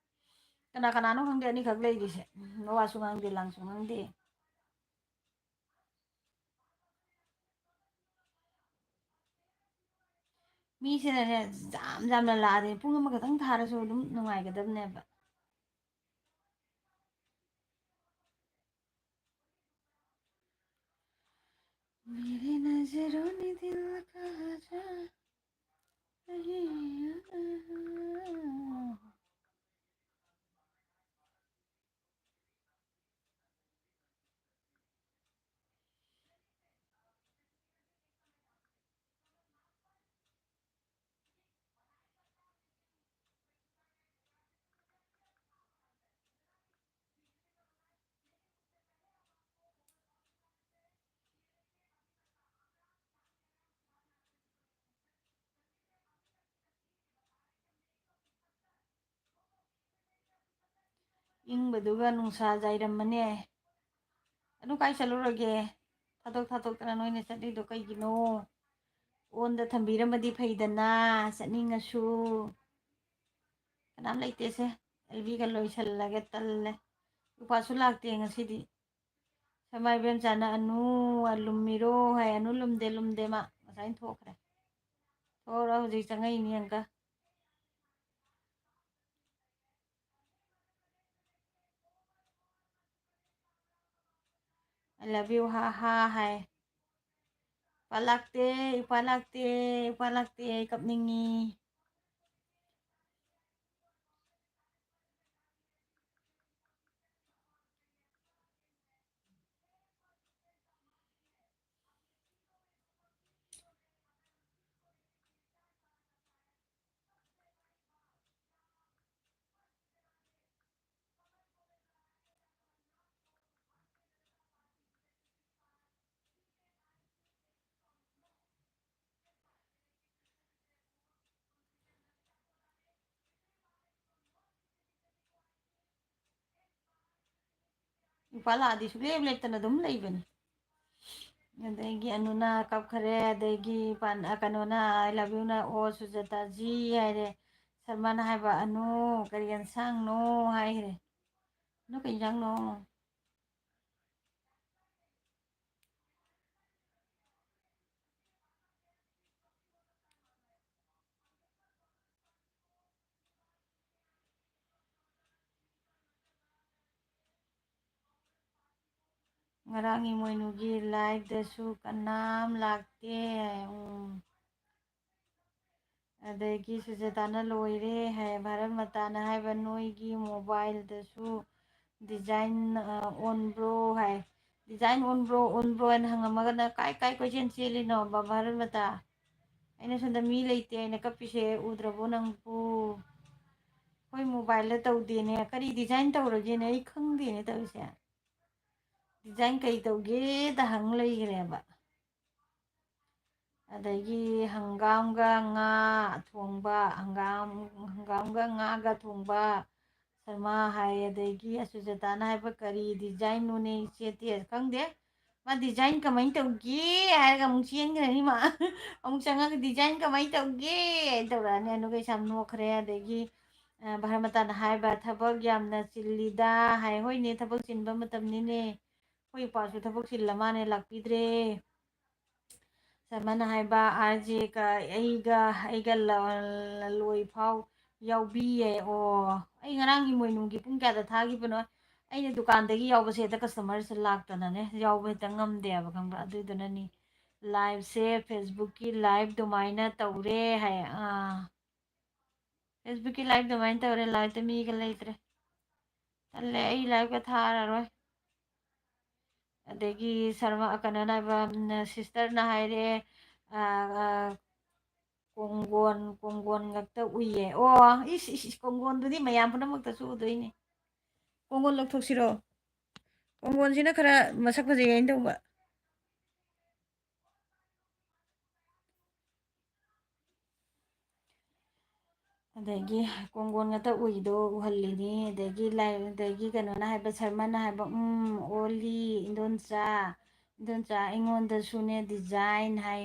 ꯀꯅꯥ ꯀꯅꯥꯅꯣ ꯈꯪꯗꯦ ꯑꯅꯤꯈꯛ ꯂꯩꯔꯤꯁꯦ ꯋꯥꯁꯨ ꯉꯥꯡꯗꯦ ꯂꯥꯡꯁꯨ ꯉꯥꯡꯗꯦ ꯃꯤꯁꯤꯅꯅꯦ ꯌꯥꯝꯅ ꯂꯥꯛꯑꯗꯤ ꯄꯨꯡ ꯑꯃꯈꯛꯇꯪ ꯊꯥꯔꯁꯨ ꯑꯗꯨꯝ ꯅꯨꯡꯉꯥꯏꯒꯗꯕꯅꯦꯕ मेरे नजरों ने दिल का ꯏꯪꯕꯗꯨꯒ ꯅꯨꯡꯁꯥ ꯌꯥꯏꯔꯝꯃꯅꯦ ꯑꯗꯨ ꯀꯥꯏ ꯆꯠꯂꯨꯔꯒꯦ ꯊꯥꯗꯣꯛꯇꯅ ꯅꯣꯏꯅ ꯆꯠꯂꯤꯗꯣ ꯀꯩꯒꯤꯅꯣ ꯑꯣꯟꯗ ꯊꯝꯕꯤꯔꯝꯃꯗꯤ ꯐꯩꯗꯅ ꯆꯠꯅꯤꯡꯉꯁꯨ ꯀꯅꯥꯝ ꯂꯩꯇꯦꯁꯦ ꯑꯦꯜꯕꯤꯒ ꯂꯣꯏꯁꯜꯂꯒꯦ ꯇꯜꯂꯦ ꯎꯄꯥꯁꯨ ꯂꯥꯛꯇꯦ ꯉꯁꯤꯗꯤ ꯁꯃꯥꯏ ꯏꯕꯦꯝꯆꯥꯅ ꯑꯅꯨ ꯂꯨꯝꯃꯤꯔꯣ ꯍꯥꯏ ꯑꯅꯨ ꯂꯨꯝꯗꯦ ꯃꯥ ꯉꯁꯥꯏꯅ ꯊꯣꯛꯈ꯭ꯔꯦ ꯊꯣꯛꯔ ꯍꯧꯖꯤꯛ ꯆꯪꯉꯛꯏꯅꯤ ꯑꯪꯀ ꯑꯥꯏ ꯂꯚ ꯌꯨ ꯍꯥ ꯍꯥ ꯍꯥꯏ ꯏꯄꯥ ꯂꯥꯛꯇꯦ ꯑꯩ ꯀꯞꯅꯤꯡꯉꯤ ꯏꯄꯥ ꯂꯥꯛꯑꯗꯤ ꯁꯨꯡꯂꯦꯞ ꯂꯦꯞꯇꯅ ꯑꯗꯨꯝ ꯂꯩꯕꯅꯤ ꯑꯗꯒꯤ ꯑꯅꯨꯅ ꯀꯞꯈꯔꯦ ꯑꯗꯒꯤ ꯀꯩꯅꯣꯅ ꯑꯥꯏ ꯂꯚ ꯌꯨꯅ ꯑꯣ ꯁꯨꯖꯇꯥꯖꯤ ꯍꯥꯏꯔꯦ ꯁꯜꯃꯥꯅ ꯍꯥꯏꯕ ꯑꯅꯨ ꯀꯔꯤ ꯑꯦꯟꯁꯥꯡꯅꯣ ꯍꯥꯏꯈ꯭ꯔꯦ ꯑꯗꯨ ꯀꯩ ꯏꯟꯖꯥꯡꯅꯣ ꯉꯔꯥꯡ ꯏꯃꯣꯏꯅꯨꯒꯤ ꯂꯥꯏꯚꯇꯁꯨ ꯀꯅꯥꯝ ꯂꯥꯛꯇꯦ ꯑꯗꯒꯤ ꯁꯨꯖꯇꯥꯅ ꯂꯣꯏꯔꯦ ꯍꯥꯏ ꯚꯥꯔꯠ ꯃꯇꯥꯅ ꯍꯥꯏꯕ ꯅꯣꯏꯒꯤ ꯃꯣꯕꯥꯏꯜꯗꯁꯨ ꯗꯤꯖꯥꯏꯟ ꯑꯣꯟꯕ꯭ꯔꯣ ꯍꯥꯏ ꯗꯤꯖꯥꯏꯟ ꯑꯣꯟꯕ꯭ꯔꯣ ꯍꯥꯏꯅ ꯍꯪꯉꯝꯃꯒꯅ ꯀꯥꯏ ꯀꯣꯏꯆꯦꯜ ꯆꯦꯜꯂꯤꯅꯣ ꯚꯥꯔꯠ ꯃꯇꯥ ꯑꯩꯅ ꯁꯣꯝꯗ ꯃꯤ ꯂꯩꯇꯦ ꯑꯩꯅ ꯀꯞꯄꯤꯁꯦ ꯎꯗ꯭ꯔꯕꯣ ꯅꯪꯕꯨ ꯍꯣꯏ ꯃꯣꯕꯥꯏꯜꯗ ꯇꯧꯗꯦꯅꯦ ꯀꯔꯤ ꯗꯤꯖꯥꯏꯟ ꯇꯧꯔꯒꯦꯅꯦ ꯑꯩ ꯈꯪꯗꯦꯅꯦ ꯇꯧꯔꯤꯁꯦ ꯗꯤꯖꯥꯏꯟ ꯀꯩ ꯇꯧꯒꯦꯗ ꯍꯪ ꯂꯩꯈ꯭ꯔꯦꯕ ꯑꯗꯒꯤ ꯍꯪꯒꯥꯝꯒ ꯉꯥ ꯊꯣꯡꯕ ꯍꯪꯒꯥꯝꯒ ꯉꯥꯒ ꯊꯣꯡꯕ ꯁꯔꯃ ꯍꯥꯏ ꯑꯗꯒꯤ ꯑꯁꯨꯖꯇꯥꯅ ꯍꯥꯏꯕ ꯀꯔꯤ ꯗꯤꯖꯥꯏꯟꯅꯣꯅꯦ ꯏꯆꯦ ꯈꯪꯗꯦ ꯃꯥ ꯗꯤꯖꯥꯏꯟ ꯀꯃꯥꯏꯅ ꯇꯧꯒꯦ ꯍꯥꯏꯔꯒ ꯑꯃꯨꯛ ꯆꯦꯟꯈ꯭ꯔꯅꯤ ꯃꯥ ꯑꯃꯨꯛ ꯆꯪꯉꯒ ꯗꯤꯖꯥꯏꯟ ꯀꯃꯥꯏꯅ ꯇꯧꯒꯦ ꯍꯥꯏꯅ ꯇꯧꯔꯛꯑꯅꯤ ꯑꯗꯨꯒ ꯌꯥꯝ ꯅꯣꯛꯈ꯭ꯔꯦ ꯑꯗꯒꯤ ꯚꯥꯔꯠ ꯃꯇꯥꯅ ꯍꯥꯏꯕ ꯊꯕꯛ ꯌꯥꯝꯅ ꯆꯤꯜꯂꯤꯗ ꯍꯥꯏ ꯍꯣꯏꯅꯦ ꯊꯕꯛ ꯆꯤꯟꯕ ꯃꯇꯝꯅꯤꯅꯦ ꯑꯩꯈꯣꯏ ꯏꯄꯥꯁꯨ ꯊꯕꯛ ꯆꯤꯜꯂ ꯃꯥꯅꯦ ꯂꯥꯛꯄꯤꯗ꯭ꯔꯦ ꯁꯔꯃꯅ ꯍꯥꯏꯕ ꯑꯥꯔꯖꯦꯒ ꯑꯩꯒ ꯂꯣꯏ ꯐꯥꯎ ꯌꯥꯎꯕꯤꯌꯦ ꯑꯣ ꯑꯩ ꯉꯔꯥꯡ ꯏꯃꯣꯏꯅꯨꯒꯤ ꯄꯨꯡ ꯀꯌꯥꯗ ꯊꯥꯈꯤꯕꯅꯣ ꯑꯩꯅ ꯗꯨꯀꯥꯟꯗꯒꯤ ꯌꯥꯎꯕꯁꯦ ꯍꯦꯛꯇ ꯀꯁꯇꯃꯔꯁꯦ ꯂꯥꯛꯇꯅꯅꯦ ꯌꯥꯎꯕ ꯍꯦꯛꯇ ꯉꯝꯗꯦꯕ ꯈꯪꯕ꯭ꯔꯥ ꯑꯗꯨꯏꯗꯨꯅꯅꯤ ꯂꯥꯏꯚꯁꯦ ꯐꯦꯁꯕꯨꯛꯀꯤ ꯂꯥꯏꯚ ꯑꯗꯨꯃꯥꯏꯅ ꯇꯧꯔꯦ ꯍꯥꯏ ꯐꯦꯁꯕꯨꯛꯀꯤ ꯂꯥꯏꯚ ꯑꯗꯨꯃꯥꯏꯅ ꯇꯧꯔꯦ ꯂꯥꯏꯚꯇ ꯃꯤꯒ ꯂꯩꯇ꯭ꯔꯦ ꯇꯜꯂꯦ ꯑꯩ ꯂꯥꯏꯚꯀ ꯊꯥꯔꯔꯣꯏ ꯑꯗꯒꯤ ꯁꯔꯃ ꯀꯩꯅꯣꯅ ꯍꯥꯏꯕ ꯁꯤꯁꯇꯔꯅ ꯍꯥꯏꯔꯦ ꯀꯣꯡꯒꯣꯟ ꯉꯛꯇ ꯎꯏꯌꯦ ꯑꯣ ꯏꯁ ꯀꯣꯡꯒꯣꯟꯗꯨꯗꯤ ꯃꯌꯥꯝ ꯄꯨꯝꯅꯃꯛꯇꯁꯨ ꯎꯗꯣꯏꯅꯦ ꯀꯣꯡꯒꯣꯟ ꯂꯧꯊꯣꯛꯁꯤꯔꯣ ꯀꯣꯡꯒꯣꯟꯁꯤꯅ ꯈꯔ ꯃꯁꯛ ꯐꯖꯩ ꯍꯥꯏꯅ ꯇꯧꯕ ꯑꯗꯒꯤ ꯀꯣꯡꯒꯣꯟ ꯉꯥꯛꯇ ꯎꯏꯗꯣ ꯎꯍꯜꯂꯤꯅꯤ ꯑꯗꯒꯤ ꯀꯩꯅꯣꯅ ꯍꯥꯏꯕ ꯁꯔꯃꯅ ꯍꯥꯏꯕ ꯑꯣꯜꯂꯤ ꯏꯟꯗꯣꯟꯆꯥ ꯑꯩꯉꯣꯟꯗꯁꯨꯅꯦ ꯗꯤꯖꯥꯏꯟ ꯍꯥꯏ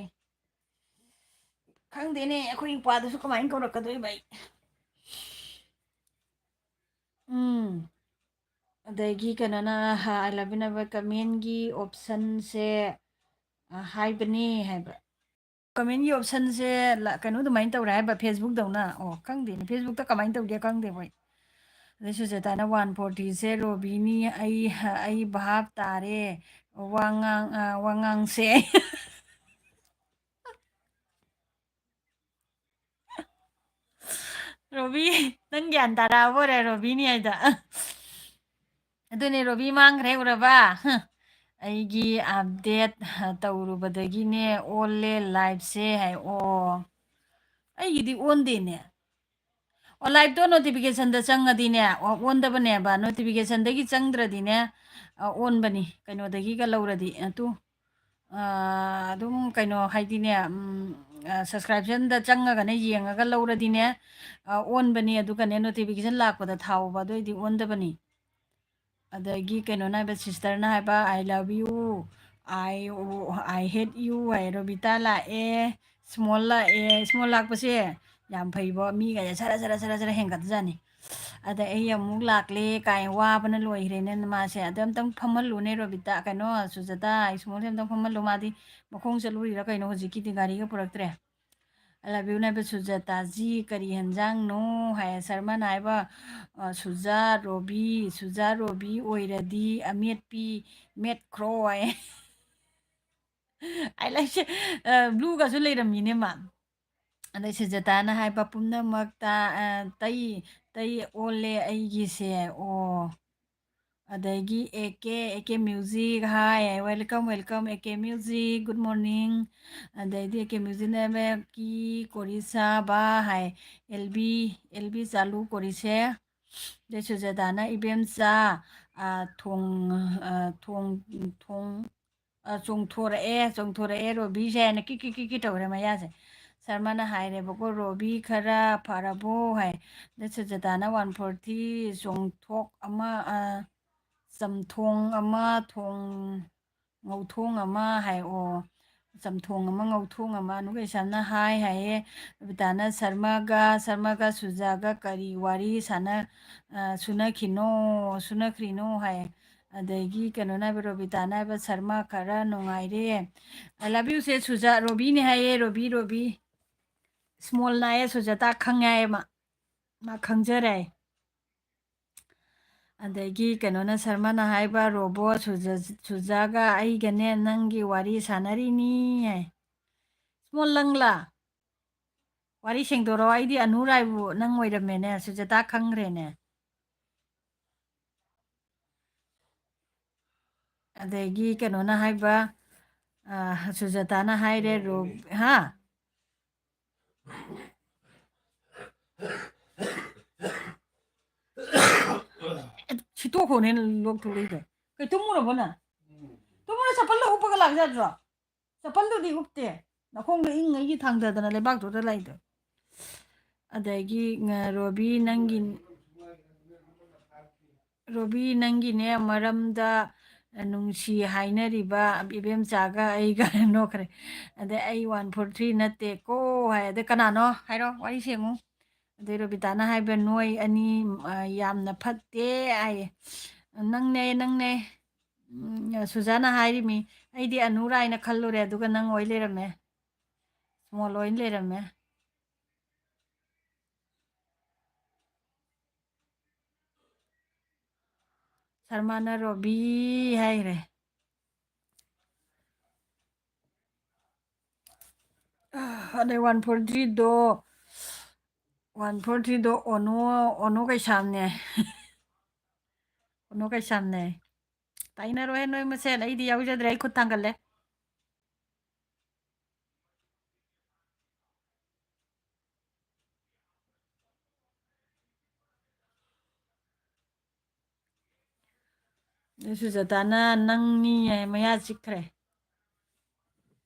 ꯈꯪꯗꯦꯅꯦ ꯑꯩꯈꯣꯏ ꯅꯨꯄꯥꯗꯨꯁꯨ ꯀꯃꯥꯏꯅ ꯀꯧꯔꯛꯀꯗꯣꯏꯕ ꯑꯩ ꯑꯗꯒꯤ ꯀꯩꯅꯣꯅ ꯂꯕꯤꯅꯕ ꯀꯃꯦꯟꯒꯤ ꯑꯣꯞꯁꯟꯁꯦ ꯍꯥꯏꯕꯅꯤ ꯍꯥꯏꯕ ꯀꯃꯦꯟꯒꯤ ꯑꯣꯞꯁꯟꯁꯦ ꯀꯩꯅꯣ ꯑꯗꯨꯃꯥꯏꯅ ꯇꯧꯔꯦ ꯍꯥꯏꯕ ꯐꯦꯁꯕꯨꯛꯇꯧꯅ ꯑꯣ ꯈꯪꯗꯦꯅꯦ ꯐꯦꯁꯕꯨꯛꯇ ꯀꯃꯥꯏꯅ ꯇꯧꯒꯦ ꯈꯪꯗꯦ ꯃꯣꯏ ꯑꯗꯩ ꯁꯨꯆꯦꯇꯥꯅ 140ꯁꯦ ꯔꯣꯕꯤꯅꯤ ꯑꯩ ꯚꯥꯞ ꯇꯥꯔꯦ ꯋꯥꯉꯥꯡꯁꯦ ꯔꯣꯕꯤ ꯅꯪ ꯒ꯭ꯌꯥꯟ ꯇꯥꯔꯛꯑꯕꯣꯔꯦ ꯔꯣꯕꯤꯅꯤ ꯍꯥꯏꯗ ꯑꯗꯨꯅꯦ ꯔꯣꯕꯤ ꯃꯥꯡꯈ꯭ꯔꯦ ꯎꯔꯕ ꯑꯩꯒꯤ ꯑꯞꯗꯦꯠ ꯇꯧꯔꯨꯕꯗꯒꯤꯅꯦ ꯑꯣꯜꯂꯦ ꯂꯥꯏꯐꯁꯦ ꯍꯥꯏ ꯑꯣ ꯑꯩꯒꯤꯗꯤ ꯑꯣꯟꯗꯦꯅꯦ ꯑꯣ ꯂꯥꯏꯚꯇꯣ ꯅꯣꯇꯤꯐꯤꯀꯦꯁꯟꯗ ꯆꯪꯉꯗꯤꯅꯦ ꯑꯣꯟꯗꯕꯅꯦꯕ ꯅꯣꯇꯤꯐꯤꯀꯦꯁꯟꯗꯒꯤ ꯆꯪꯗ꯭ꯔꯗꯤꯅꯦ ꯑꯣꯟꯕꯅꯤ ꯀꯩꯅꯣꯗꯒꯤꯒ ꯂꯧꯔꯗꯤ ꯑꯗꯨꯝ ꯀꯩꯅꯣ ꯍꯥꯏꯗꯤꯅꯦ ꯁꯞꯁꯀ꯭ꯔꯤꯞꯁꯟꯗ ꯆꯪꯉꯒꯅꯦ ꯌꯦꯡꯉꯒ ꯂꯧꯔꯗꯤꯅꯦ ꯑꯣꯟꯕꯅꯤ ꯑꯗꯨꯒꯅꯦ ꯅꯣꯇꯤꯐꯤꯀꯦꯁꯟ ꯂꯥꯛꯄꯗ ꯊꯥꯎꯕ ꯑꯗꯨꯑꯣꯏꯗꯤ ꯑꯣꯟꯗꯕꯅꯤ ꯑꯗꯒꯤ ꯀꯩꯅꯣꯅ ꯍꯥꯏꯕ ꯁꯤꯁꯇꯔꯅ ꯍꯥꯏꯕ I love you I hate you ꯍꯥꯏ ꯔꯣꯕꯤꯇꯥ ꯂꯥꯛꯑꯦ ꯏꯁꯃꯣꯜ ꯂꯥꯛꯑꯦ ꯏꯁꯃꯣꯜ ꯂꯥꯛꯄꯁꯦ ꯌꯥꯝ ꯐꯩꯕꯣ ꯃꯤꯒꯁꯦ ꯁꯔ ꯍꯦꯟꯒꯠꯖꯥꯅꯤ ꯑꯗ ꯑꯩ ꯑꯃꯨꯛ ꯂꯥꯛꯂꯦ ꯀꯥꯏ ꯋꯥꯕꯅ ꯂꯣꯏꯈ꯭ꯔꯦꯅꯦ ꯃꯥꯁꯦ ꯑꯗ ꯑꯝꯇꯪ ꯐꯝꯍꯜꯂꯨꯅꯦ ꯔꯣꯕꯤꯇꯥ ꯀꯩꯅꯣ ꯁꯨꯖꯇꯥ ꯏꯁꯃꯣꯜꯁꯦ ꯑꯝꯇꯪ ꯐꯝꯍꯜꯂꯨ ꯃꯥꯗꯤ ꯃꯈꯣꯡ ꯆꯠꯂꯨꯔꯤꯔꯥ ꯀꯩꯅꯣ ꯍꯧꯖꯤꯛꯀꯤꯗꯤ ꯒꯥꯔꯤꯒ ꯄꯨꯔꯛꯇ꯭ꯔꯦ ꯂꯕꯤꯌꯨꯅ ꯍꯥꯏꯕ ꯁꯨꯖꯇꯥꯖꯤ ꯀꯔꯤ ꯍꯦꯟꯖꯥꯡꯅꯣ ꯍꯥꯏ ꯁꯔꯃꯅ ꯍꯥꯏꯕ ꯁꯨꯖꯥ ꯔꯣꯕꯤ ꯑꯣꯏꯔꯗꯤ ꯑꯃꯦꯠꯄꯤ ꯃꯦꯠꯈ꯭ꯔꯣ ꯍꯥꯏ ꯑꯩ ꯂꯩꯁꯦ ꯕ꯭ꯂꯨꯒꯁꯨ ꯂꯩꯔꯝꯃꯤꯅꯦ ꯃꯥ ꯑꯗꯩ ꯁꯨꯖꯇꯥꯅ ꯍꯥꯏꯕ ꯄꯨꯝꯅꯃꯛꯇ ꯇꯩ ꯑꯣꯜꯂꯦ ꯑꯩꯒꯤꯁꯦ ꯑꯣ ꯑꯗꯒꯤ A K music hi welcome A K music good morning ꯑꯗꯩꯗꯤ ꯑꯦ ꯀꯦ ꯃ꯭ꯌꯨꯖꯤꯛꯅ কি কৰিছা বা ꯍꯥꯏ এলবি চালু কৰিছে দে সুজাতানা ইবেমচা ꯆꯣꯡꯊꯣꯔꯛꯑꯦ ꯔꯣꯕꯤꯁꯦ ꯍꯥꯏꯅ ꯀꯤ ꯇꯧꯔꯦ ꯃꯌꯥꯁꯦ ꯁꯔꯃꯅ ꯍꯥꯏꯔꯦꯕꯀꯣ ꯔꯣꯕꯤ ꯈꯔ ꯐꯔꯕꯣ ꯍꯥꯏ ꯑꯗ ꯁꯨꯖꯇꯥꯅ 140 ꯆꯣꯡꯊꯣꯛ ꯑꯃ ꯆꯝꯊꯣꯡ ꯑꯃ ꯉꯧꯊꯣꯡ ꯑꯃ ꯍꯥꯏꯑꯣ ꯆꯝꯊꯣꯡ ꯑꯃ ꯉꯧꯊꯣꯡ ꯑꯃ ꯅꯨꯡꯒꯩꯁꯥꯅ ꯍꯥꯏꯌꯦ ꯕꯤꯇꯥꯅ ꯁꯔꯃꯒ ꯁꯨꯖꯥꯒ ꯀꯔꯤ ꯋꯥꯔꯤ ꯁꯨꯅꯈ꯭ꯔꯤꯅꯣ ꯍꯥꯏ ꯑꯗꯒꯤ ꯀꯩꯅꯣꯅ ꯍꯥꯏꯕ ꯔꯣꯕꯤꯇꯥꯅ ꯍꯥꯏꯕ ꯁꯔꯃ ꯈꯔ ꯅꯨꯡꯉꯥꯏꯔꯦ ꯑꯥꯏ ꯂꯚ ꯌꯨꯁꯦ ꯔꯣꯕꯤꯅꯦ ꯍꯥꯏꯌꯦ ꯔꯣꯕꯤ ꯏꯁꯃꯣꯜ ꯅꯥꯏꯌꯦ ꯁꯨꯖꯥꯇꯥ ꯈꯪꯉꯦ ꯍꯥꯏꯌꯦ ꯃꯥ ꯈꯪꯖꯔꯦ ꯑꯗꯒꯤ ꯀꯩꯅꯣꯅ ꯁꯔꯃꯅ ꯍꯥꯏꯕ ꯔꯣꯕꯣꯠ ꯁꯨꯖꯥꯒ ꯑꯩꯒꯅꯦ ꯅꯪꯒꯤ ꯋꯥꯔꯤ ꯁꯥꯟꯅꯔꯤꯅꯤ ꯍꯥꯏ ꯏꯁꯃꯣꯜ ꯂꯪꯂꯥ ꯋꯥꯔꯤ ꯁꯦꯡꯗꯣꯔꯛꯑꯣ ꯑꯩꯗꯤ ꯑꯅꯨꯔꯥꯏꯕꯨ ꯅꯪ ꯑꯣꯏꯔꯝꯃꯦꯅꯦ ꯁꯨꯖꯇꯥ ꯈꯪꯈ꯭ꯔꯦꯅꯦ ꯑꯗꯒꯤ ꯀꯩꯅꯣꯅ ꯍꯥꯏꯕ ꯁꯨꯖꯇꯥꯅ ꯍꯥꯏꯔꯦ ꯍꯥ ꯁꯤꯠꯇꯣꯛꯈꯣꯅꯦ ꯂꯣꯛ ꯊꯣꯛꯂꯛꯏꯗꯣ ꯀꯩ ꯇꯨꯝꯃꯨꯔꯕꯣ ꯅꯪ ꯇꯨꯃꯤꯟꯅ ꯆꯄꯜꯗꯣ ꯎꯞꯄꯒ ꯂꯥꯛꯆꯗ꯭ꯔꯣ ꯆꯄꯜꯗꯨꯗꯤ ꯎꯞꯇꯦ ꯅꯈꯣꯡꯗ ꯏꯪꯉꯩꯒꯤ ꯊꯥꯡꯗꯗꯅ ꯂꯩꯕꯥꯛꯇꯨꯗ ꯂꯩꯗꯣ ꯑꯗꯒꯤ ꯔꯣꯕꯤ ꯅꯪꯒꯤ ꯔꯣꯕꯤ ꯅꯪꯒꯤꯅꯦ ꯃꯔꯝꯗ ꯅꯨꯡꯁꯤ ꯍꯥꯏꯅꯔꯤꯕ ꯏꯕꯦꯝꯆꯥꯒ ꯑꯩꯒ ꯅꯣꯛꯈ꯭ꯔꯦ ꯑꯗꯩ ꯑꯩ 143 ꯅꯠꯇꯦꯀꯣ ꯍꯥꯏ ꯑꯗꯩ ꯀꯅꯥꯅꯣ ꯍꯥꯏꯔꯣ ꯋꯥꯔꯤ ꯁꯦꯝꯃꯨ ꯑꯗꯩ ꯔꯣꯕꯤꯇꯥꯅ ꯍꯥꯏꯕ ꯅꯣꯏ ꯑꯅꯤ ꯌꯥꯝꯅ ꯐꯠꯇꯦ ꯍꯥꯏꯌꯦ ꯅꯪꯅꯦ ꯅꯪꯅꯦ ꯁꯨꯖꯥꯅ ꯍꯥꯏꯔꯤꯃꯤ ꯑꯩꯗꯤ ꯑꯅꯨꯔ ꯍꯥꯏꯅ ꯈꯜꯂꯨꯔꯦ ꯑꯗꯨꯒ ꯅꯪ ꯑꯣꯏ ꯂꯩꯔꯝꯃꯦ ꯁ꯭ꯃꯣꯜ ꯑꯣꯏꯅ ꯂꯩꯔꯝꯃꯦ ꯁꯔꯃꯥꯅ ꯔꯣꯕꯤ ꯍꯥꯏꯈ꯭ꯔꯦ ꯑꯗꯩ 143ꯗꯣ 143ꯗꯣ ꯑꯣꯅꯣ ꯀꯩꯁꯥꯝꯅꯦ ꯑꯣꯅꯣ ꯀꯩꯁꯥꯝꯅꯦ ꯇꯥꯏꯅꯔꯣꯏꯍꯦ ꯅꯣꯏ ꯃꯁꯦꯟ ꯑꯩꯗꯤ ꯌꯥꯎꯖꯗ꯭ꯔꯦ ꯑꯩ ꯈꯨꯠ ꯊꯥꯡꯒꯠꯂꯦ ꯁꯨꯖꯇꯥꯅ ꯅꯪꯅꯤ ꯃꯌꯥ ꯆꯤꯛꯈ꯭ꯔꯦ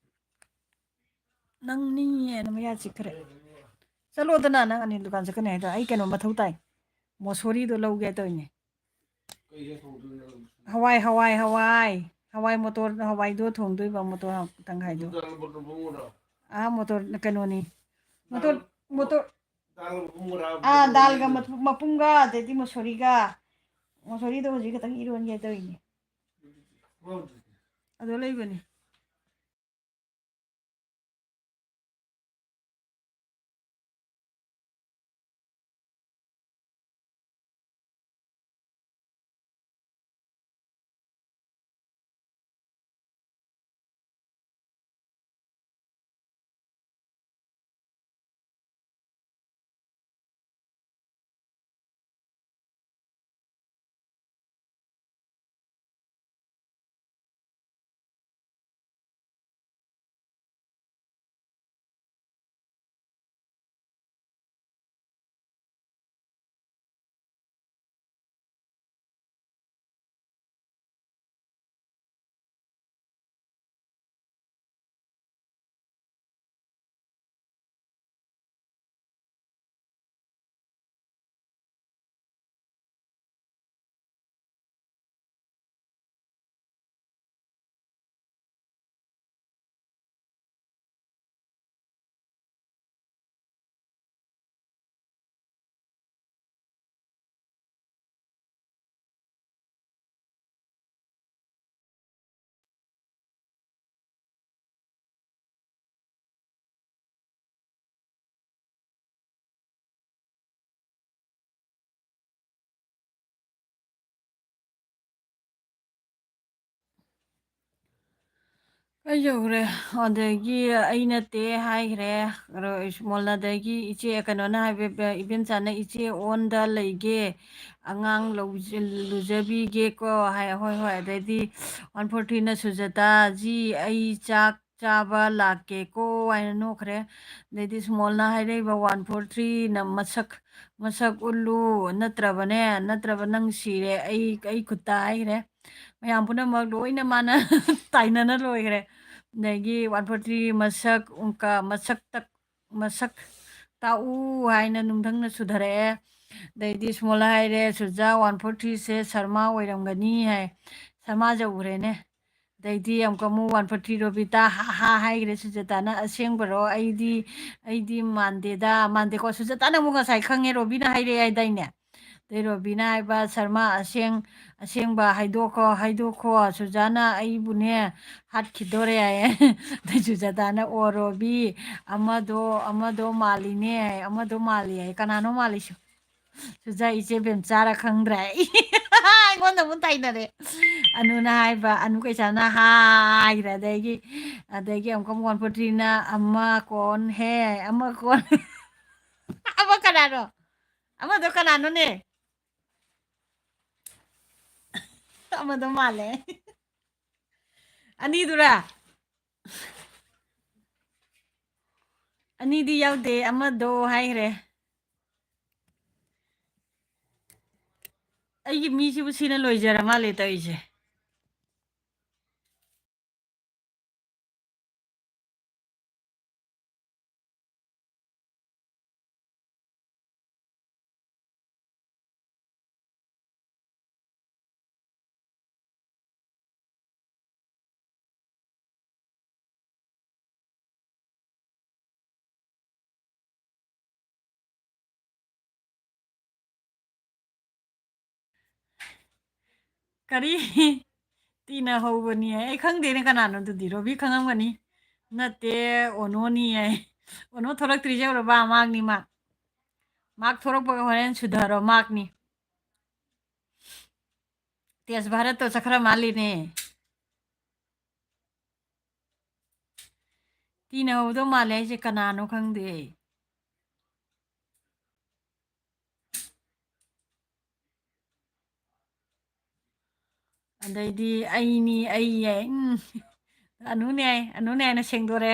ꯅꯪꯅꯤꯌꯦꯅ ꯃꯌꯥ ꯆꯤꯛꯈ꯭ꯔꯦ ꯆꯠꯂꯣꯗꯅ ꯅꯪ ꯑꯅꯤꯜ ꯗꯨꯀꯥꯟ ꯆꯠꯀꯅꯤ ꯍꯥꯏꯗꯣ ꯑꯩ ꯀꯩꯅꯣ ꯃꯊꯧ ꯇꯥꯏ ꯃꯣꯁꯣꯔꯤꯗꯣ ꯂꯧꯒꯦ ꯇꯧꯅꯦ ꯍꯋꯥꯏ ꯃꯣꯇꯣꯔ ꯍꯋꯥꯏꯗꯣ ꯊꯣꯡꯗꯣꯏꯕ ꯃꯣꯇꯣꯔ ꯇꯪꯈꯥꯏꯗꯣ ꯃꯣꯇꯣꯔ ꯀꯩꯅꯣꯅꯤ ꯃꯣꯇꯣꯔ ꯗꯥꯜꯒ ꯃꯄꯨꯝꯒ ꯑꯗꯩꯗꯤ ꯃꯣꯁꯣꯔꯤꯗꯣ ꯍꯧꯖꯤꯛ ꯈꯛꯇꯪ ꯏꯔꯣꯟꯒꯦ ꯇꯧꯔꯤꯅꯦ ꯑꯗꯣ ꯂꯩꯕꯅꯤ ꯑꯩ ꯌꯧꯔꯦ ꯑꯗꯒꯤ ꯑꯩ ꯅꯠꯇꯦ ꯍꯥꯏꯈ꯭ꯔꯦ ꯃꯣꯜꯅꯗꯒꯤ ꯏꯆꯦ ꯀꯩꯅꯣꯅ ꯍꯥꯏꯕ ꯏꯕꯦꯝꯆꯥꯅ ꯏꯆꯦ ꯑꯣꯟꯗ ꯂꯩꯒꯦ ꯑꯉꯥꯡ ꯂꯨꯖꯕꯤꯒꯦꯀꯣ ꯍꯥꯏ ꯍꯣꯏ ꯍꯣꯏ ꯑꯗꯩꯗꯤ 143ꯅ ꯁꯨꯖꯇꯥꯖꯤ ꯑꯩ ꯆꯥꯛ ꯆꯥꯕ ꯂꯥꯛꯀꯦꯀꯣ ꯍꯥꯏꯅ ꯅꯣꯛꯈ꯭ꯔꯦ ꯑꯗꯩꯗꯤ ꯁꯨꯃꯣꯜꯅ ꯍꯥꯏꯔꯛꯏꯕ 143ꯅ ꯃꯁꯛ ꯎꯠꯂꯨ ꯅꯠꯇ꯭ꯔꯕ ꯅꯪ ꯁꯤꯔꯦ ꯑꯩ ꯈꯨꯠꯇ ꯍꯥꯏꯈ꯭ꯔꯦ ꯃꯌꯥꯝ ꯄꯨꯝꯅꯃꯛ ꯂꯣꯏꯅ ꯃꯥꯅ ꯇꯥꯏꯅꯅ ꯂꯣꯏꯈ꯭ꯔꯦ ꯑꯗꯒꯤ 143 ꯃꯁꯛ ꯇꯥꯛꯎ ꯍꯥꯏꯅ ꯅꯨꯡꯊꯪꯅ ꯁꯨꯙꯔꯛꯑꯦ ꯑꯗꯩꯗꯤ ꯁꯨꯃꯣꯜ ꯍꯥꯏꯔꯦ ꯁꯨꯖꯥ 143ꯁꯦ ꯁꯔꯃꯥ ꯑꯣꯏꯔꯝꯒꯅꯤ ꯍꯥꯏ ꯁꯔꯃꯥ ꯌꯧꯈ꯭ꯔꯦꯅꯦ ꯑꯗꯩꯗꯤ ꯑꯃꯨꯛꯀ ꯑꯃꯨꯛ 143 ꯔꯣꯕꯤꯇꯥ ꯍꯥ ꯍꯥꯏꯈ꯭ꯔꯦ ꯁꯨꯖꯇꯥꯅ ꯑꯁꯦꯡꯕꯔꯣ ꯑꯩꯗꯤ ꯃꯥꯟꯗꯦꯀꯣ ꯁꯨꯖꯇꯥꯅ ꯑꯃꯨꯛ ꯉꯁꯥꯏ ꯈꯪꯉꯦ ꯔꯣꯕꯤꯅ ꯍꯥꯏꯔꯛꯑꯦ ꯍꯥꯏꯗꯥꯏꯅꯦ ꯑꯗꯩ ꯔꯣꯕꯤꯅ ꯍꯥꯏꯕ ꯁꯔꯃꯥ ꯑꯁꯦꯡꯕ ꯍꯥꯏꯗꯣꯛꯈꯣ ꯁꯨꯖꯥꯅ ꯑꯩꯕꯨꯅꯦ ꯍꯥꯠꯈꯤꯗꯣꯔꯦ ꯍꯥꯏꯌꯦ ꯑꯗꯩ ꯁꯨꯖꯥꯇꯥꯅ ꯑꯣ ꯔꯣꯕꯤ ꯑꯃꯗꯣ ꯃꯥꯜꯂꯤꯅꯦ ꯑꯃꯗꯣ ꯃꯥꯜꯂꯤ ꯍꯥꯏ ꯀꯅꯥꯅꯣ ꯃꯥꯜꯂꯤꯁꯨ ꯁꯨꯖꯥ ꯏꯆꯦ ꯕꯦꯝꯆꯥꯔ ꯈꯪꯗ꯭ꯔꯦ ꯑꯩꯉꯣꯟꯗ ꯑꯃꯨꯛ ꯇꯥꯏꯅꯔꯦ ꯑꯅꯨꯅ ꯍꯥꯏꯕ ꯑꯅꯨ ꯀꯩꯁꯥꯅ ꯍꯥꯏꯈ꯭ꯔꯦ ꯑꯗꯒꯤ ꯑꯃꯨꯛꯀ 143ꯅ ꯑꯃ ꯀꯣꯟ ꯍꯦ ꯑꯃ ꯀꯣꯟ ꯑꯃ ꯀꯅꯥꯅꯣ ꯑꯃꯗꯣ ꯀꯅꯥꯅꯣꯅꯦ ꯑꯃꯗꯣ ꯃꯥꯜꯂꯦ ꯑꯅꯤꯗꯨꯔꯥ ꯑꯅꯤꯗꯤ ꯌꯥꯎꯗꯦ ꯑꯃꯗꯣ ꯍꯥꯏꯈ꯭ꯔꯦ ꯑꯩꯒꯤ ꯃꯤꯁꯤꯕꯨ ꯁꯤꯅ ꯂꯣꯏꯖꯔ ꯃꯥꯜꯂꯦ ꯇꯧꯔꯤꯁꯦ ꯀꯔꯤ ꯇꯤꯅ ꯍꯧꯕꯅꯤ ꯑꯩ ꯈꯪꯗꯦꯅꯦ ꯀꯅꯥꯅꯣ ꯑꯗꯨꯗꯤ ꯔꯣꯕꯤ ꯈꯪꯉꯝꯒꯅꯤ ꯅꯠꯇꯦ ꯑꯣꯅꯣꯅꯤ ꯍꯥꯏ ꯑꯣꯅꯣ ꯊꯣꯛꯂꯛꯇ꯭ꯔꯤꯁꯦ ꯎꯔꯕ ꯃꯥꯛꯅꯤ ꯃꯥꯛ ꯊꯣꯔꯛꯄꯒ ꯍꯣꯔꯦꯟ ꯁꯨꯙꯔꯣ ꯃꯥꯛꯅꯤ ꯇꯦꯖ ꯚꯥꯔꯠꯇꯣ ꯆꯠꯈ꯭ꯔ ꯃꯥꯜꯂꯤꯅꯦ ꯇꯤꯅ ꯍꯧꯗꯧ ꯃꯥꯜꯂꯦ ꯑꯩꯁꯦ ꯀꯅꯥꯅꯣ ꯈꯪꯗꯦ ꯑꯗꯩꯗꯤ ꯑꯩꯅꯤ ꯑꯩ ꯌꯥꯏ ꯑꯅꯨꯅꯦ ꯍꯥꯏꯅ ꯁꯦꯡꯗꯣꯔꯦ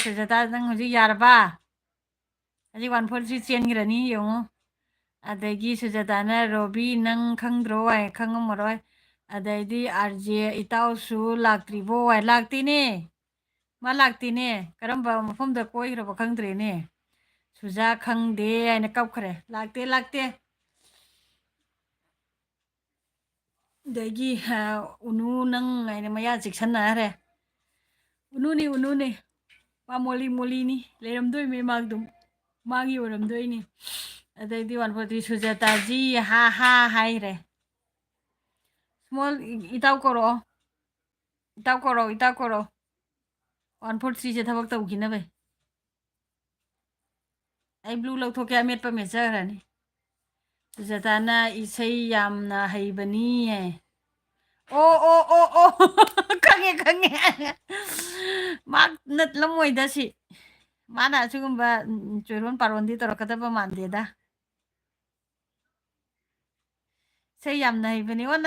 ꯁꯨꯖꯇꯥ ꯅꯪ ꯍꯧꯖꯤꯛ ꯌꯥꯔꯕ ꯍꯧꯖꯤꯛ 143 ꯆꯦꯟꯈ꯭ꯔꯅꯤ ꯌꯦꯡꯉꯣ ꯑꯗꯒꯤ ꯁꯨꯖꯇꯥꯅ ꯔꯣꯕꯤ ꯅꯪ ꯈꯪꯗ꯭ꯔꯣ ꯍꯥꯏ ꯈꯪꯉꯝꯃꯔꯣꯏ ꯑꯗꯩꯗꯤ ꯑꯥꯔꯖꯦ ꯏꯇꯥꯎꯁꯨ ꯂꯥꯛꯇ꯭ꯔꯤꯕꯣ ꯍꯥꯏ ꯂꯥꯛꯇꯦꯅꯦ ꯃꯥ ꯂꯥꯛꯇꯦꯅꯦ ꯀꯔꯝꯕ ꯃꯐꯝꯗ ꯀꯣꯏꯈ꯭ꯔꯕ ꯈꯪꯗ꯭ꯔꯦꯅꯦ ꯁꯨꯖꯥ ꯈꯪꯗꯦ ꯍꯥꯏꯅ ꯀꯞꯈ꯭ꯔꯦ ꯂꯥꯛꯇꯦ ꯑꯗꯒꯤ ꯎꯅꯨ ꯅꯪ ꯍꯥꯏꯅ ꯃꯌꯥ ꯆꯤꯛꯁꯟꯅꯈ꯭ꯔꯦ ꯎꯅꯨꯅꯦ ꯃꯥ ꯃꯣꯂꯤꯅꯤ ꯂꯩꯔꯝꯗꯣꯏꯅꯤ ꯃꯥꯗꯨꯝ ꯃꯥꯒꯤ ꯑꯣꯏꯔꯝꯗꯣꯏꯅꯤ ꯑꯗꯩꯗꯤ 143 ꯁꯨꯖꯥꯇꯥꯖꯤ ꯍꯥ ꯍꯥ ꯍꯥꯏꯈ꯭ꯔꯦ ꯁ꯭ꯃꯣꯜ ꯏꯇꯥꯎ ꯀꯧꯔꯣ 143ꯁꯦ ꯊꯕꯛ ꯇꯧꯈꯤꯅꯕꯩ ꯑꯩ ꯕ꯭ꯂꯨ ꯂꯧꯊꯣꯛꯀꯦ ꯑꯃꯦꯠꯄ ꯃꯦꯠꯆꯈ꯭ꯔꯅꯤ ꯁꯨꯖꯥꯇꯥꯅ ꯏꯁꯩ ꯌꯥꯝꯅ ꯍꯩꯕꯅꯤ ꯑꯣ ꯈꯪꯉꯦ ꯃꯥ ꯅꯠꯂꯝꯃꯣꯏꯗ ꯁꯤ ꯃꯥꯅ ꯑꯁꯤꯒꯨꯝꯕ ꯆꯣꯏꯔꯣꯟ ꯄꯥꯔꯣꯟꯗꯤ ꯇꯧꯔꯛꯀꯗꯕ ꯃꯥꯟꯗꯦꯗ ꯏꯁꯩ ꯌꯥꯝꯅ ꯍꯩꯕꯅꯤ ꯑꯣ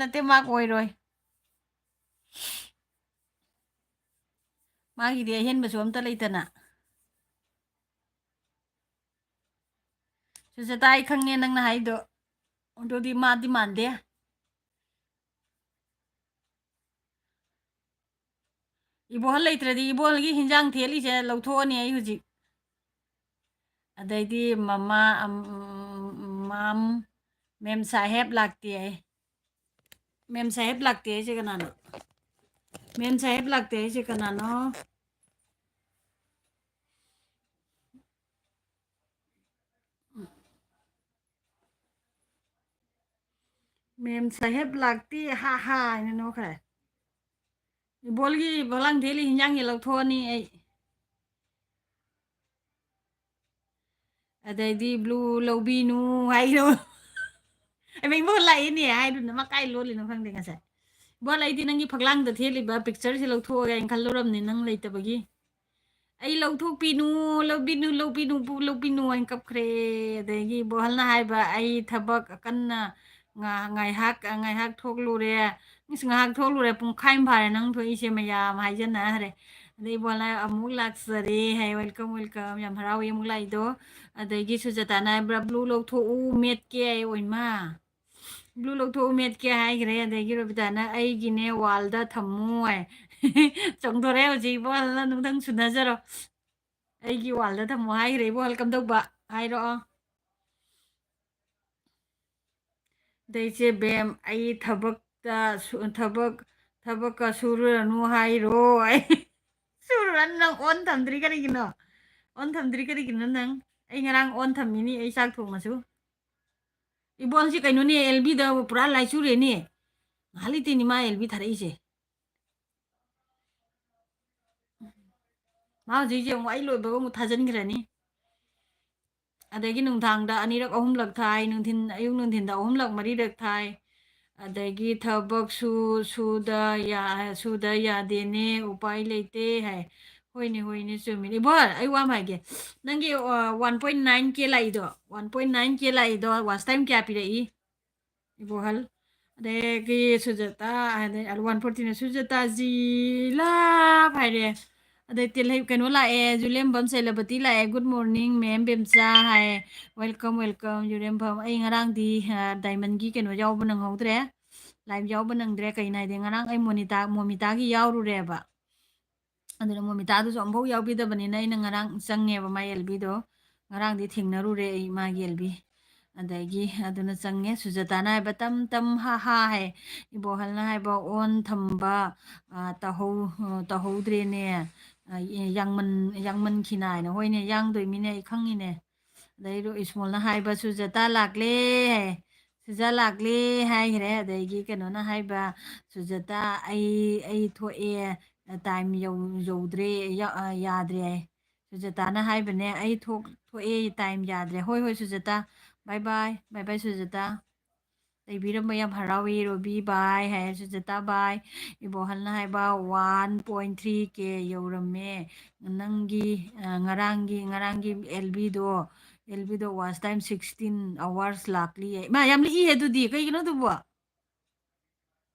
ꯅꯠꯇꯦ ꯃꯥꯛ ꯑꯣꯏꯔꯣꯏ ꯃꯥꯒꯤꯗꯤ ꯑꯍꯦꯟꯕꯁꯨ ꯑꯝꯇ ꯂꯩꯇꯅ ꯁꯨꯖꯥꯇꯥ ꯑꯩ ꯈꯪꯉꯦ ꯅꯪꯅ ꯍꯥꯏꯗꯣ ꯑꯗꯨꯗꯤ ꯃꯥꯗꯤ ꯃꯥꯟꯗꯦ ꯏꯕꯣꯍꯜ ꯂꯩꯇ꯭ꯔꯗꯤ ꯏꯕꯣꯍꯜꯒꯤ ꯍꯤꯟꯖꯥꯡ ꯊꯦꯠꯂꯤꯁꯦ ꯂꯧꯊꯣꯛꯑꯅꯤ ꯑꯩ ꯍꯧꯖꯤꯛ ꯑꯗꯩꯗꯤ ꯃꯝ ꯃꯦꯝ ꯁꯥꯍꯦꯕ ꯂꯥꯛꯇꯦ ꯃꯦꯝ ꯁꯥꯍꯦꯕ ꯂꯥꯛꯇꯦ ꯍꯥꯏꯁꯦ ꯀꯅꯥꯅꯣ ꯃꯦꯝ ꯁꯥꯍꯦꯕ ꯂꯥꯛꯇꯦ ꯍꯥꯏꯁꯦ ꯀꯅꯥꯅꯣ ꯃꯦꯝ ꯁꯥꯍꯦꯕ ꯂꯥꯛꯇꯦ ꯍꯥ ꯍꯥ ꯍꯥꯏꯅ ꯅꯣꯛꯈ꯭ꯔꯦ ꯏꯕꯣꯜꯒꯤ ꯐꯛꯂꯥꯡ ꯊꯦꯠꯂꯤ ꯍꯤꯟꯖꯥꯡꯁꯦ ꯂꯧꯊꯣꯛꯑꯅꯤ ꯑꯩ ꯑꯗꯩꯗꯤ ꯕ꯭ꯂꯨ ꯂꯧꯕꯤꯅꯨ ꯍꯥꯏꯅꯣ ꯏꯕꯣꯜ ꯂꯥꯛꯏꯅꯦ ꯍꯥꯏꯗꯨꯅ ꯃꯥ ꯀꯥꯏ ꯂꯣꯜꯂꯤꯅꯣ ꯈꯪꯗꯦ ꯉꯁꯥꯏ ꯏꯕꯣꯜ ꯑꯩꯗꯤ ꯅꯪꯒꯤ ꯐꯛꯂꯥꯡꯗ ꯊꯦꯠꯂꯤꯕ ꯄꯤꯛꯆꯔꯁꯤ ꯂꯧꯊꯣꯛꯑꯒꯦ ꯍꯥꯏꯅ ꯈꯜꯂꯨꯔꯕꯅꯤ ꯅꯪ ꯂꯩꯇꯕꯒꯤ ꯑꯩ ꯂꯧꯕꯤꯅꯨ ꯍꯥꯏꯅ ꯀꯞꯈ꯭ꯔꯦ ꯑꯗꯒꯤ ꯕꯣꯍꯜꯅ ꯍꯥꯏꯕ ꯑꯩ ꯊꯕꯛ ꯀꯟꯅ ꯉꯥꯏꯍꯥꯛ ꯊꯣꯛꯂꯨꯔꯦ ꯉꯥꯏꯍꯥꯛ ꯊꯣꯛꯂꯨꯔꯦ ꯄꯨꯡꯈꯥꯏ ꯑꯃ ꯐꯥꯔꯦ ꯅꯪ ꯊꯣꯛꯏꯁꯦ ꯃꯌꯥꯝ ꯍꯥꯏꯖꯟꯅꯈ꯭ꯔꯦ ꯑꯗꯩ ꯕꯣꯜꯅ ꯑꯃꯨꯛ ꯂꯥꯛꯆꯔꯦ ꯍꯥꯏ ꯋꯦꯜꯀꯝ ꯌꯥꯝ ꯍꯔꯥꯎꯋꯦ ꯑꯃꯨꯛ ꯂꯥꯛꯏꯗꯣ ꯑꯗꯒꯤ ꯁꯨꯖꯥꯇꯥꯅ ꯍꯥꯏꯕ꯭ꯔꯥ ꯕ꯭ꯂꯨ ꯂꯧꯊꯣꯛꯎ ꯃꯦꯠꯀꯦ ꯑꯣꯏꯃ ꯕ꯭ꯂꯨ ꯂꯧꯊꯣꯛꯎ ꯃꯦꯠꯀꯦ ꯍꯥꯏꯈ꯭ꯔꯦ ꯑꯗꯒꯤ ꯔꯣꯕꯤꯇꯥꯅ ꯑꯩꯒꯤꯅꯦ ꯋꯥꯜꯗ ꯊꯝꯃꯨ ꯍꯥꯏ ꯆꯣꯡꯊꯣꯔꯦ ꯍꯧꯖꯤꯛ ꯕꯣꯜꯅ ꯅꯨꯡꯗꯪ ꯁꯨꯅꯖꯔꯣ ꯑꯩꯒꯤ ꯋꯥꯜꯗ ꯊꯝꯃꯣ ꯍꯥꯏꯈ꯭ꯔꯦ ꯏꯕꯣꯜ ꯀꯝꯗꯧꯕ ꯍꯥꯏꯔꯛꯑꯣ ꯑꯗꯩꯁꯦ ꯕꯦꯝ ꯑꯩ ꯊꯕꯛꯀ ꯁꯨꯔꯨꯔꯅꯨ ꯍꯥꯏꯔꯣ ꯑꯩ ꯁꯨꯔꯨꯔꯅꯨ ꯅꯪ ꯑꯣꯟ ꯊꯝꯗ꯭ꯔꯤ ꯀꯔꯤꯒꯤꯅꯣ ꯅꯪ ꯑꯩ ꯉꯔꯥꯡ ꯑꯣꯟ ꯊꯝꯃꯤꯅꯤ ꯑꯩ ꯆꯥꯛ ꯊꯣꯡꯉꯁꯨ ꯏꯕꯣꯜꯁꯤ ꯀꯩꯅꯣꯅꯦ ꯑꯦꯜꯕꯤꯗ ꯄꯨꯔꯥ ꯂꯥꯏꯆꯨꯔꯦꯅꯦ ꯉꯍꯥꯛ ꯂꯩꯇꯦꯅꯤ ꯃꯥ ꯑꯦꯜꯕꯤ ꯊꯥꯔꯛꯏꯁꯦ ꯃꯥ ꯍꯧꯖꯤꯛꯁꯦ ꯑꯃꯨꯛ ꯑꯩ ꯂꯣꯏꯕꯒ ꯑꯃꯨꯛ ꯊꯥꯖꯤꯟꯈ꯭ꯔꯅꯤ ꯑꯗꯒꯤ ꯅꯨꯡꯗꯥꯡꯗ ꯑꯅꯤꯔꯛ ꯑꯍꯨꯝꯂꯛ ꯊꯥꯏ ꯑꯌꯨꯛ ꯅꯨꯡꯊꯤꯟꯗ ꯑꯍꯨꯝꯂꯛ ꯃꯔꯤꯔꯛ ꯊꯥꯏ ꯑꯗꯒꯤ ꯁꯨꯗ ꯌꯥꯗꯦꯅꯦ ꯎꯄꯥꯏ ꯂꯩꯇꯦ ꯍꯥꯏ ꯍꯣꯏꯅꯦ ꯆꯨꯝꯃꯤꯅꯦ ꯏꯕꯣꯜ ꯑꯩ ꯋꯥ ꯑꯃ ꯍꯥꯏꯒꯦ ꯅꯪꯒꯤ 1.9K ꯂꯥꯛꯏꯗꯣ 1.9K ꯂꯥꯛꯏꯗꯣ ꯋꯥꯁ ꯇꯥꯏꯝ ꯀꯌꯥ ꯄꯤꯔꯛꯏ ꯏꯕꯣꯍꯜ ꯑꯗꯒꯤ ꯁꯨꯖꯇꯥ ꯑꯗꯩ 140ꯅ ꯁꯨꯖꯇꯥꯖꯤ ꯂꯥꯞ ꯍꯥꯏꯔꯦ ꯑꯗꯩ ꯀꯩꯅꯣ ꯂꯥꯛꯑꯦ ꯖꯨꯂꯦꯝꯕꯝ ꯁꯦꯂꯕꯇꯤ ꯂꯥꯛꯑꯦ ꯒꯨꯗ ꯃꯣꯔꯅꯤꯡ ꯃꯦꯝ ꯕꯦꯝꯆꯥ ꯍꯥꯏ ꯋꯦꯜꯀꯝ ꯌꯨꯔꯦꯝꯕꯝ ꯑꯩ ꯉꯔꯥꯡꯗꯤ ꯗꯥꯏꯃꯟꯒꯤ ꯀꯩꯅꯣ ꯌꯥꯎꯕ ꯅꯪꯍꯧꯗ꯭ꯔꯦ ꯂꯥꯏꯚ ꯌꯥꯎꯕ ꯅꯪꯗ꯭ꯔꯦ ꯀꯩꯅꯣ ꯍꯥꯏꯗꯤ ꯉꯔꯥꯡ ꯑꯩ ꯃꯣꯃꯤꯇꯥꯒꯤ ꯌꯥꯎꯔꯨꯔꯦꯕ ꯑꯗꯨꯅ ꯃꯣꯃꯤꯇꯥꯗꯨꯁꯨ ꯑꯃꯨꯐꯥꯎ ꯌꯥꯎꯕꯤꯗꯕꯅꯤꯅ ꯑꯩꯅ ꯉꯔꯥꯡ ꯆꯪꯉꯦꯕ ꯃꯥꯏ ꯑꯦꯜꯕꯤꯗꯣ ꯉꯔꯥꯡꯗꯤ ꯊꯦꯡꯅꯔꯨꯔꯦ ꯑꯩ ꯃꯥꯒꯤ ꯑꯦꯜꯕꯤ ꯑꯗꯒꯤ ꯑꯗꯨꯅ ꯆꯪꯉꯦ ꯁꯨꯖꯇꯥꯅ ꯍꯥꯏꯕ ꯇꯝ ꯍꯥ ꯍꯥ ꯍꯥꯏ ꯏꯕꯣꯍꯜꯅ ꯍꯥꯏꯕ ꯑꯣꯟ ꯊꯝꯕ ꯇꯧꯍꯧꯗ꯭ꯔꯦꯅꯦ ꯌꯥꯡꯃꯟꯈꯤꯅ ꯍꯥꯏꯅ ꯍꯣꯏꯅꯦ ꯌꯥꯡꯗꯣꯏ ꯃꯤꯅꯦ ꯑꯩ ꯈꯪꯉꯤꯅꯦ ꯑꯗꯩ ꯏꯁꯃꯣꯜꯅ ꯍꯥꯏꯕ ꯁꯨꯖꯇꯥ ꯂꯥꯛꯂꯦ ꯁꯨꯖꯥ ꯂꯥꯛꯂꯦ ꯍꯥꯏꯈ꯭ꯔꯦ ꯑꯗꯒꯤ ꯀꯩꯅꯣꯅ ꯍꯥꯏꯕ ꯁꯨꯖꯇꯥ ꯑꯩ ꯊꯣꯛꯑꯦ ꯇꯥꯏꯝ ꯌꯧꯗ꯭ꯔꯦ ꯌꯥꯗ꯭ꯔꯦ ꯁꯨꯖꯇꯥꯅ ꯍꯥꯏꯕꯅꯦ ꯑꯩ ꯊꯣꯛꯑꯦ ꯇꯥꯏꯝ ꯌꯥꯗ꯭ꯔꯦ ꯍꯣꯏ ꯍꯣꯏ ꯁꯨꯖꯇꯥ ꯕꯥꯏ ꯕꯥꯏ ꯕꯥꯏ ꯕꯥꯏ ꯁꯨꯖꯇꯥ ꯂꯩꯕꯤꯔꯝꯕ ꯌꯥꯝ ꯍꯔꯥꯎꯋꯤ ꯔꯣꯕꯤ ꯕꯥꯏ ꯍꯥꯏ ꯁꯨꯖꯇꯥ ꯕꯥꯏ ꯏꯕꯣꯍꯜꯅ ꯍꯥꯏꯕ 1.3K ꯌꯧꯔꯝꯃꯦ ꯅꯪꯒꯤ ꯉꯔꯥꯡꯒꯤ ꯑꯦꯜꯕꯤꯗꯣ ꯋꯥꯆ ꯇꯥꯏꯝ 16 ꯑꯋꯥꯔꯁ ꯂꯥꯛꯂꯤ ꯏꯃꯥ ꯌꯥꯝ ꯂꯤꯛꯏ ꯑꯗꯨꯗꯤ ꯀꯩꯒꯤꯅꯣ ꯑꯗꯨꯕꯨ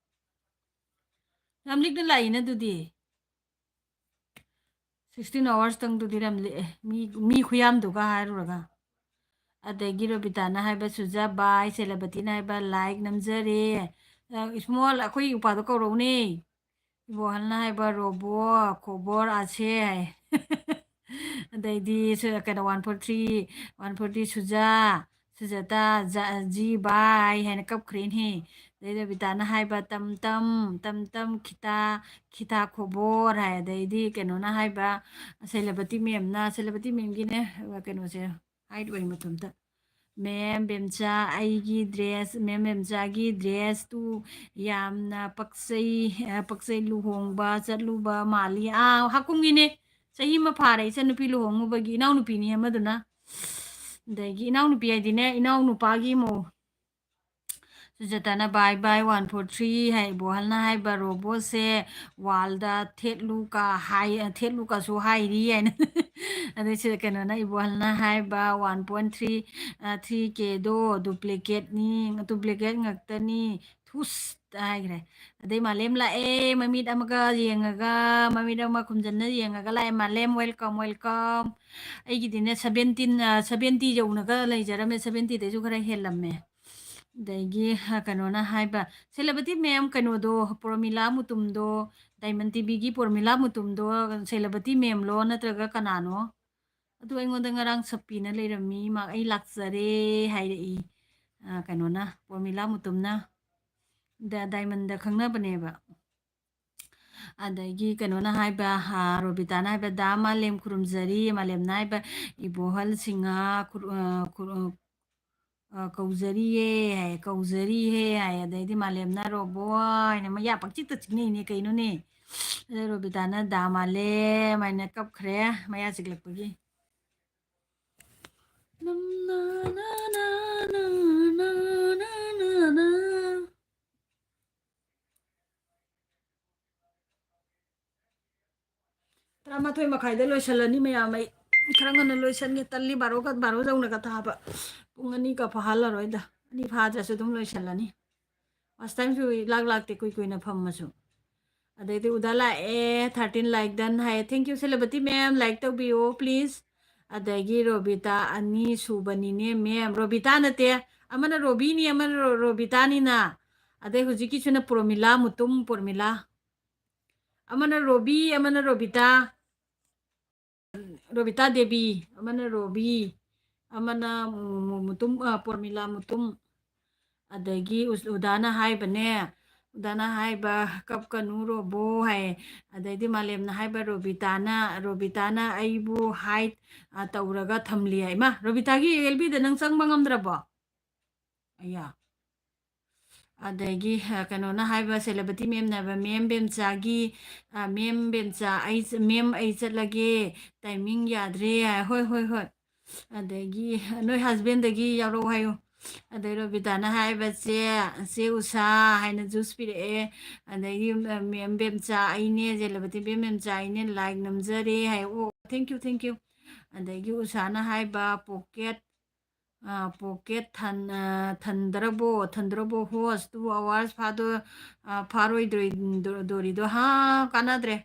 ꯌꯥꯝ ꯂꯤꯛꯅ ꯂꯥꯛꯏꯅ ꯑꯗꯨꯗꯤ 16 ꯑꯋꯥꯔꯁꯇꯪꯗꯨꯗꯤ ꯌꯥꯝ ꯂꯤꯛꯑꯦ ꯃꯤ ꯈꯨꯌꯥꯝꯗꯨꯒ ꯍꯥꯏꯔꯨꯔꯒ ꯑꯗꯒꯤ ꯔꯣꯕꯤꯇꯥꯅ ꯍꯥꯏꯕ ꯁꯨꯖꯥ ꯕꯥꯏ ꯁꯦꯂꯕꯇꯤꯅ ꯍꯥꯏꯕ ꯂꯥꯏꯛ ꯅꯝꯖꯔꯦ ꯏꯁꯃꯣꯜ ꯑꯩꯈꯣꯏ ꯎꯄꯥꯗꯣ ꯀꯧꯔꯛꯎꯅꯦ ꯏꯕꯣꯍꯜꯅ ꯍꯥꯏꯕ ꯔꯣꯕꯣ ꯈꯣꯕꯣꯔ ꯑꯁꯦ ꯍꯥꯏ ꯑꯗꯩꯗꯤ ꯀꯩꯅꯣ 143 ꯁꯨꯖꯥꯇꯥ ꯖꯤ ꯕꯥꯏ ꯍꯥꯏꯅ ꯀꯞꯈ꯭ꯔꯦꯅꯦ ꯑꯗꯩ ꯔꯕꯤꯇꯥꯅ ꯍꯥꯏꯕ ꯇꯝ ꯈꯤꯇꯥ ꯈꯣꯕꯣꯔ ꯍꯥꯏ ꯑꯗꯩꯗꯤ ꯀꯩꯅꯣꯅ ꯍꯥꯏꯕ ꯁꯦꯂꯕꯇꯤ ꯃꯦꯝꯒꯤꯅꯦ ꯀꯩꯅꯣꯁꯦ ꯍꯥꯏꯠ ꯑꯣꯏ ꯃꯇꯝꯗ ꯃꯦꯝ ꯕꯦꯝꯆꯥ ꯃꯦꯝ ꯕꯦꯝꯆꯥꯒꯤ ꯗ꯭ꯔꯦꯁꯇꯨ ꯌꯥꯝꯅ ꯄꯛꯆꯩ ꯂꯨꯍꯣꯡꯕ ꯆꯠꯂꯨꯕ ꯃꯥꯜꯂꯤ ꯍꯥꯀꯨꯝꯒꯤꯅꯦ ꯆꯍꯤ ꯑꯃ ꯐꯥꯔꯦ ꯏꯆꯟꯅꯨꯄꯤ ꯂꯨꯍꯣꯡꯉꯨꯕꯒꯤ ꯏꯅꯥꯎꯅꯨꯄꯤꯅꯤ ꯑꯃꯗꯨꯅ ꯑꯗꯒꯤ ꯏꯅꯥꯎꯅꯨꯄꯤ ꯍꯥꯏꯗꯤꯅꯦ ꯏꯅꯥꯎꯅꯨꯄꯥꯒꯤ ꯁꯨꯖꯇꯥꯅ ꯕꯥꯏ ꯕꯥꯏ 143 ꯍꯥꯏ ꯕꯣꯍꯜꯅ ꯍꯥꯏꯕ ꯔꯣꯕꯣꯠꯁꯦ ꯋꯥꯜꯗ ꯊꯦꯠꯂꯨꯀꯁꯨ ꯍꯥꯏꯔꯤ ꯍꯥꯏꯅ ꯑꯗꯩ ꯁꯤꯗ ꯀꯩꯅꯣꯅ ꯏꯕꯣꯍꯜꯅ ꯍꯥꯏꯕ 1.3Kꯗꯣ ꯗꯨꯄ꯭ꯂꯤꯀꯦꯠ ꯉꯥꯛꯇꯅꯤ ꯊꯨꯁ ꯍꯥꯏꯈ꯭ꯔꯦ ꯑꯗꯩ ꯃꯥꯂꯦꯝ ꯂꯥꯛꯑꯦ ꯃꯃꯤꯠ ꯑꯃ ꯈꯨꯝꯖꯟꯅ ꯌꯦꯡꯉꯒ ꯂꯥꯛꯑꯦ ꯃꯥꯂꯦꯝ ꯋꯦꯜꯀꯝ ꯋꯦꯜꯀꯝ ꯑꯩꯒꯤꯗꯤꯅꯦ 70 ꯌꯧꯅꯒ ꯂꯩꯖꯔꯝꯃꯦ 70ꯗꯩꯁꯨ ꯈꯔ ꯍꯦꯜꯂꯝꯃꯦ ꯑꯗꯒꯤ ꯀꯩꯅꯣꯅ ꯍꯥꯏꯕ ꯁꯦꯂꯕꯇꯤ ꯃꯦꯝ ꯀꯩꯅꯣꯗꯣ ꯄꯣꯔꯃꯤꯂꯥ ꯃꯨꯇꯨꯝꯗꯣ ꯗꯥꯏꯃꯟ ꯇꯤꯚꯤꯒꯤ ꯄꯣꯔꯃꯤꯂꯥ ꯃꯨꯇꯨꯝꯗꯣ ꯁꯦꯂꯕꯇꯤ ꯃꯦꯝꯂꯣ ꯅꯠꯇ꯭ꯔꯒ ꯀꯅꯥꯅꯣ ꯑꯗꯨ ꯑꯩꯉꯣꯟꯗ ꯉꯔꯥꯡ ꯁꯞꯄꯤꯅ ꯂꯩꯔꯝꯃꯤ ꯑꯩ ꯂꯥꯛꯆꯔꯦ ꯍꯥꯏꯔꯛꯏ ꯀꯩꯅꯣꯅ ꯄꯣꯔꯃꯤꯂꯥ ꯃꯨꯇꯨꯝꯅ ꯗꯥꯏꯃꯟꯗ ꯈꯪꯅꯕꯅꯦꯕ ꯑꯗꯒꯤ ꯀꯩꯅꯣꯅ ꯍꯥꯏꯕ ꯔꯣꯕꯤꯇꯥꯅ ꯍꯥꯏꯕ ꯗꯥ ꯃꯥꯂꯦꯝ ꯈꯨꯔꯨꯝꯖꯔꯤ ꯃꯥꯂꯦꯝꯅ ꯍꯥꯏꯕ ꯏꯕꯣꯍꯜ ꯁꯤꯡꯍꯥ ꯀꯧꯖꯔꯤꯍꯦ ꯍꯥꯏ ꯑꯗꯩꯗꯤ ꯃꯥꯂꯦꯝꯅ ꯔꯣꯕꯣꯏꯅ ꯃꯌꯥ ꯄꯪꯆꯤꯛꯇ ꯆꯤꯛꯅꯩꯅꯦ ꯀꯩꯅꯣꯅꯦ ꯑꯗꯩ ꯔꯣꯕꯤꯇꯥꯅ ꯗꯥ ꯃꯥꯂꯦꯝ ꯍꯥꯏꯅ ꯀꯞꯈ꯭ꯔꯦ ꯃꯌꯥ ꯆꯤꯛꯂꯛꯄꯒꯤ ꯇꯔꯥꯃꯥꯊꯣꯏ ꯃꯈꯥꯏꯗ ꯂꯣꯏꯁꯤꯜꯂꯅꯤ ꯃꯌꯥꯝ ꯑꯩ ꯈꯔ ꯉꯟꯅ ꯂꯣꯏꯁꯟꯒꯦ ꯇꯜꯂꯤ ꯕꯥꯔꯣ ꯌꯧꯅꯒ ꯊꯥꯕ ꯄꯨꯡ 2ꯒ ꯐꯥꯍꯜꯂꯔꯣꯏꯗ 2 ꯐꯥꯗ꯭ꯔꯁꯨ ꯑꯗꯨꯝ ꯂꯣꯏꯁꯤꯜꯂꯅꯤ ꯐꯥꯔꯁ ꯇꯥꯏꯝꯁꯨ ꯂꯥꯛꯇꯦ ꯀꯨꯏꯅ ꯐꯝꯃꯁꯨ ꯑꯗꯩꯗꯤ ꯎꯗ ꯂꯥꯛꯑꯦ 13 ꯂꯥꯏꯛ ꯗꯟ ꯍꯥꯏꯌꯦ ꯊꯦꯡꯛ ꯌꯨ ꯁꯦꯂꯕꯇꯤ ꯃꯦꯝ ꯂꯥꯏꯛ ꯇꯧꯕꯤꯌꯣ ꯄ꯭ꯂꯤꯖ ꯑꯗꯒꯤ ꯔꯣꯕꯤꯇꯥ ꯑꯅꯤ ꯁꯨꯕꯅꯤꯅꯦ ꯃꯦꯝ ꯔꯣꯕꯤꯇꯥ ꯅꯠꯇꯦ ꯑꯃꯅ ꯔꯣꯕꯤꯅꯤ ꯑꯃꯅ ꯔꯣꯕꯤꯇꯥꯅꯤꯅ ꯑꯗꯩ ꯍꯧꯖꯤꯛꯀꯤꯁꯤꯅ ꯄꯣꯔꯃꯤꯂꯥ ꯑꯃꯅ ꯔꯣꯕꯤ ꯑꯃꯅ ꯔꯣꯕꯤꯇꯥ ꯗꯦꯕꯤ ꯑꯃꯅ ꯔꯣꯕꯤ ꯑꯃꯅ ꯄꯣꯔꯃꯤꯂꯥ ꯃꯨꯇꯨꯝ ꯑꯗꯒꯤ ꯎꯗꯥꯅ ꯍꯥꯏꯕ ꯀꯞꯀꯅꯨ ꯔꯣꯕꯣ ꯍꯥꯏ ꯑꯗꯩꯗꯤ ꯃꯥꯂꯦꯝꯅ ꯍꯥꯏꯕ ꯔꯣꯕꯤꯇꯥꯅ ꯑꯩꯕꯨ ꯍꯥꯏꯠ ꯇꯧꯔꯒ ꯊꯝꯂꯤ ꯍꯥꯏ ꯏꯃꯥ ꯔꯣꯕꯤꯇꯥꯒꯤ ꯑꯦꯜꯕꯤꯗ ꯅꯪ ꯆꯪꯕ ꯉꯝꯗ꯭ꯔꯕꯣ ꯑꯌꯥ ꯑꯗꯒꯤ ꯀꯩꯅꯣꯅ ꯍꯥꯏꯕ ꯁꯦꯂꯕꯇꯤ ꯃꯦꯝꯅ ꯍꯥꯏꯕ ꯃꯦꯝ ꯕꯦꯝꯆꯥ ꯑꯩ ꯆꯠꯂꯒꯦ ꯇꯥꯏꯃꯤꯡ ꯌꯥꯗ꯭ꯔꯦ ꯍꯣꯏ ꯍꯣꯏ ꯍꯣꯏ ꯑꯗꯒꯤ ꯅꯣꯏ ꯍꯁꯕꯦꯟꯗꯒꯤ ꯌꯥꯎꯔꯛꯑꯣ ꯍꯥꯏꯌꯨ ꯑꯗꯩ ꯔꯣꯕꯤꯇꯥꯅ ꯍꯥꯏꯕ ꯆꯦ ꯎꯁꯥ ꯍꯥꯏꯅ ꯖꯨꯁ ꯄꯤꯔꯛꯑꯦ ꯑꯗꯩꯗꯤ ꯃꯦꯝ ꯕꯦꯝꯆꯥ ꯑꯩꯅꯦ ꯁꯦꯂꯕꯇꯤ ꯃꯦꯝ ꯕꯦꯝꯆꯥ ꯑꯩꯅꯦ ꯂꯥꯏꯛ ꯅꯝꯖꯔꯦ ꯍꯥꯏ ꯑꯣ ꯊꯦꯡꯛ ꯌꯨ ꯑꯗꯒꯤ ꯎꯁꯥꯅ ꯍꯥꯏꯕ ꯄꯣꯀꯦꯠ ꯊꯟꯗ꯭ꯔꯕꯣ ꯍꯣꯁ 2 ꯑꯋꯥꯔꯁ ꯐꯥꯔꯣꯏꯗꯣꯔꯤꯗꯣ ꯀꯥꯟꯅꯗ꯭ꯔꯦ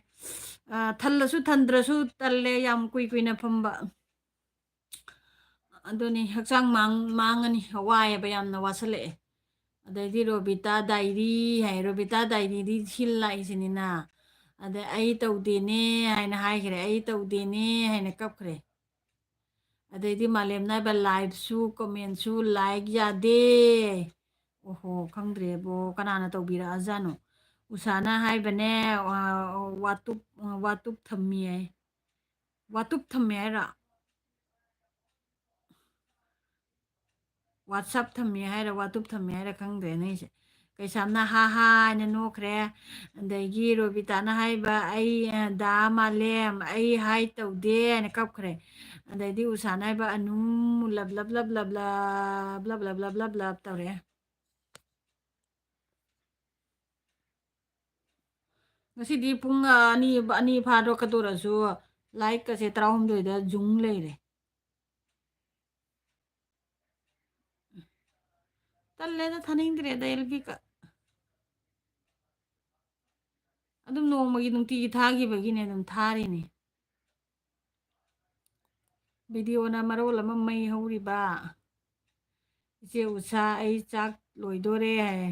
ꯊꯜꯂꯁꯨ ꯊꯟꯗ꯭ꯔꯁꯨ ꯇꯜꯂꯦ ꯌꯥꯝ ꯀꯨꯏꯅ ꯐꯝꯕ ꯑꯗꯨꯅꯤ ꯍꯛꯆꯥꯡ ꯃꯥꯡꯉꯅꯤ ꯋꯥꯏꯑꯦꯕ ꯌꯥꯝꯅ ꯋꯥꯁꯜꯂꯛꯑꯦ ꯑꯗꯩꯗꯤ ꯔꯣꯕꯤꯇꯥ ꯗꯥꯏꯔꯤ ꯍꯥꯏ ꯔꯣꯕꯤꯇꯥ ꯗꯥꯏꯔꯤꯗꯤ ꯁꯤꯜ ꯂꯥꯛꯏꯁꯤꯅꯤꯅ ꯑꯗꯩ ꯑꯩ ꯇꯧꯗꯦꯅꯦ ꯍꯥꯏꯅ ꯍꯥꯏꯈ꯭ꯔꯦ ꯑꯩ ꯇꯧꯗꯦꯅꯦ ꯍꯥꯏꯅ ꯀꯞꯈ꯭ꯔꯦ ꯑꯗꯩꯗꯤ ꯃꯥꯂꯦꯝ ꯅꯥꯏꯕ ꯂꯥꯏꯚꯁꯨ ꯀꯣꯃꯦꯟꯁꯨ ꯂꯥꯏꯛ ꯌꯥꯗꯦ ꯑꯣꯍꯣ ꯈꯪꯗ꯭ꯔꯦꯕꯣ ꯀꯅꯥꯅ ꯇꯧꯕꯤꯔꯛꯑꯖꯥꯠꯅꯣ ꯎꯁꯥꯅ ꯍꯥꯏꯕꯅꯦ ꯋꯥꯇꯨꯞ ꯊꯝꯃꯤ ꯍꯥꯏ ꯋꯥꯇꯨꯞ ꯊꯝꯃꯦ ꯍꯥꯏꯔ ꯋꯥꯠꯁꯑꯞ ꯊꯝꯃꯦ ꯍꯥꯏꯔ ꯋꯥꯇꯨꯞ ꯊꯝꯃꯦ ꯍꯥꯏꯔ ꯈꯪꯗ꯭ꯔꯦ ꯅꯪꯁꯦ ꯀꯩꯁꯥꯝꯅ ꯍꯥ ꯍꯥ ꯍꯥꯏꯅ ꯅꯣꯛꯈ꯭ꯔꯦ ꯑꯗꯒꯤ ꯔꯣꯕꯤꯇꯥꯅ ꯍꯥꯏꯕ ꯑꯩ ꯗꯥ ꯃꯥꯂꯦꯝ ꯑꯩ ꯍꯥꯏ ꯇꯧꯗꯦ ꯍꯥꯏꯅ ꯀꯞꯈ꯭ꯔꯦ ꯑꯗꯩꯗꯤ ꯎꯁꯥꯅ ꯍꯥꯏꯕ ꯑꯅꯨꯝ ꯂꯕ ꯂꯕ ꯂꯕ ꯂꯕ ꯂꯕ ꯂꯕ ꯂꯕ ꯂꯕ ꯂꯕ ꯇꯧꯔꯦ ꯉꯁꯤꯗꯤ ꯄꯨꯡ ꯑꯅꯤ ꯐꯥꯗꯣꯛꯀꯗꯧꯔꯁꯨ ꯂꯥꯏꯛꯀꯁꯦ 12ꯗ ꯖꯨꯡ ꯂꯩꯔꯦ ꯇꯜꯂꯦꯗ ꯊꯥꯅꯤꯡꯗ꯭ꯔꯦꯗ ꯑꯦꯜꯕꯤꯒ ꯑꯗꯨꯝ ꯅꯣꯡꯃꯒꯤ ꯅꯨꯡꯇꯤꯒꯤ ꯊꯥꯈꯤꯕꯒꯤꯅꯦ ꯑꯗꯨꯝ ꯊꯥꯔꯤꯅꯦ ꯚꯤꯗꯤꯑꯣꯅ ꯃꯔꯣꯜ ꯑꯃ ꯃꯩ ꯍꯧꯔꯤꯕ ꯏꯆꯦ ꯎꯁꯥ ꯑꯩ ꯆꯥꯛ ꯂꯣꯏꯗꯣꯔꯦ ꯍꯥꯏ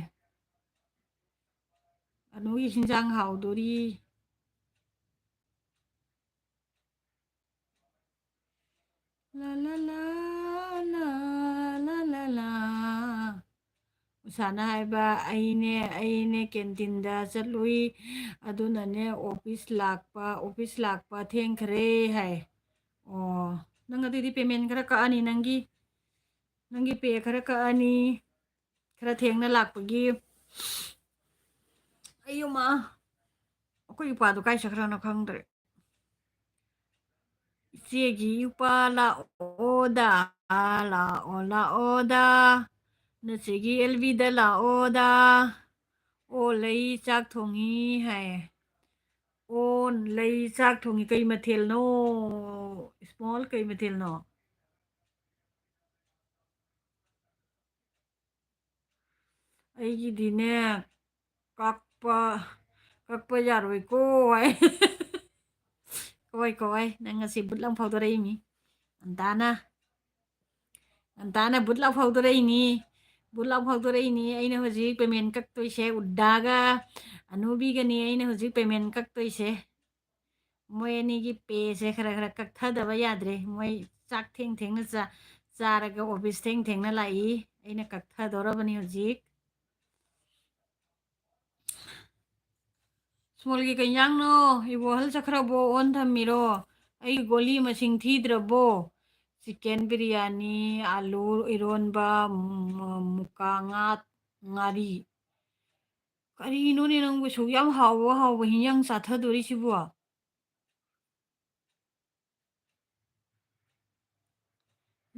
ꯑꯅꯨꯒꯤ ꯍꯤꯟꯖꯥꯡ ꯍꯥꯎꯗꯣꯔꯤ ꯂꯥ ꯂꯥ ꯂꯥ ꯂꯥ ꯂꯥ ꯂꯥ ꯂꯥ ꯎꯁꯥꯅ ꯍꯥꯏꯕ ꯑꯩꯅꯦ ꯀꯦꯟꯇꯤꯟꯗ ꯆꯠꯂꯨꯏ ꯑꯗꯨꯅꯅꯦ ꯑꯣꯐꯤꯁ ꯂꯥꯛꯄ ꯊꯦꯡꯈ꯭ꯔꯦ ꯍꯥꯏ ꯑꯣ ꯅꯪ ꯑꯗꯨꯏꯗꯤ ꯄꯦꯃꯦꯟ ꯈꯔ ꯀꯛꯑꯅꯤ ꯅꯪꯒꯤ ꯄꯦ ꯈꯔ ꯀꯛꯑꯅꯤ ꯈꯔ ꯊꯦꯡꯅ ꯂꯥꯛꯄꯒꯤ ꯑꯌꯨꯃ ꯑꯩꯈꯣꯏ ꯏꯄꯥꯗꯣ ꯀꯥꯏ ꯆꯠꯈ꯭ꯔꯅꯣ ꯈꯪꯗ꯭ꯔꯦ ꯏꯆꯦꯒꯤ ꯏꯄꯥ ꯂꯥꯛꯑꯣꯗ ꯂꯥꯛꯑꯣ ꯂꯥꯛꯑꯣꯗ ꯅꯆꯦꯒꯤ ꯑꯦꯜꯕꯤꯗ ꯂꯥꯛꯑꯣꯗ ꯑꯣ ꯂꯩ ꯆꯥꯛ ꯊꯣꯡꯉꯤ ꯍꯥꯏꯌꯦ ꯑꯣ ꯂꯩ ꯆꯥꯛ ꯊꯣꯡꯉꯤ ꯀꯩ ꯃꯊꯦꯜꯅꯣ ꯏꯁꯃꯣꯜ ꯀꯩ ꯃꯊꯦꯜꯅꯣ ꯑꯩꯒꯤꯗꯤꯅꯦ ꯀꯛꯄ ꯀꯛꯄ ꯌꯥꯔꯣꯏꯀꯣ ꯍꯥꯏ ꯀꯋꯥꯏ ꯅꯪ ꯉꯁꯤ ꯕꯨꯠ ꯑꯃ ꯐꯥꯎꯗꯣꯔꯛꯏꯅꯤ ꯉꯟꯇꯥꯅ ꯕꯨꯠ ꯂꯥꯎ ꯐꯥꯎꯗꯣꯔꯛꯏꯅꯤ ꯕꯨꯠ ꯂꯥꯎ ꯐꯥꯎꯗꯣꯔꯛꯏꯅꯤ ꯑꯩꯅ ꯍꯧꯖꯤꯛ ꯄꯦꯃꯦꯟ ꯀꯛꯇꯣꯏꯁꯦ ꯎꯗꯥꯒ ꯑꯅꯨꯕꯤꯒꯅꯤ ꯑꯩꯅ ꯍꯧꯖꯤꯛ ꯄꯦꯃꯦꯟ ꯀꯛꯇꯣꯏꯁꯦ ꯃꯣꯏ ꯑꯅꯤꯒꯤ ꯄꯦꯁꯦ ꯈꯔ ꯀꯛꯊꯗꯕ ꯌꯥꯗ꯭ꯔꯦ ꯃꯣꯏ ꯆꯥꯛ ꯊꯦꯡꯅ ꯆꯥꯔꯒ ꯑꯣꯐꯤꯁ ꯊꯦꯡꯅ ꯂꯥꯛꯏ ꯑꯩꯅ ꯀꯛꯊꯗꯧꯔꯕꯅꯤ ꯍꯧꯖꯤꯛ ꯁ꯭ꯃꯣꯜꯒꯤ ꯀꯩꯖꯥꯡꯅꯣ ꯏꯕꯣ ꯑꯍꯜ ꯆꯠꯈ꯭ꯔꯕꯣ ꯑꯣꯟ ꯊꯝꯃꯤꯔꯣ ꯑꯩ ꯒꯣꯂꯤ ꯃꯁꯤꯡ ꯊꯤꯗ꯭ꯔꯕꯣ ꯆꯤꯛꯀꯦꯟ ꯕꯤꯔꯌꯥꯅꯤ ꯑꯂꯨ ꯏꯔꯣꯟꯕ ꯃꯨꯀꯥ ꯉꯥꯔꯤ ꯀꯔꯤꯅꯣꯅꯦ ꯅꯪꯕꯨ ꯁꯨꯛ ꯌꯥꯝ ꯍꯥꯎꯕ ꯍꯤꯟꯖꯥꯡ ꯆꯥꯊꯗꯣꯔꯤꯁꯤꯕꯣ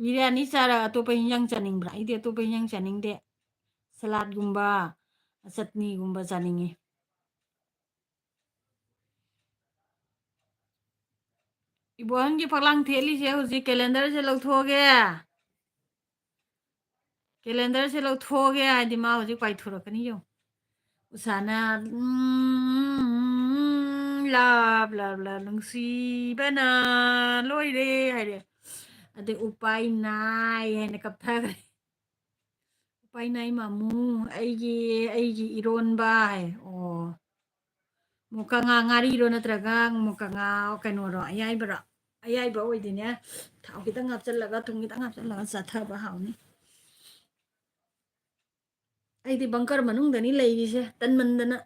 ꯕꯤꯔꯌꯥꯅꯤ ꯆꯥꯔ ꯑꯇꯣꯞꯄ ꯍꯤꯟꯖꯥꯡ ꯆꯥꯅꯤꯡꯕ꯭ꯔꯥ ꯑꯩꯗꯤ ꯑꯇꯣꯞꯄ ꯍꯤꯟꯖꯥꯡ ꯆꯥꯅꯤꯡꯗꯦ ꯁꯂꯥꯠꯒꯨꯝꯕ ꯆꯠꯅꯤꯒꯨꯝꯕ ꯆꯥꯅꯤꯡꯉꯤ ꯏꯕꯣꯍꯟꯒꯤ ꯐꯛꯂꯥꯡ ꯊꯦꯠꯂꯤꯁꯦ ꯍꯧꯖꯤꯛ ꯀꯦꯂꯦꯟꯗꯔꯁꯦ ꯂꯧꯊꯣꯛꯑꯒꯦ ꯀꯦꯂꯦꯟꯗꯔꯁꯦ ꯂꯧꯊꯣꯛꯑꯒꯦ ꯍꯥꯏꯗꯤ ꯃꯥ ꯍꯧꯖꯤꯛ ꯄꯥꯏꯊꯣꯔꯛꯀꯅꯤ ꯌꯦꯡꯉꯨ ꯎꯁꯥꯅ ꯂꯥꯞ ꯂꯥꯞ ꯂꯥꯞ ꯅꯨꯡꯁꯤꯕꯅ ꯂꯣꯏꯔꯦ ꯍꯥꯏꯔꯦ ꯑꯗꯩ ꯎꯄꯥꯏ ꯅꯥꯏ ꯍꯥꯏꯅ ꯀꯞꯊꯈ꯭ꯔꯦ ꯎꯄꯥꯏ ꯅꯥꯏ ꯃꯥꯃꯨ ꯑꯩꯒꯤ ꯏꯔꯣꯟꯕ ꯍꯥꯏ ꯑꯣ ꯃꯨꯀ ꯉꯥꯔꯤꯔꯣ ꯅꯠꯇ꯭ꯔꯒ ꯃꯨꯀ ꯀꯩꯅꯣꯔꯣ ꯑꯌꯥꯏꯕ ꯑꯣꯏꯗꯤꯅꯦ ꯊꯥꯎ ꯈꯤꯇꯪ ꯍꯥꯞꯆꯤꯜꯂꯒ ꯊꯨꯝ ꯈꯤꯇꯪ ꯍꯥꯞꯆꯤꯜꯂꯒ ꯆꯥꯊꯕ ꯍꯥꯎꯅꯤ ꯑꯩꯗꯤ ꯕꯪꯀꯔ ꯃꯅꯨꯡꯗꯅꯤ ꯂꯩꯔꯤꯁꯦ ꯇꯟꯃꯟꯗꯅ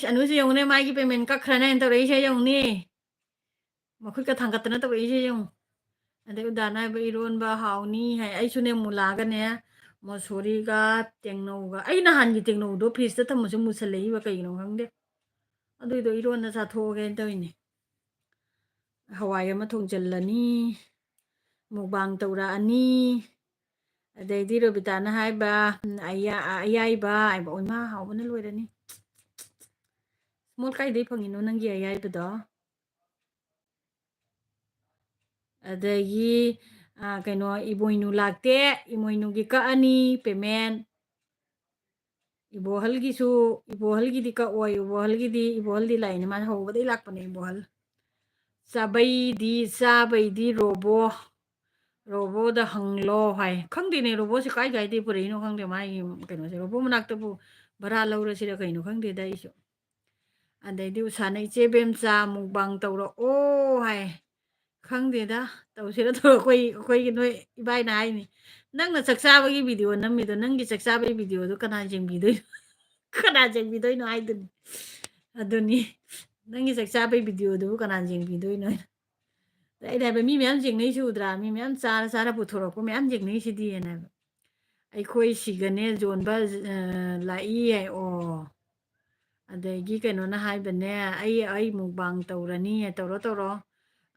ꯑꯅꯨꯁꯦ ꯌꯦꯡꯉꯨꯅꯦ ꯃꯥꯒꯤ ꯄꯦꯃꯦꯟ ꯀꯛꯈ꯭ꯔꯅꯦ ꯍꯥꯏꯅ ꯇꯧꯔꯛꯏꯁꯦ ꯌꯦꯡꯉꯨꯅꯦ ꯃꯈꯨꯠꯀ ꯊꯥꯡꯒꯠꯇꯅ ꯇꯧꯔꯛꯏꯁꯦ ꯌꯦꯡꯉꯨ ꯑꯗꯩ ꯎꯗꯥꯅ ꯍꯥꯏꯕ ꯏꯔꯣꯟꯕ ꯍꯥꯎꯅꯤ ꯍꯥꯏ ꯑꯩꯁꯨꯅꯦ ꯃꯨꯂꯥꯒꯅꯦ ꯃꯣꯁꯣꯔꯤꯒ ꯇꯦꯡꯅꯧꯒ ꯑꯩ ꯅꯍꯥꯟꯒꯤ ꯇꯦꯡꯅꯧꯗꯣ ꯐ꯭रिꯖꯇ ꯊꯝꯃꯁꯨ ꯃꯨꯁꯜꯂꯛꯏꯕ ꯀꯩꯒꯤꯅꯣ ꯈꯪꯗꯦ ꯑꯗꯨꯏꯗꯣ ꯏꯔꯣꯟꯗ ꯆꯥꯊꯣꯛꯑꯒꯦꯅ ꯇꯧꯔꯤꯅꯦ ꯍꯋꯥꯏ ꯑꯃ ꯊꯣꯡꯖꯤꯜꯂꯅꯤ ꯃꯨꯛꯕꯥꯡ ꯇꯧꯔꯛꯑꯅꯤ ꯑꯗꯩꯗꯤ ꯔꯣꯕꯤꯇꯥꯅ ꯍꯥꯏꯕ ꯑꯌꯥꯏꯕ ꯍꯥꯏꯕ ꯑꯣꯏꯃꯥ ꯍꯥꯎꯕꯅ ꯂꯣꯏꯔꯅꯤ ꯃꯣꯜ ꯀꯥꯏꯗꯩ ꯐꯪꯉꯤꯅꯣ ꯅꯪꯒꯤ ꯑꯌꯥꯏꯕꯗꯣ ꯑꯗꯒꯤ ꯀꯩꯅꯣ ꯏꯃꯣꯏꯅꯨ ꯂꯥꯛꯇꯦ ꯏꯃꯣꯏꯅꯨꯒꯤ ꯀꯛꯑꯅꯤ ꯄꯦꯃꯦꯟ ꯏꯕꯣꯍꯜꯒꯤꯗꯤ ꯀꯛꯑꯣꯏ ꯏꯕꯣꯍꯜꯗꯤ ꯂꯥꯛꯏꯅꯦ ꯃꯥꯅ ꯍꯧꯕꯗꯒꯩ ꯂꯥꯛꯄꯅꯦ ꯏꯕꯣꯍꯜ ꯆꯥꯕꯩꯗꯤ ꯔꯣꯕꯣꯗ ꯍꯪꯂꯣ ꯍꯥꯏ ꯈꯪꯗꯦꯅꯦ ꯔꯣꯕꯣꯠꯁꯦ ꯀꯥꯏꯗꯩ ꯄꯨꯔꯛꯏꯅꯣ ꯈꯪꯗꯦ ꯃꯥꯒꯤ ꯀꯩꯅꯣꯁꯦ ꯔꯣꯕꯣ ꯃꯅꯥꯛꯇꯕꯨ ꯚꯔꯥ ꯂꯧꯔꯁꯤꯔ ꯀꯩꯅꯣ ꯈꯪꯗꯦꯗ ꯑꯩꯁꯨ ꯑꯗꯩꯗꯤ ꯎꯁꯥꯅ ꯏꯆꯦ ꯕꯦꯝꯆꯥ ꯃꯨꯛꯕꯥꯡ ꯇꯧꯔꯛꯑꯣ ꯍꯥꯏ ꯈꯪꯗꯦꯗ ꯇꯧꯁꯤꯔ ꯑꯩꯈꯣꯏꯒꯤ ꯅꯣꯏ ꯏꯕꯥꯏꯅ ꯍꯥꯏꯅꯤ ꯅꯪꯅ ꯆꯥꯛ ꯆꯥꯕꯒꯤ ꯚꯤꯗꯤꯑꯣ ꯅꯝꯃꯤꯗꯣ ꯅꯪꯒꯤ ꯆꯥꯛ ꯆꯥꯕꯒꯤ ꯚꯤꯗꯤꯑꯣꯗꯣ ꯀꯅꯥ ꯌꯦꯡꯕꯤꯗꯣꯏꯅꯣ ꯀꯅꯥ ꯌꯦꯡꯕꯤꯗꯣꯏꯅꯣ ꯑꯗꯨꯅꯤ ꯅꯪꯒꯤ ꯆꯥꯛ ꯆꯥꯕꯩ ꯚꯤꯗꯤꯑꯣꯗꯨꯕꯨ ꯀꯅꯥ ꯌꯦꯡꯕꯤꯗꯣꯏꯅꯣ ꯑꯩꯅ ꯍꯥꯏꯕ ꯃꯤ ꯃꯌꯥꯝ ꯌꯦꯡꯅꯩꯁꯤ ꯎꯗ꯭ꯔꯥ ꯃꯤ ꯃꯌꯥꯝ ꯆꯥꯔ ꯆꯥꯔ ꯄꯨꯊꯣꯔꯛꯄ ꯃꯌꯥꯝ ꯌꯦꯡꯅꯩꯁꯤꯗꯤꯅ ꯍꯥꯏꯕ ꯑꯩꯈꯣꯏ ꯁꯤꯒꯅꯦ ꯌꯣꯟꯕ ꯂꯥꯛꯏ ꯍꯥꯏ ꯑꯣ ꯑꯗꯒꯤ ꯀꯩꯅꯣꯅ ꯍꯥꯏꯕꯅꯦ ꯑꯩ ꯃꯨꯛꯕꯥꯡ ꯇꯧꯔꯅꯤ ꯇꯧꯔꯣ ꯇꯧꯔꯣ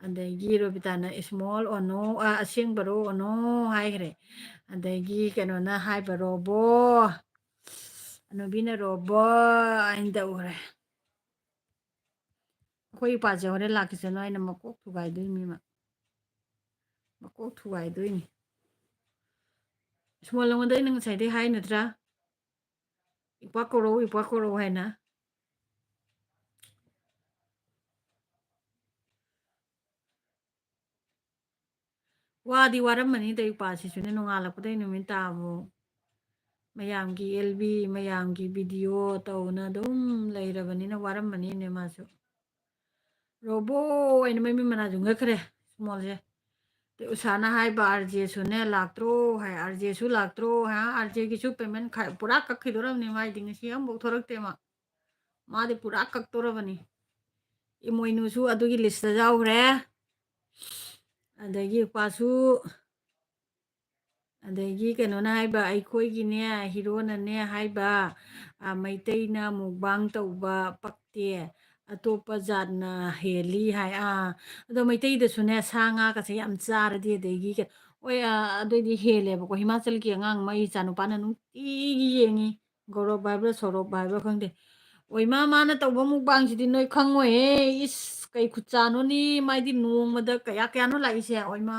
ꯑꯗꯒꯤ ꯔꯣꯕꯤꯇꯥꯅ ꯏꯁꯃꯣꯜ ꯑꯣꯅꯣ ꯑꯁꯦꯡꯕꯔꯣ ꯑꯣꯅꯣ ꯍꯥꯏꯈ꯭ꯔꯦ ꯑꯗꯒꯤ ꯀꯩꯅꯣꯅ ꯍꯥꯏꯕꯔꯣꯕꯣ ꯑꯅꯨꯕꯤꯅ ꯔꯣꯕꯣ ꯑꯩꯅ ꯇꯧꯈ꯭ꯔꯦ ꯑꯩꯈꯣꯏ ꯏꯄꯥꯁꯦ ꯍꯣꯔꯦꯟ ꯂꯥꯛꯈꯤꯁꯅꯨ ꯑꯩꯅ ꯃꯀꯣꯛ ꯊꯨꯒꯥꯏꯗꯣꯏꯅꯤ ꯃꯤꯃ ꯃꯀꯣꯛ ꯊꯨꯒꯥꯏꯗꯣꯏꯅꯤ ꯏꯁꯃꯣꯜ ꯅꯉꯣꯟꯗ ꯑꯩꯅ ꯉꯁꯥꯏꯗꯩ ꯍꯥꯏ ꯅꯠꯇ꯭ꯔꯥ ꯏꯄ꯭ꯋꯥ ꯀꯧꯔꯧ ꯏꯄ꯭ꯋꯥ ꯀꯧꯔꯧ ꯍꯥꯏꯅ ꯋꯥꯗꯤ ꯋꯥꯔꯝꯃꯅꯤꯗ ꯏꯄꯥꯁꯤꯁꯨꯅꯦ ꯅꯣꯡꯉꯥꯜꯂꯛꯄꯗꯩ ꯅꯨꯃꯤꯠ ꯇꯥꯕꯨ ꯃꯌꯥꯝꯒꯤ ꯑꯦꯜꯕꯤ ꯃꯌꯥꯝꯒꯤ ꯚꯤꯗꯤꯑꯣ ꯇꯧꯅ ꯑꯗꯨꯝ ꯂꯩꯔꯕꯅꯤꯅ ꯋꯥꯔꯝꯃꯅꯤꯅꯦ ꯃꯥꯁꯨ ꯔꯣꯕꯣ ꯑꯩꯅ ꯃꯃꯤ ꯃꯅꯥꯁꯨ ꯉꯛꯈ꯭ꯔꯦ ꯏꯁꯃꯣꯜꯁꯦ ꯎꯁꯥꯅ ꯍꯥꯏꯕ ꯑꯥꯔꯖꯦꯁꯨꯅꯦ ꯂꯥꯛꯇ꯭ꯔꯣ ꯍꯥꯏ ꯑꯥꯔꯖꯦꯁꯨ ꯂꯥꯛꯇ꯭ꯔꯣ ꯍꯥꯏ ꯑꯥꯔꯖꯦꯒꯤꯁꯨ ꯄꯦꯃꯦꯟ ꯄꯨꯔꯥ ꯀꯛꯈꯤꯗꯣꯔꯕꯅꯤ ꯃꯥꯏꯗꯤ ꯉꯁꯤ ꯑꯃꯐꯥꯎ ꯊꯣꯔꯛꯇꯦ ꯃꯥꯗꯤ ꯄꯨꯔꯥ ꯀꯛꯇꯣꯔꯕꯅꯤ ꯏꯃꯣꯏꯅꯨꯁꯨ ꯑꯗꯨꯒꯤ ꯂꯤꯁꯇ ꯌꯥꯎꯈ꯭ꯔꯦ ꯑꯗꯒꯤ ꯎꯄꯥꯁꯨ ꯑꯗꯒꯤ ꯀꯩꯅꯣꯅ ꯍꯥꯏꯕ ꯑꯩꯈꯣꯏꯒꯤꯅꯦ ꯍꯤꯔꯣꯅꯅꯦ ꯍꯥꯏꯕ ꯃꯩꯇꯩꯅ ꯃꯨꯛꯕꯥꯡ ꯇꯧꯕ ꯄꯛꯇꯦ ꯑꯇꯣꯞꯄ ꯖꯥꯠꯅ ꯍꯦꯜꯂꯤ ꯍꯥꯏ ꯑꯗꯣ ꯃꯩꯇꯩꯗꯁꯨꯅꯦ ꯁꯥ ꯉꯥꯒꯁꯦ ꯌꯥꯝ ꯆꯥꯔꯗꯤ ꯑꯗꯒꯤ ꯍꯣꯏ ꯑꯗꯨꯏꯗꯤ ꯍꯦꯜꯂꯦꯕꯀꯣ ꯍꯤꯃꯥꯆꯜꯒꯤ ꯑꯉꯥꯡ ꯃꯩ ꯏꯆꯥꯅꯨꯄꯥꯅ ꯅꯨꯡꯇꯤꯒꯤ ꯌꯦꯡꯉꯤ ꯒꯧꯔꯕ ꯍꯥꯏꯕ꯭ꯔꯥ ꯁꯣꯔꯣꯞ ꯍꯥꯏꯕ꯭ꯔꯥ ꯈꯪꯗꯦ ꯑꯣꯏ ꯃꯥꯅ ꯇꯧꯕ ꯃꯨꯛꯕꯥꯡꯁꯤꯗꯤ ꯅꯣꯏ ꯈꯪꯉꯣꯏꯍꯦ ꯏꯁ ꯀꯩ ꯈꯨꯠꯆꯥꯅꯣꯅꯤ ꯃꯥꯏꯗꯤ ꯅꯣꯡꯃꯗ ꯀꯌꯥ ꯀꯌꯥꯅꯣ ꯂꯥꯛꯏꯁꯦ ꯑꯣꯏꯃꯥ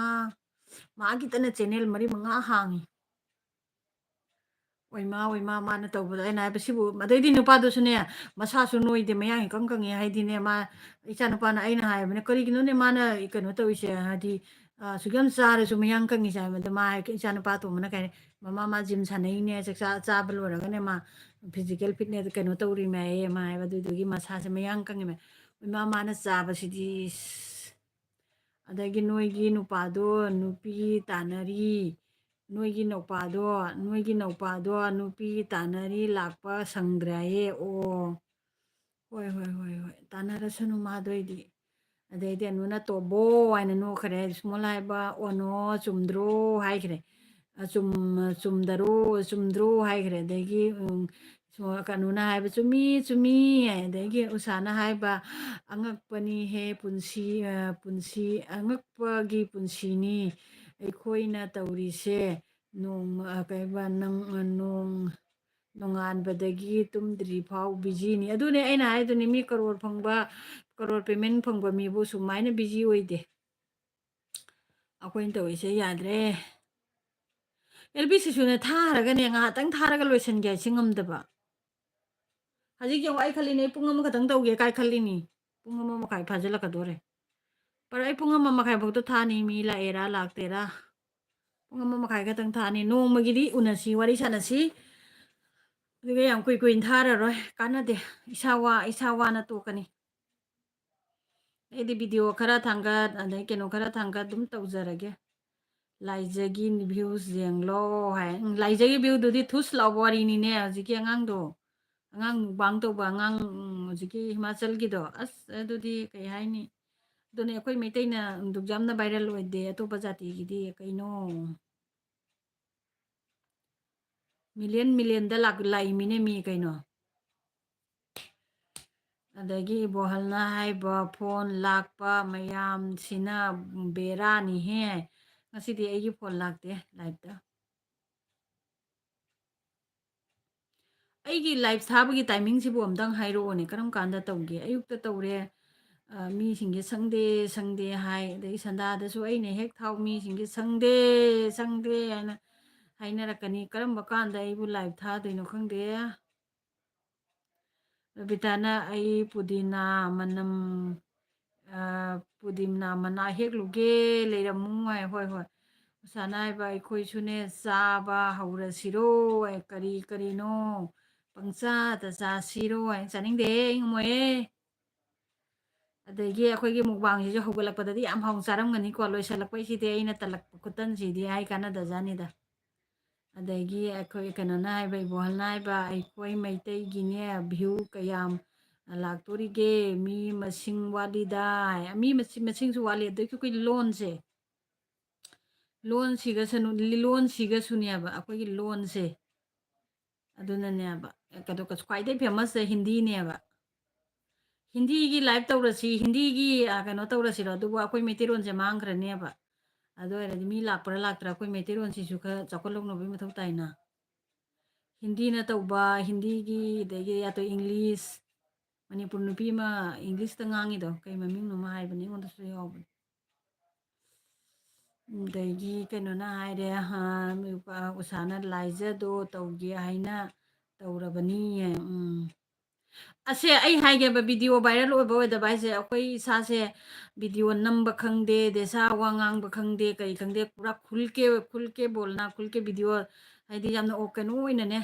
ꯃꯥꯒꯤꯇꯅ ꯆꯦꯟꯅꯦꯜ 4 5 ꯍꯥꯡꯉꯤ ꯑꯣꯏꯃꯥ ꯑꯣꯏꯃꯥ ꯃꯥꯅ ꯇꯧꯕꯗ ꯑꯩꯅ ꯍꯥꯏꯕ ꯁꯤꯕꯨ ꯑꯗꯩꯗꯤ ꯅꯨꯄꯥꯗꯨꯁꯨꯅꯦ ꯃꯁꯥꯁꯨ ꯅꯣꯏꯗꯦ ꯃꯌꯥꯡ ꯏꯀꯪ ꯀꯪꯉꯦ ꯍꯥꯏꯗꯤꯅꯦ ꯃꯥ ꯏꯆꯥ ꯅꯨꯄꯥꯅ ꯑꯩꯅ ꯍꯥꯏꯕꯅꯦ ꯀꯔꯤꯒꯤꯅꯣꯅꯦ ꯃꯥꯅ ꯀꯩꯅꯣ ꯇꯧꯔꯤꯁꯦ ꯍꯥꯏꯗꯤ ꯁꯨꯛ ꯌꯥꯝ ꯆꯥꯔꯁꯨ ꯃꯌꯥꯡ ꯀꯪꯉꯤꯁꯦ ꯍꯥꯏꯕꯗ ꯃꯥ ꯏꯆꯥ ꯅꯨꯄꯥ ꯇꯣꯝꯕꯅ ꯀꯩ ꯃꯃꯥ ꯃꯥ ꯖꯤꯝ ꯁꯥꯟꯅꯩꯅꯦ ꯆꯥꯛꯆꯥ ꯆꯥꯕ ꯂꯣꯏꯔꯒꯅꯦ ꯃꯥ ꯐꯤꯖꯤꯀꯦꯜ ꯐꯤꯠꯅꯦꯁ ꯀꯩꯅꯣ ꯇꯧꯔꯤꯃꯦ ꯃꯥ ꯍꯥꯏꯕ ꯑꯗꯨꯏꯗꯨꯒꯤ ꯃꯁꯥꯁꯦ ꯃꯌꯥꯡ ꯀꯪꯉꯤꯃꯦ ꯏꯃꯥ ꯃꯥꯅ ꯆꯥꯕꯁꯤꯗꯤ ꯑꯗꯒꯤ ꯅꯣꯏꯒꯤ ꯅꯨꯄꯥꯗꯣ ꯅꯨꯄꯤ ꯇꯥꯟꯅꯔꯤ ꯅꯣꯏꯒꯤ ꯅꯧꯄꯥꯗꯣ ꯅꯨꯄꯤ ꯇꯥꯟꯅꯔꯤ ꯂꯥꯛꯄ ꯁꯪꯗ꯭ꯔꯦ ꯍꯥꯏꯌꯦ ꯑꯣ ꯍꯣꯏ ꯍꯣꯏ ꯍꯣꯏ ꯍꯣꯏ ꯇꯥꯟꯅꯔꯁꯅꯨ ꯃꯥꯗꯣꯏꯗꯤ ꯑꯗꯩꯗꯤ ꯑꯅꯨꯅ ꯇꯣꯕꯣ ꯍꯥꯏꯅ ꯅꯣꯛꯈ꯭ꯔꯦ ꯁꯨꯃꯣꯜ ꯍꯥꯏꯕ ꯑꯣꯅꯣ ꯆꯨꯝꯗ꯭ꯔꯣ ꯍꯥꯏꯈ꯭ꯔꯦ ꯆꯨꯝꯗꯔꯣ ꯆꯨꯝꯗ꯭ꯔꯣ ꯍꯥꯏꯈ꯭ꯔꯦ ꯑꯗꯒꯤ ꯀꯩꯅꯣꯅ ꯍꯥꯏꯕ ꯆꯨꯝꯃꯤ ꯆꯨꯝꯃꯤ ꯑꯗꯒꯤ ꯎꯁꯥꯅ ꯍꯥꯏꯕ ꯑꯉꯛꯄꯅꯤꯍꯦ ꯄꯨꯟꯁꯤ ꯑꯉꯛꯄꯒꯤ ꯄꯨꯟꯁꯤꯅꯤ ꯑꯩꯈꯣꯏꯅ ꯇꯧꯔꯤꯁꯦ ꯀꯩꯕ ꯅꯣꯡꯉꯥꯟꯕꯗꯒꯤ ꯇꯨꯝꯗ꯭ꯔꯤ ꯐꯥꯎ ꯕꯤꯖꯤꯅꯤ ꯑꯗꯨꯅꯦ ꯑꯩꯅ ꯍꯥꯏꯗꯨꯅꯤ ꯃꯤ ꯀꯔꯣꯔ ꯐꯪꯕ ꯀꯔꯣꯔ ꯄꯦꯃꯦꯟ ꯐꯪꯕ ꯃꯤꯕꯨ ꯁꯨꯃꯥꯏꯅ ꯕꯤꯖꯤ ꯑꯣꯏꯗꯦ ꯑꯩꯈꯣꯏꯅ ꯇꯧꯔꯤꯁꯦ ꯌꯥꯗ꯭ꯔꯦ ꯑꯦꯜꯕꯤꯁꯤꯁꯨꯅꯦ ꯊꯥꯔꯒꯅꯦ ꯉꯥꯏꯍꯥꯛꯇꯪ ꯊꯥꯔꯒ ꯂꯣꯏꯁꯤꯟꯒꯦ ꯍꯥꯏꯁꯤ ꯉꯝꯗꯕ ꯍꯧꯖꯤꯛ ꯌꯦꯡꯉꯣ ꯑꯩ ꯈꯜꯂꯤꯅꯦ ꯄꯨꯡ ꯑꯃꯈꯛꯇꯪ ꯇꯧꯒꯦ ꯀꯥꯏ ꯈꯜꯂꯤꯅꯤ ꯄꯨꯡ 1 ꯃꯈꯥꯏ ꯐꯥꯖꯤꯜꯂꯛꯀꯗꯣꯔꯦ ꯄꯔ ꯑꯩ ꯄꯨꯡ 1 ꯃꯈꯥꯏꯐꯥꯎꯗ ꯊꯥꯅꯤ ꯃꯤ ꯂꯥꯛꯑꯦꯔꯥ ꯂꯥꯛꯇꯦꯔꯥ ꯄꯨꯡ 1 ꯃꯈꯥꯏ ꯈꯛꯇꯪ ꯊꯥꯅꯤ ꯅꯣꯡꯃꯒꯤꯗꯤ ꯎꯅꯁꯤ ꯋꯥꯔꯤ ꯁꯥꯟꯅꯁꯤ ꯑꯗꯨꯒ ꯌꯥꯝ ꯀꯨꯏꯅ ꯊꯥꯔꯔꯣꯏ ꯀꯥꯟꯅꯗꯦ ꯏꯁꯥ ꯋꯥꯅ ꯇꯣꯛꯀꯅꯤ ꯑꯩꯗꯤ ꯚꯤꯗꯤꯑꯣ ꯈꯔ ꯊꯥꯡꯒꯠ ꯑꯗꯩ ꯀꯩꯅꯣ ꯈꯔ ꯊꯥꯡꯒꯠ ꯑꯗꯨꯝ ꯇꯧꯖꯔꯒꯦ ꯂꯥꯏꯖꯒꯤ ꯚ꯭ꯌꯨꯁ ꯌꯦꯡꯂꯣ ꯍꯥꯏ ꯂꯥꯏꯖꯒꯤ ꯚ꯭ꯌꯨꯗꯨꯗꯤ ꯊꯨꯁ ꯂꯥꯎꯕ ꯋꯥꯔꯤꯅꯤꯅꯦ ꯍꯧꯖꯤꯛꯀꯤ ꯑꯉꯥꯡꯗꯣ ꯑꯉꯥꯡ ꯃꯨꯛꯕꯥꯡ ꯇꯧꯕ ꯑꯉꯥꯡ ꯍꯧꯖꯤꯛꯀꯤ ꯍꯤꯃꯥꯆꯜꯒꯤꯗꯣ ꯑꯁ ꯑꯗꯨꯗꯤ ꯀꯩ ꯍꯥꯏꯅꯤ ꯑꯗꯨꯅꯦ ꯑꯩꯈꯣꯏ ꯃꯩꯇꯩꯅ ꯗꯨꯛ ꯌꯥꯝꯅ ꯚꯥꯏꯔꯦꯜ ꯑꯣꯏꯗꯦ ꯑꯇꯣꯞꯄ ꯖꯥꯇꯤꯒꯤꯗꯤ ꯀꯩꯅꯣ ꯃꯤꯂꯤꯌꯟꯗ ꯂꯥꯛꯏꯃꯤꯅꯦ ꯃꯤ ꯀꯩꯅꯣ ꯑꯗꯒꯤ ꯏꯕꯣꯍꯜꯅ ꯍꯥꯏꯕ ꯐꯣꯟ ꯂꯥꯛꯄ ꯃꯌꯥꯝꯁꯤꯅ ꯕꯦꯔꯥꯅꯤꯍꯦ ꯉꯁꯤꯗꯤ ꯑꯩꯒꯤ ꯐꯣꯟ ꯂꯥꯛꯇꯦ ꯂꯥꯏꯞꯇ ꯑꯩꯒꯤ ꯂꯥꯏꯞ ꯊꯥꯕꯒꯤ ꯇꯥꯏꯃꯤꯡꯁꯤꯕꯨ ꯑꯝꯇꯪ ꯍꯥꯏꯔꯛꯑꯣꯅꯦ ꯀꯔꯝ ꯀꯥꯟꯗ ꯇꯧꯒꯦ ꯑꯌꯨꯛꯇ ꯇꯧꯔꯦ ꯃꯤꯁꯤꯡꯁꯦ ꯁꯪꯗꯦ ꯍꯥꯏ ꯑꯗꯒꯤ ꯁꯟꯗꯥꯗꯁꯨ ꯑꯩꯅ ꯍꯦꯛ ꯊꯥꯎ ꯃꯤꯁꯤꯡꯁꯦ ꯁꯪꯗꯦ ꯍꯥꯏꯅ ꯍꯥꯏꯅꯔꯛꯀꯅꯤ ꯀꯔꯝꯕ ꯀꯥꯟꯗ ꯑꯩꯕꯨ ꯂꯥꯏꯚ ꯊꯥꯗꯣꯏꯅꯣ ꯈꯪꯗꯦ ꯔꯕꯤꯇꯥꯅ ꯑꯩ ꯄꯨꯗꯤꯅꯥ ꯃꯅꯥ ꯍꯦꯛꯂꯨꯒꯦ ꯂꯩꯔꯝꯃꯨ ꯍꯥꯏ ꯍꯣꯏ ꯍꯣꯏ ꯎꯁꯥꯅ ꯍꯥꯏꯕ ꯑꯩꯈꯣꯏꯁꯨꯅꯦ ꯆꯥꯕ ꯍꯧꯔꯁꯤꯔꯣ ꯀꯔꯤꯅꯣ ꯄꯪꯆꯥꯗ ꯆꯥꯁꯤꯔꯣ ꯍꯥꯏꯅ ꯆꯥꯅꯤꯡꯗꯦ ꯑꯩ ꯉꯝꯃꯣꯏꯌꯦ ꯑꯗꯒꯤ ꯑꯩꯈꯣꯏꯒꯤ ꯃꯨꯛꯕꯥꯡꯁꯤꯁꯨ ꯍꯧꯒꯠꯂꯛꯄꯗꯗꯤ ꯌꯥꯝ ꯍꯥꯎꯅ ꯆꯥꯔꯝꯒꯅꯤꯀꯣ ꯂꯣꯏꯁꯤꯜꯂꯛꯄꯩꯁꯤꯗꯤ ꯑꯩꯅ ꯇꯜꯂꯛꯄ ꯈꯨꯇꯟꯁꯤꯗꯤ ꯍꯥꯏ ꯀꯥꯟꯅꯗꯖꯥꯠꯅꯤꯗ ꯑꯗꯒꯤ ꯑꯩꯈꯣꯏ ꯀꯩꯅꯣꯅ ꯍꯥꯏꯕ ꯏꯕꯣꯍꯜꯅ ꯍꯥꯏꯕ ꯑꯩꯈꯣꯏ ꯃꯩꯇꯩꯒꯤꯅꯦ ꯚ꯭ꯌꯨ ꯀꯌꯥꯝ ꯂꯥꯛꯇꯣꯔꯤꯒꯦ ꯃꯤ ꯃꯁꯤꯡ ꯋꯥꯠꯂꯤꯗ ꯃꯤ ꯃꯁꯤꯡꯁꯨ ꯋꯥꯠꯂꯤ ꯑꯗꯒꯤ ꯑꯩꯈꯣꯏ ꯂꯣꯟꯁꯦ ꯂꯣꯟꯁꯤꯒꯁꯨꯅꯦꯕ ꯑꯩꯈꯣꯏꯒꯤ ꯂꯣꯟꯁꯦ ꯑꯗꯨꯅꯅꯦꯕ ꯀꯩꯅꯣ ꯈ꯭ꯋꯥꯏꯗꯩ ꯐꯦꯃꯁꯁꯦ ꯍꯤꯟꯗꯤꯅꯦꯕ ꯍꯤꯟꯗꯤꯒꯤ ꯂꯥꯏꯚ ꯇꯧꯔꯁꯤ ꯍꯤꯟꯗꯤꯒꯤ ꯀꯩꯅꯣ ꯇꯧꯔꯁꯤꯔꯣ ꯑꯗꯨꯕꯨ ꯑꯩꯈꯣꯏ ꯃꯩꯇꯩꯔꯣꯟꯁꯦ ꯃꯥꯡꯈ꯭ꯔꯅꯦꯕ ꯑꯗꯨ ꯑꯣꯏꯔꯗꯤ ꯃꯤ ꯂꯥꯛꯄ꯭ꯔꯥ ꯂꯥꯛꯇ꯭ꯔꯥ ꯑꯩꯈꯣꯏ ꯃꯩꯇꯩꯔꯣꯟꯁꯤꯁꯨ ꯈꯔ ꯆꯥꯎꯈꯠꯍꯧꯅꯕꯒꯤ ꯃꯊꯧ ꯇꯥꯏꯅ ꯍꯤꯟꯗꯤꯅ ꯇꯧꯕ ꯍꯤꯟꯗꯤꯒꯤ ꯑꯗꯒꯤ ꯑꯇꯩ ꯏꯪꯂꯤꯁ ꯃꯅꯤꯄꯨꯔ ꯅꯨꯄꯤ ꯑꯃ ꯏꯪꯂꯤꯁꯇ ꯉꯥꯡꯉꯤꯗꯣ ꯀꯩ ꯃꯃꯤꯡꯅꯣ ꯑꯃ ꯍꯥꯏꯕꯅꯤ ꯑꯩꯉꯣꯟꯗꯁꯨ ꯌꯥꯎꯕꯅꯤ ꯑꯗꯒꯤ ꯀꯩꯅꯣꯅ ꯍꯥꯏꯔꯦ ꯎꯁꯥꯅ ꯂꯥꯏꯖꯗꯣ ꯇꯧꯒꯦ ꯍꯥꯏꯅ ꯇꯧꯔꯕꯅꯤ ꯑꯁꯦ ꯑꯩ ꯍꯥꯏꯒꯦꯕ ꯚꯤꯗꯤꯑꯣ ꯚꯥꯏꯔꯦꯜ ꯑꯣꯏꯕ ꯑꯣꯏꯗꯕ ꯍꯥꯏꯁꯦ ꯑꯩꯈꯣꯏ ꯏꯁꯥꯁꯦ ꯚꯤꯗꯤꯑꯣ ꯅꯝꯕ ꯈꯪꯗꯦ ꯗꯦꯁꯥ ꯋꯥ ꯉꯥꯡꯕ ꯈꯪꯗꯦ ꯀꯩ ꯈꯪꯗꯦ ꯄꯨꯔꯥ ꯈꯨꯜꯀꯦ ꯕꯣꯜꯅ ꯈꯨꯜꯀꯦ ꯚꯤꯗꯤꯑꯣ ꯍꯥꯏꯗꯤ ꯌꯥꯝꯅ ꯀꯩꯅꯣ ꯑꯣꯏꯅꯅꯦ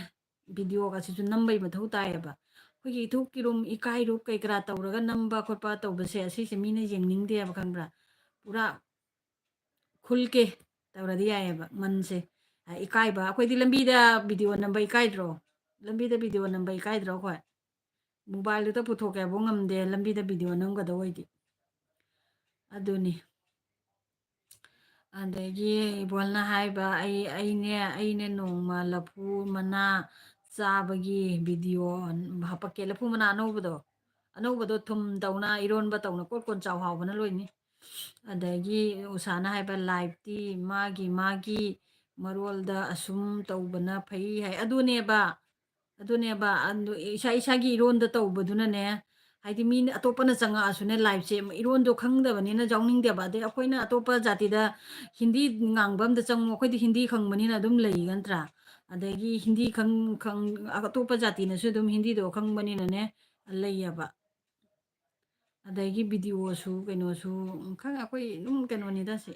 ꯚꯤꯗꯤꯑꯣꯒꯁꯤꯁꯨ ꯅꯝꯕꯩ ꯃꯊꯧ ꯇꯥꯏꯌꯦꯕ ꯑꯩꯈꯣꯏꯒꯤ ꯏꯊꯨꯛ ꯏꯀꯥꯏꯔꯨꯛ ꯀꯩ ꯀꯔꯥ ꯇꯧꯔꯒ ꯅꯝꯕ ꯈꯣꯠꯄ ꯇꯧꯕꯁꯦ ꯑꯁꯤꯁꯦ ꯃꯤꯅ ꯌꯦꯡꯅꯤꯡꯗꯦꯕ ꯈꯪꯕ꯭ꯔꯥ ꯄꯨꯔꯥ ꯈꯨꯜꯀꯦ ꯇꯧꯔꯗꯤ ꯌꯥꯏꯑꯕ ꯃꯟꯁꯦ ꯏꯀꯥꯏꯕ ꯑꯩꯈꯣꯏꯗꯤ ꯂꯝꯕꯤꯗ ꯚꯤꯗꯤꯑꯣ ꯅꯝꯕ ꯏꯀꯥꯏꯗ꯭ꯔꯣ ꯂꯝꯕꯤꯗ ꯚꯤꯗꯤꯑꯣ ꯅꯝꯕ ꯏꯀꯥꯏꯗ꯭ꯔꯣ ꯑꯩꯈꯣꯏ ꯃꯣꯕꯥꯏꯜꯗꯨꯗ ꯄꯨꯊꯣꯛꯀꯦ ꯍꯥꯏꯕ ꯉꯝꯗꯦ ꯂꯝꯕꯤꯗ ꯚꯤꯗꯤꯑꯣ ꯅꯝꯒꯗꯧ ꯑꯣꯏꯗꯤ ꯑꯗꯨꯅꯤ ꯑꯗꯒꯤ ꯏꯕꯣꯜꯅ ꯍꯥꯏꯕ ꯑꯩꯅꯦ ꯅꯣꯡꯃ ꯂꯐꯨ ꯃꯅꯥ ꯆꯥꯕꯒꯤ ꯚꯤꯗꯤꯑꯣ ꯍꯥꯄꯛꯀꯦ ꯂꯐꯨ ꯃꯅꯥ ꯑꯅꯧꯕꯗꯣ ꯊꯨꯝ ꯇꯧꯅ ꯏꯔꯣꯟꯕ ꯇꯧꯅ ꯀꯣꯟ ꯆꯥꯎ ꯍꯥꯎꯕꯅ ꯂꯣꯏꯅꯤ ꯑꯗꯒꯤ ꯎꯁꯥꯅ ꯍꯥꯏꯕ ꯂꯥꯏꯐꯇꯤ ꯃꯥꯒꯤ ꯃꯔꯣꯜꯗ ꯑꯁꯨꯝ ꯇꯧꯕꯅ ꯐꯩ ꯍꯥꯏ ꯑꯗꯨꯅꯦꯕ ꯏꯁꯥ ꯏꯁꯥꯒꯤ ꯏꯔꯣꯟꯗ ꯇꯧꯕꯗꯨꯅꯅꯦ ꯍꯥꯏꯗꯤ ꯃꯤꯅ ꯑꯇꯣꯞꯄꯅ ꯆꯪꯉꯛꯑꯁꯨꯅꯦ ꯂꯥꯏꯐꯁꯦ ꯏꯔꯣꯟꯗꯣ ꯈꯪꯗꯕꯅꯤꯅ ꯌꯥꯎꯅꯤꯡꯗꯦꯕ ꯑꯗꯩ ꯑꯩꯈꯣꯏꯅ ꯑꯇꯣꯞꯄ ꯖꯥꯇꯤꯗ ꯍꯤꯟꯗꯤ ꯉꯥꯡꯕ ꯑꯝꯇ ꯆꯪꯉꯨ ꯑꯩꯈꯣꯏꯗꯤ ꯍꯤꯟꯗꯤ ꯈꯪꯕꯅꯤꯅ ꯑꯗꯨꯝ ꯂꯩ ꯅꯠꯇ꯭ꯔꯥ ꯑꯗꯒꯤ ꯍꯤꯟꯗꯤ ꯑꯇꯣꯞꯄ ꯖꯥꯇꯤꯅꯁꯨ ꯑꯗꯨꯝ ꯍꯤꯟꯗꯤꯗꯣ ꯈꯪꯕꯅꯤꯅꯅꯦ ꯂꯩꯌꯦꯕ ꯑꯗꯒꯤ ꯚꯤꯗꯤꯑꯣꯁꯨ ꯀꯩꯅꯣꯁꯨ ꯑꯩꯈꯣꯏ ꯑꯗꯨꯝ ꯀꯩꯅꯣꯅꯤꯗ ꯁꯤ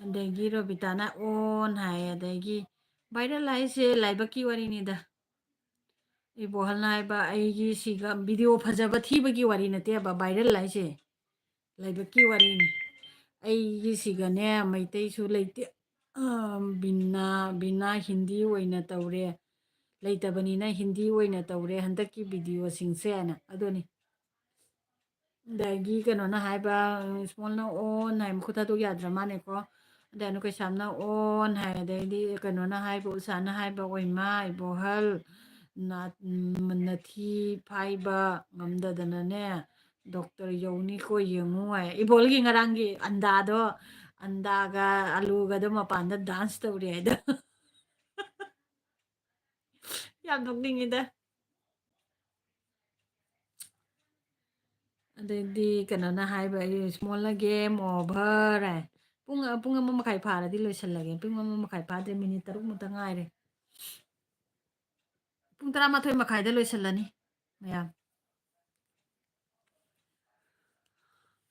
ꯑꯗꯒꯤ ꯔꯣꯕꯤꯇꯥꯅ ꯑꯣꯟ ꯍꯥꯏ ꯑꯗꯒꯤ ꯚꯥꯏꯔꯦꯜ ꯍꯥꯏꯁꯦ ꯂꯥꯏꯕꯛꯀꯤ ꯋꯥꯔꯤꯅꯤꯗ ꯏꯕꯣꯍꯜꯅ ꯍꯥꯏꯕ ꯑꯩꯒꯤ ꯁꯤꯒ ꯚꯤꯗꯤꯑꯣ ꯐꯖꯕ ꯊꯤꯕꯒꯤ ꯋꯥꯔꯤ ꯅꯠꯇꯦꯕ ꯚꯥꯏꯔꯦꯜ ꯍꯥꯏꯁꯦ ꯂꯥꯏꯕꯛꯀꯤ ꯋꯥꯔꯤꯅꯤ ꯑꯩꯒꯤꯁꯤꯒꯅꯦ ꯃꯩꯇꯩꯁꯨ ꯂꯩꯇꯦ ꯕꯤꯅꯥ ꯍꯤꯟꯗꯤ ꯑꯣꯏꯅ ꯇꯧꯔꯦ ꯂꯩꯇꯕꯅꯤꯅ ꯍꯤꯟꯗꯤ ꯑꯣꯏꯅ ꯇꯧꯔꯦ ꯍꯟꯗꯛꯀꯤ ꯚꯤꯗꯤꯑꯣꯁꯤꯡꯁꯦꯅ ꯑꯗꯨꯅꯤ ꯑꯗꯒꯤ ꯀꯩꯅꯣꯅ ꯍꯥꯏꯕ ꯏꯁꯃꯣꯜꯅ ꯑꯣꯟ ꯍꯥꯏ ꯃꯈꯨꯠ ꯊꯥꯗꯣꯛ ꯌꯥꯗ꯭ꯔ ꯃꯥꯅꯦꯀꯣ ꯑꯗꯩ ꯀꯩꯁꯥꯝꯅ ꯑꯣꯟ ꯍꯥꯏ ꯑꯗꯩꯗꯤ ꯀꯩꯅꯣꯅ ꯍꯥꯏꯕ ꯎꯁꯥꯅ ꯍꯥꯏꯕ ꯑꯣꯏꯃꯥ ꯏꯕꯣꯍꯜ ꯅꯊꯤ ꯐꯥꯏꯕ ꯉꯝꯗꯗꯅꯅꯦ ꯗꯣꯛꯇꯔ ꯌꯧꯅꯤꯀꯣ ꯌꯦꯡꯉꯨ ꯍꯥꯏ ꯏꯕꯣꯜꯒꯤ ꯉꯔꯥꯡꯒꯤ ꯑꯟꯗꯥꯒ ꯑꯂꯨꯒꯗꯣ ꯃꯄꯥꯟꯗ ꯗꯥꯟꯁ ꯇꯧꯔꯦ ꯍꯥꯏꯗꯣ ꯌꯥꯝ ꯅꯣꯛꯅꯤꯡꯉꯤꯗ ꯑꯗꯩꯗꯤ ꯀꯩꯅꯣꯅ ꯍꯥꯏꯕ ꯏꯁꯃꯣꯜꯅ ꯒꯦꯝ ꯑꯣꯚꯔ ꯍꯥꯏ ꯄꯨꯡ 1:30 ꯐꯥꯔꯗꯤ ꯂꯣꯏꯁꯤꯜꯂꯒꯦ ꯄꯨꯡ 1:30 ꯐꯥꯗ꯭ꯔꯦ ꯃꯤꯅꯤꯠ 3 ꯉꯥꯏꯔꯦ ꯄꯨꯡ 11:30ꯗ ꯂꯣꯏꯁꯤꯜꯂꯅꯤ ꯃꯌꯥꯝ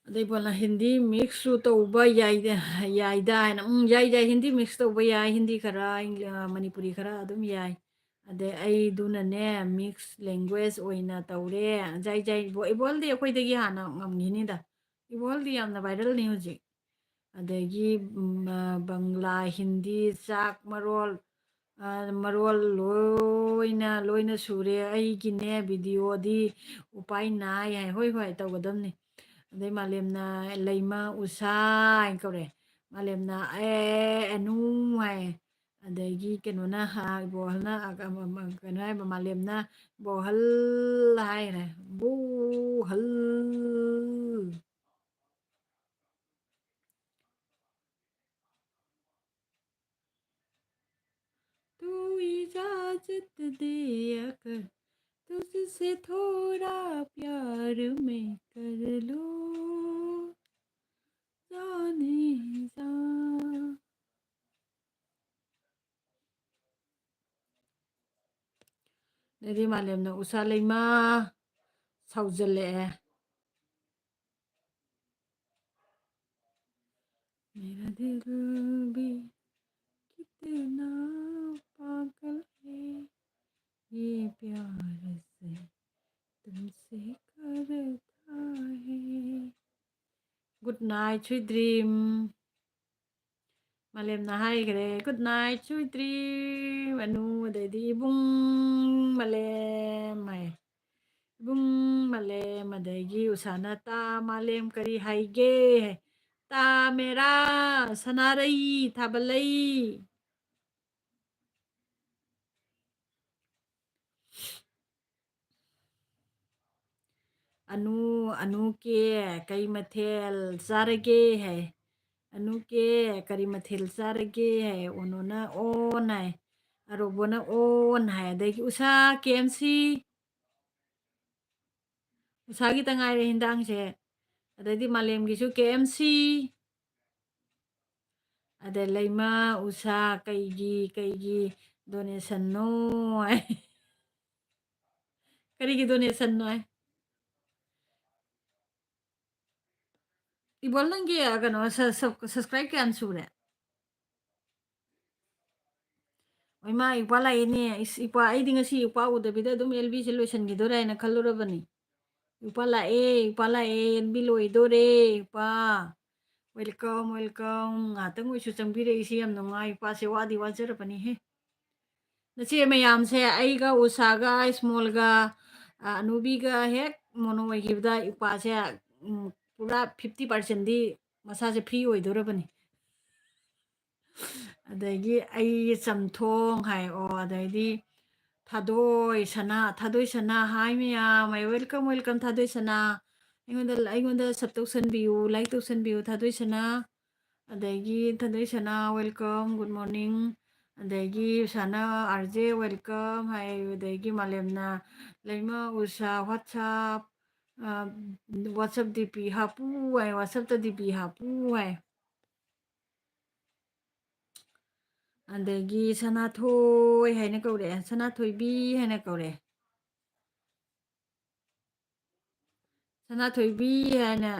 ꯑꯗꯩ ꯄꯣꯠꯅ ꯍꯤꯟꯗꯤ ꯃꯤꯛꯁꯁꯨ ꯇꯧꯕ ꯌꯥꯏꯗ ꯍꯥꯏꯅ ꯌꯥꯏ ꯍꯤꯟꯗꯤ ꯃꯤꯛꯁ ꯇꯧꯕ ꯌꯥꯏ ꯍꯤꯟꯗꯤ ꯈꯔ ꯃꯅꯤꯄꯨꯔꯤ ꯈꯔ ꯑꯗꯨꯝ ꯌꯥꯏ ꯑꯗꯩ ꯑꯩꯗꯨꯅꯅꯦ ꯃꯤꯛꯁ ꯂꯦꯡꯒ꯭ꯋꯦꯖ ꯑꯣꯏꯅ ꯇꯧꯔꯦ ꯏꯕꯣꯜꯗꯤ ꯑꯩꯈꯣꯏꯗꯒꯤ ꯍꯥꯟꯅ ꯉꯝꯈꯤꯅꯤꯗ ꯏꯕꯣꯜꯗꯤ ꯌꯥꯝꯅ ꯚꯥꯏꯔꯦꯜꯅꯤ ꯍꯧꯖꯤꯛ ꯑꯗꯒꯤ ꯕꯪꯂꯥ ꯍꯤꯟꯗꯤ ꯆꯥꯛ ꯃꯔꯣꯜ ꯂꯣꯏꯅ ꯁꯨꯔꯦ ꯑꯩꯒꯤꯅꯦ ꯚꯤꯗꯤꯑꯣꯗꯤ ꯎꯄꯥꯏ ꯅꯥꯏ ꯍꯥꯏ ꯍꯣꯏ ꯇꯧꯒꯗꯕꯅꯤ ꯑꯗꯩ ꯃꯥꯂꯦꯝꯅ ꯂꯩꯃ ꯎꯁꯥ ꯍꯥꯏꯅ ꯀꯧꯔꯦ ꯃꯥꯂꯦꯝꯅ ꯑꯅꯨꯡ ꯍꯥꯏ ꯑꯗꯒꯤ ꯀꯩꯅꯣꯅ ꯏꯕꯣꯍꯜꯅ ꯀꯩꯅꯣ ꯍꯥꯏꯕ ꯃꯥꯂꯦꯝꯅ ꯕꯣꯍꯜ ꯍꯥꯏꯔꯦ ꯕꯣꯍꯜ तू इजाजत दे अगर तुझसे थोड़ा प्यार मैं कर लो जाने जा ꯑꯗꯩꯗꯤ ꯃꯥꯂꯦꯝꯅ ꯎꯁꯥ ꯂꯩꯃ ꯁꯥꯎꯖꯜꯂꯛꯑꯦ मेरा दिल भी कितना पागल है ये प्यार से तुमसे करता है गुड नाइट स्वीट ड्रीम ꯃꯥꯂꯦꯝꯅ ꯍꯥꯏꯈ꯭ꯔꯦ ꯒꯨꯗ ꯅꯥꯏꯠ ꯁ꯭ꯋꯤꯠ ꯗ꯭रीꯝ ꯑꯗꯩꯗꯤ ꯏꯕꯨꯡ ꯃꯥꯂꯦꯝ ꯍꯥꯏ मालेम अदगी उसाना ता मालेम करी हाइगे ता मेरा सनारई थाबलई अनु अनु के कई मथेल सारगे है अनु के करी मथेल सारगे है उन्होंने ओन है अरोबोना ओन है अदगी उसा केएमसी उसागी तंगाइरे हिंदांगसे अदगी मालेमगिसु केएमसी अदे लैमा उषा कईगी डोनेशन नो है करीगी डोनेशन नो है इबोल नंगे कनो सब्सक्राइब क्या सूरे ओइमा इपा लाइने इपा आइदि ngasi इपा उदबिदा दुम एलबी से लोइसनगिदोरा हैना खल्लुरबनी इपा लाए एलबी लोइदोरे इपा वेलकम वेलकम ngатang ओइसु चंगबिरे इसी यम नुंगाई इपा से वादी वाजरबनी हे नचे मयामसे आइगा उसागा स्मॉलगा अनुभीगा हेक मोनो वैगिबदा इपासे पूरा 50% दी मसासे फ्री ओइदोरबनी अदगी आई चमथोंग हाय ओ अदगी थादोई सना हाय मयाम आई वेलकम वेलकम थादोई सना अꯩꯉꯣꯟꯗ सब तौसनबियु लाइक तौसनबियु थादोई सना अदगी Thadoi Sana welcome good morning अदगी सना आरजे वेलकम हाय अदगी मालेमना लैमा उषा व्हाट्सएप व्हाट्सएप डीपी हापू है व्हाट्सएप तो डीपी हापू है अदगी सनाथोई हैना कौरे सनाथोइबी हैना कौरे सनाथोइबी हैना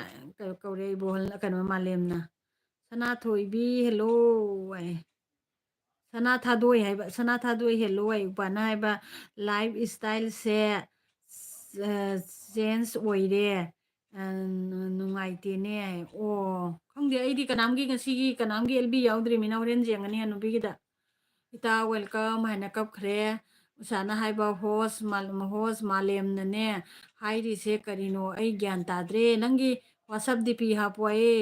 कौरे बोल कनो मालेमना सनाथोइबी हेलो है सना थादोई है सना थादोई हेलो है उपाना है लाइफ स्टाइल से चेंज ओइरे नुंगाइतेने ओ खंगदे आइदी कनामगी ngasiगी कनामगी एलबी याउद्री मिना होरेन जेंगनी अनुबीगिदा इता वेलकम हैना कपखरे उसाना हाइबा होस मालेमनने हाइरिसे करिनो आई ज्ञान ताद्रे नंगी WhatsApp डीपी हापोए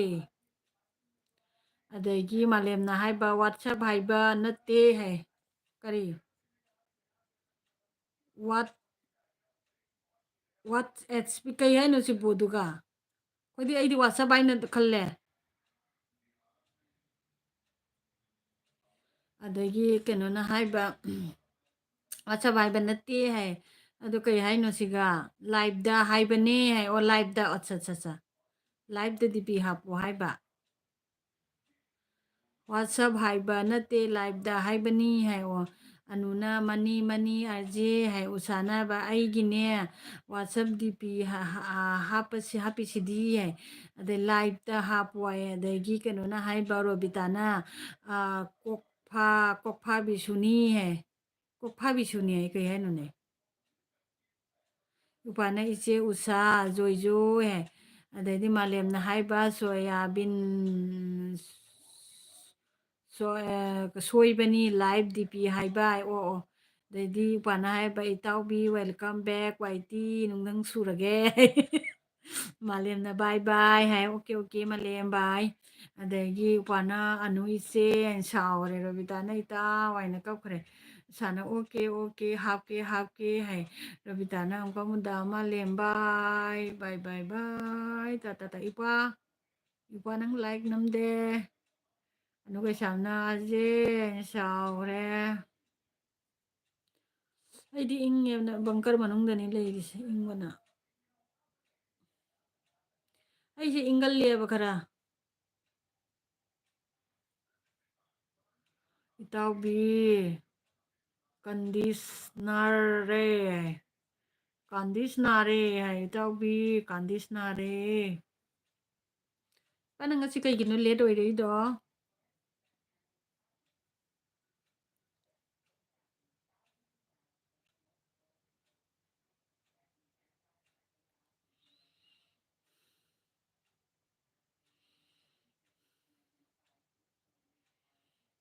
अदगी मालेमना हाइबा WhatsApp हाइबा नते है करी व्हाट एचपी कई है नो सिबोदुगा कोई आइदी WhatsApp आइना खल्ले अदगी केनोना हाइबा WhatsApp हाइबा नते है अदो कई है नो सिगा लाइव दा हाइबने है ओ लाइव दा अच्छा अच्छा अच्छा लाइव दा डीपी हापो हाइबा WhatsApp हाइबा नते लाइव दा हाइबनी है ओ अनुना मनी आरजे है उसाना बा आइगिने WhatsApp डीपी हापसी हापिसिदी है अदे लाइव दा हापवाय अदगी केनोना हाइबा रोबिताना कोकफा बिसुनी है कोकफा बिसुनी है कई है नुने उपाना इचे उषा जोइजो है अदगी मालेमना हाइबा सोयाबिन सोइबनी लाइव डीपी हाइबा ओ ओ दैदी उपाना हाइबा इताउबी वेलकम बैक वाइटी नुंदंग सुरगे मालेमना बाय बाय है ओके ओके मालेम बाय अदगी उपाना अनु इसे सावरे रबिताना इता वाइना कपखरे साना ओके ओके हापके है रबिताना उनका मुद्दा मालेम बाय बाय बाय बाय ता इपा इपा नंग लाइक नमदे 누가 샤나지 샤오레 ꯑꯩꯗꯤ ꯏꯪꯉꯦꯕꯅ ꯕꯪꯀꯔ ꯃꯅꯨꯡꯗꯅꯤ ꯂꯩꯔꯤꯁꯦ ꯏꯪꯕꯅ ꯑꯩꯁꯦ ꯏꯪꯒꯜꯂꯦꯕ ꯈꯔ ꯏꯇꯥꯎꯕꯤ ꯀꯟꯗꯤꯁꯅꯔꯦ ꯀꯟꯗꯤꯁꯅꯔꯦ ꯍꯥꯏ ꯏꯇꯥꯎꯕꯤ ꯀꯟꯗꯤꯁꯅꯔꯦ ꯅꯪ ꯉꯁꯤ ꯀꯩꯒꯤꯅꯣ ꯂꯦꯠ ꯑꯣꯏꯔꯛꯏꯗꯣ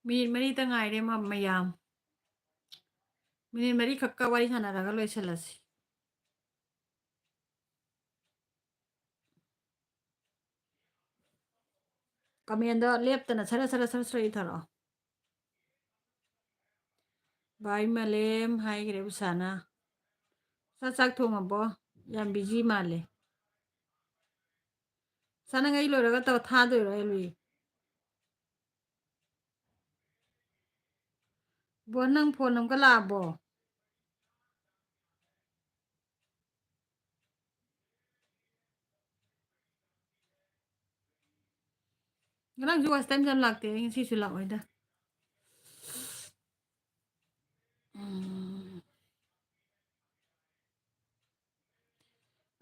ꯃꯤꯅꯤꯠ ꯃꯔꯤꯇ ꯉꯥꯏꯔꯦ ꯃꯌꯥꯝ ꯃꯤꯅꯤꯠ ꯃꯔꯤꯈꯛꯀ ꯋꯥꯔꯤ ꯁꯥꯟꯅꯔꯒ ꯂꯣꯏꯁꯤꯜꯂꯁꯤ ꯀꯃꯦꯟꯗ ꯂꯦꯞꯇꯅ ꯁꯔ ꯁꯔ ꯁꯔ ꯁꯔ ꯏꯊꯔꯛꯑꯣ ꯚꯥꯏ ꯃꯥꯂꯦꯝ ꯍꯥꯏꯈ꯭ꯔꯦ ꯎꯁꯥꯅ ꯆꯥꯛ ꯊꯣꯡꯉꯕꯣ ꯌꯥꯝ ꯕꯤꯖꯤ ꯃꯥꯜꯂꯦ ꯁꯥꯅꯪ ꯑꯩ ꯂꯣꯏꯔꯒ ꯊꯥꯗꯣꯏꯔꯣ ꯑꯩ ꯂꯨꯏ ꯕꯣ ꯅꯪ ꯐꯣꯟ ꯑꯃꯨꯛꯀ ꯂꯥꯛꯑꯕꯣ ꯉꯔꯥꯡꯁꯨ ꯋꯥꯁ ꯇꯥꯏꯝ ꯌꯥꯝ ꯂꯥꯛꯇꯦ ꯉꯁꯤꯁꯨ ꯂꯥꯛꯑꯣꯏꯗ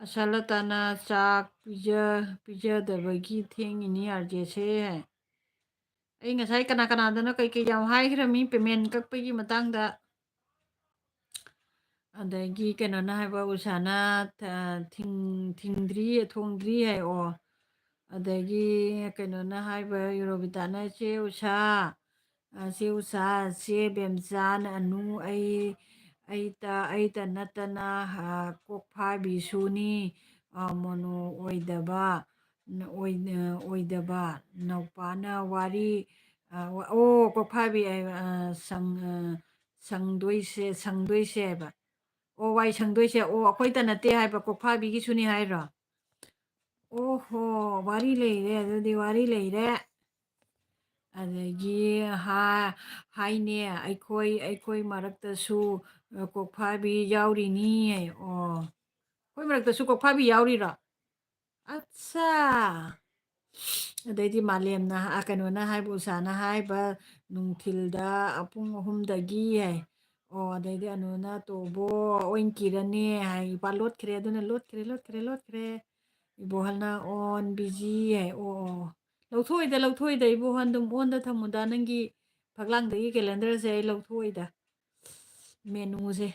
ꯑꯁꯥꯂꯇꯥꯅ ꯆꯥꯛ ꯄꯤꯖꯗꯕꯒꯤ ꯊꯦꯡꯉꯤꯅꯤ ꯑꯥꯔꯖꯦꯁꯦ ꯑꯩ ꯉꯁꯥꯏ ꯀꯅꯥ ꯀꯅꯥꯗꯅꯣ ꯀꯩꯀꯩ ꯌꯥꯝ ꯍꯥꯏꯈ꯭ꯔꯃꯤ ꯄꯦꯃꯦꯟ ꯀꯛꯄꯒꯤ ꯃꯇꯥꯡꯗ ꯑꯗꯒꯤ ꯀꯩꯅꯣꯅ ꯍꯥꯏꯕ ꯎꯁꯥꯅ ꯊꯤꯡꯗ꯭ꯔꯤ ꯊꯣꯡꯗ꯭ꯔꯤ ꯍꯥꯏꯑꯣ ꯑꯗꯒꯤ ꯀꯩꯅꯣꯅ ꯍꯥꯏꯕ ꯌꯨꯔꯣꯕꯤꯇꯥꯅ ꯆꯦ ꯎꯁꯥ ꯆꯦ ꯎꯁꯥ ꯆꯦ ꯕꯦꯝꯆꯥꯟ ꯑꯅꯨ ꯑꯩꯇ ꯅꯠꯇꯅ ꯀꯣꯛꯐꯥꯕꯤꯁꯨꯅꯤ ꯃꯣꯅꯣ ꯑꯣꯏꯗꯕ ꯅꯧꯄꯥꯅ ꯋꯥꯔꯤ ꯀꯣꯛꯐꯥꯕꯤ ꯁꯪꯗꯣꯏꯁꯦ ꯍꯥꯏꯕ ꯑꯣ ꯋꯥꯏ ꯁꯪꯗꯣꯏꯁꯦ ꯑꯣ ꯑꯩꯈꯣꯏꯇ ꯅꯠꯇꯦ ꯍꯥꯏꯕ ꯀꯣꯛꯐꯥꯕꯤꯒꯤꯁꯨꯅꯤ ꯍꯥꯏꯔꯣ ꯑꯣꯍꯣ ꯋꯥꯔꯤ ꯂꯩꯔꯦ ꯑꯗꯨꯗꯤ ꯋꯥꯔꯤ ꯂꯩꯔꯦ ꯑꯗꯒꯤ ꯍꯥꯏꯅꯦ ꯑꯩꯈꯣꯏ ꯃꯔꯛꯇꯁꯨ ꯀꯣꯛꯐꯥꯕꯤ ꯌꯥꯎꯔꯤꯅꯤ ꯑꯣ ꯑꯩꯈꯣꯏ ꯃꯔꯛꯇꯁꯨ ꯀꯣꯛꯐꯥꯕꯤ ꯌꯥꯎꯔꯤꯔꯣ ꯑꯠꯆꯥ ꯑꯗꯩꯗꯤ ꯃꯥꯂꯦꯝꯅ ꯀꯩꯅꯣꯅ ꯍꯥꯏꯕ ꯎꯁꯥꯅ ꯍꯥꯏꯕ ꯅꯨꯡꯊꯤꯜꯗ ꯄꯨꯡ 3ꯗꯒꯤ ꯍꯥꯏ ꯑꯣ ꯑꯗꯩꯗꯤ ꯑꯅꯨꯅ ꯇꯣꯕꯣ ꯑꯣꯏꯅ ꯀꯤꯔꯅꯤ ꯍꯥꯏ ꯏꯄꯥ ꯂꯣꯠꯈ꯭ꯔꯦ ꯑꯗꯨꯅ ꯂꯣꯠꯈ꯭ꯔꯦ ꯏꯕꯣꯍꯜꯅ ꯑꯣꯟ ꯕꯤꯖꯤ ꯍꯥꯏ ꯑꯣ ꯂꯧꯊꯣꯛꯏꯗ ꯏꯕꯣꯍꯜ ꯑꯗꯨꯝ ꯑꯣꯟꯗ ꯊꯝꯃꯨꯗ ꯅꯪꯒꯤ ꯐꯛꯂꯥꯡꯗꯒꯤ ꯀꯦꯂꯦꯟꯗꯔꯁꯦ ꯑꯩ ꯂꯧꯊꯣꯛꯑꯣꯏꯗ ꯃꯦꯅꯨꯁꯦ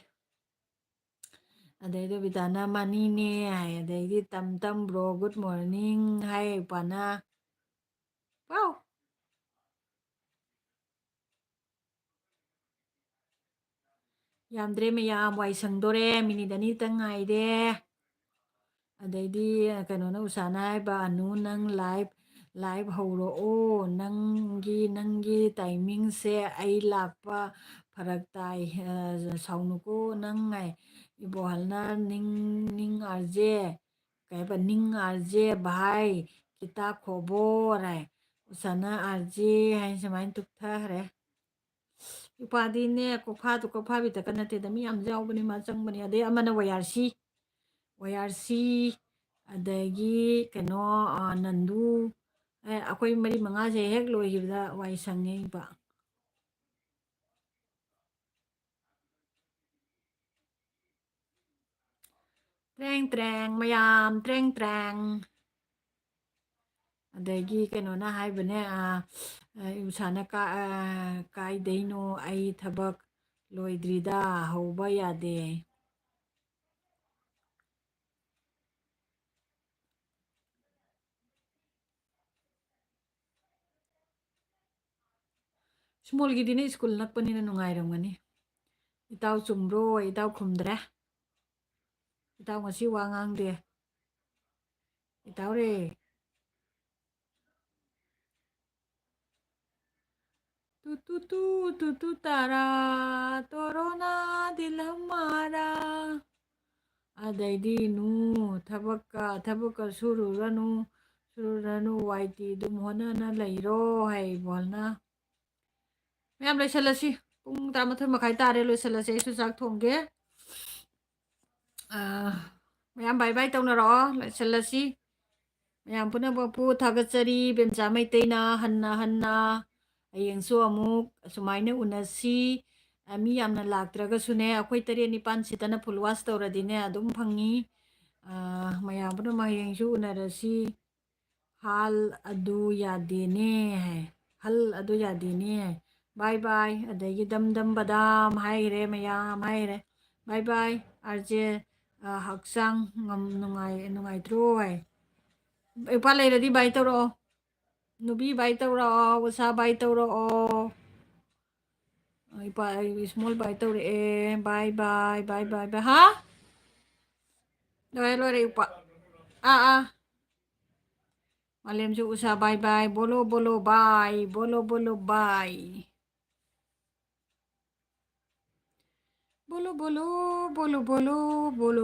ꯑꯗꯩꯗꯤ ꯕꯤꯇꯥꯅ ꯃꯅꯤꯅꯦ ꯍꯥꯏ ꯑꯗꯩꯗꯤ ꯇꯝ ꯕ꯭ꯔꯣ ꯒꯨꯗ ꯃꯣꯔꯅꯤꯡ ꯍꯥꯏ ꯎꯄꯥꯅ ꯄꯥꯎ ꯌꯥꯝꯗ꯭ꯔꯦ ꯃꯌꯥꯝ ꯋꯥꯏ ꯁꯪꯗꯣꯔꯦ ꯃꯤꯅꯤꯠ 2ꯇꯪ ꯉꯥꯏꯔꯦ ꯑꯗꯩꯗꯤ ꯀꯩꯅꯣꯅ ꯎꯁꯥꯅ ꯍꯥꯏꯕ ꯑꯅꯨ ꯅꯪ ꯂꯥꯏꯚ ꯍꯧꯔꯛꯑꯣ ꯅꯪꯒꯤ ꯇꯥꯏꯃꯤꯡꯁꯦ ꯑꯩ ꯂꯥꯛꯄ ꯐꯔꯛ ꯇꯥꯏ ꯁꯥꯎꯅꯨꯀꯣ ꯅꯪ ꯉꯥꯏ ꯏꯕꯣꯍꯜꯅ ꯅꯤꯡ ꯑꯥꯔꯖꯦ ꯀꯩ ꯍꯥꯏꯕ ꯅꯤꯡ ꯑꯥꯔꯖꯦ ꯚꯥꯏ ꯈꯤꯇꯥ ꯈꯣꯕꯣꯔ ꯍꯥꯏ ꯎꯁꯥꯅ ꯑꯥꯔꯖꯦ ꯍꯥꯏ ꯁꯨꯃꯥꯏꯅ ꯇꯨꯞꯊꯈ꯭ꯔꯦ ꯏꯄꯥꯗꯤꯅꯦ ꯀꯣꯛꯐꯥꯕꯤꯗꯀ ꯅꯠꯇꯦꯗ ꯃꯤ ꯌꯥꯝ ꯌꯥꯎꯕꯅꯤ ꯃꯥ ꯆꯪꯕꯅꯤ ꯑꯗꯩ ꯑꯃꯅ ꯋꯥꯌꯥꯔꯁꯤ ꯑꯗꯒꯤ ꯀꯩꯅꯣ ꯅꯟꯗꯨ ꯑꯩꯈꯣꯏ 4-5ꯁꯦ ꯍꯦꯛ ꯂꯣꯏꯈꯤꯕꯗ ꯋꯥꯏ ꯁꯪꯉꯦ ꯏꯄꯥ ꯇ꯭ꯔꯦꯡ ꯃꯌꯥꯝ ꯇ꯭ꯔꯦꯡ ꯑꯗꯒꯤ ꯀꯩꯅꯣꯅ ꯍꯥꯏꯕꯅꯦ ꯎꯁꯥꯅ ꯀꯥꯏꯗꯩꯅꯣ ꯑꯩ ꯊꯕꯛ ꯂꯣꯏꯗ꯭ꯔꯤꯗ ꯍꯧꯕ ꯌꯥꯗꯦ ꯁ꯭ꯃꯣꯜꯒꯤꯗꯤꯅꯦ ꯁ꯭ꯀꯨꯜ ꯅꯛꯄꯅꯤꯅ ꯅꯨꯡꯉꯥꯏꯔꯝꯒꯅꯤ ꯏꯇꯥꯎ ꯆꯨꯝꯕ꯭ꯔꯣ ꯏꯇꯥꯎ ꯈꯨꯝꯗ꯭ꯔꯦ ꯏꯇꯥꯎ ꯉꯁꯤ ꯋꯥ ꯉꯥꯡꯗꯦ ꯏꯇꯥꯎꯔꯦ तू तारा तोरोना दिल हमारा ꯑꯗꯩꯗꯤ ꯊꯕꯛꯀ ꯁꯨꯔꯨꯔꯅꯨ ꯋꯥꯏꯇꯤ ꯑꯗꯨꯝ ꯍꯣꯠꯅꯅ ꯂꯩꯔꯣ ꯍꯥꯏꯕꯣꯜꯅ ꯃꯌꯥꯝ ꯂꯣꯏꯁꯤꯜꯂꯁꯤ ꯄꯨꯡ 12:30 ꯇꯥꯔꯦ ꯂꯣꯏꯁꯤꯜꯂꯁꯤ ꯑꯩꯁꯨ ꯆꯥꯛ ꯊꯣꯡꯒꯦ ꯃꯌꯥꯝ ꯕꯥꯏ ꯇꯧꯅꯔꯛꯑꯣ ꯂꯣꯏꯁꯤꯜꯂꯁꯤ ꯃꯌꯥꯝ ꯄꯨꯝꯅꯃꯛꯄꯨ ꯊꯥꯒꯠꯆꯔꯤ ꯕꯦꯝꯆꯥ ꯃꯩꯇꯩꯅ ꯍꯟꯅ ꯍꯌꯦꯡꯁꯨ ꯑꯃꯨꯛ ꯑꯁꯨꯃꯥꯏꯅ ꯎꯅꯁꯤ ꯃꯤ ꯌꯥꯝꯅ ꯂꯥꯛꯇ꯭ꯔꯒꯁꯨꯅꯦ ꯑꯩꯈꯣꯏ 7-9 ꯐꯨꯜ ꯋꯥꯁ ꯇꯧꯔꯗꯤꯅꯦ ꯑꯗꯨꯝ ꯐꯪꯉꯤ ꯃꯌꯥꯝ ꯄꯨꯝꯅꯃꯛ ꯍꯌꯦꯡꯁꯨ ꯎꯅꯔꯁꯤ ꯍꯥꯜ ꯑꯗꯨ ꯌꯥꯗꯦꯅꯦ ꯍꯜ ꯑꯗꯨ ꯌꯥꯗꯦꯅꯦ ꯕꯥꯏ ꯑꯗꯒꯤ ꯗꯝ ꯕꯗꯥꯝ ꯍꯥꯏꯈ꯭ꯔꯦ ꯃꯌꯥꯝ ꯍꯥꯏꯈ꯭ꯔꯦ ꯕꯥꯏ ꯑꯥꯔꯖꯦ ꯍꯛꯆꯥꯡ ꯅꯨꯡꯉꯥꯏꯇ꯭ꯔꯣ ꯍꯥꯏ ꯏꯄꯥ ꯂꯩꯔꯗꯤ ꯕꯥꯏ ꯇꯧꯔꯛꯑꯣ ꯅꯨꯕꯤ ꯕꯥꯏ ꯇꯧꯔꯛꯑꯣ ꯎꯁꯥ ꯕꯥꯏ ꯇꯧꯔꯛꯑꯣ ꯏꯄꯥ ꯏꯁꯃꯣꯜ ꯕꯥꯏ ꯇꯧꯔꯛꯑꯦ ꯕꯥꯏ ꯍꯥ ꯂꯣꯏꯔꯦ ꯏꯄꯥ Malemsu usa bye bye. Bolo bolo bye. Bolo bolo bye. Bolo bolo bolo bolo bolo.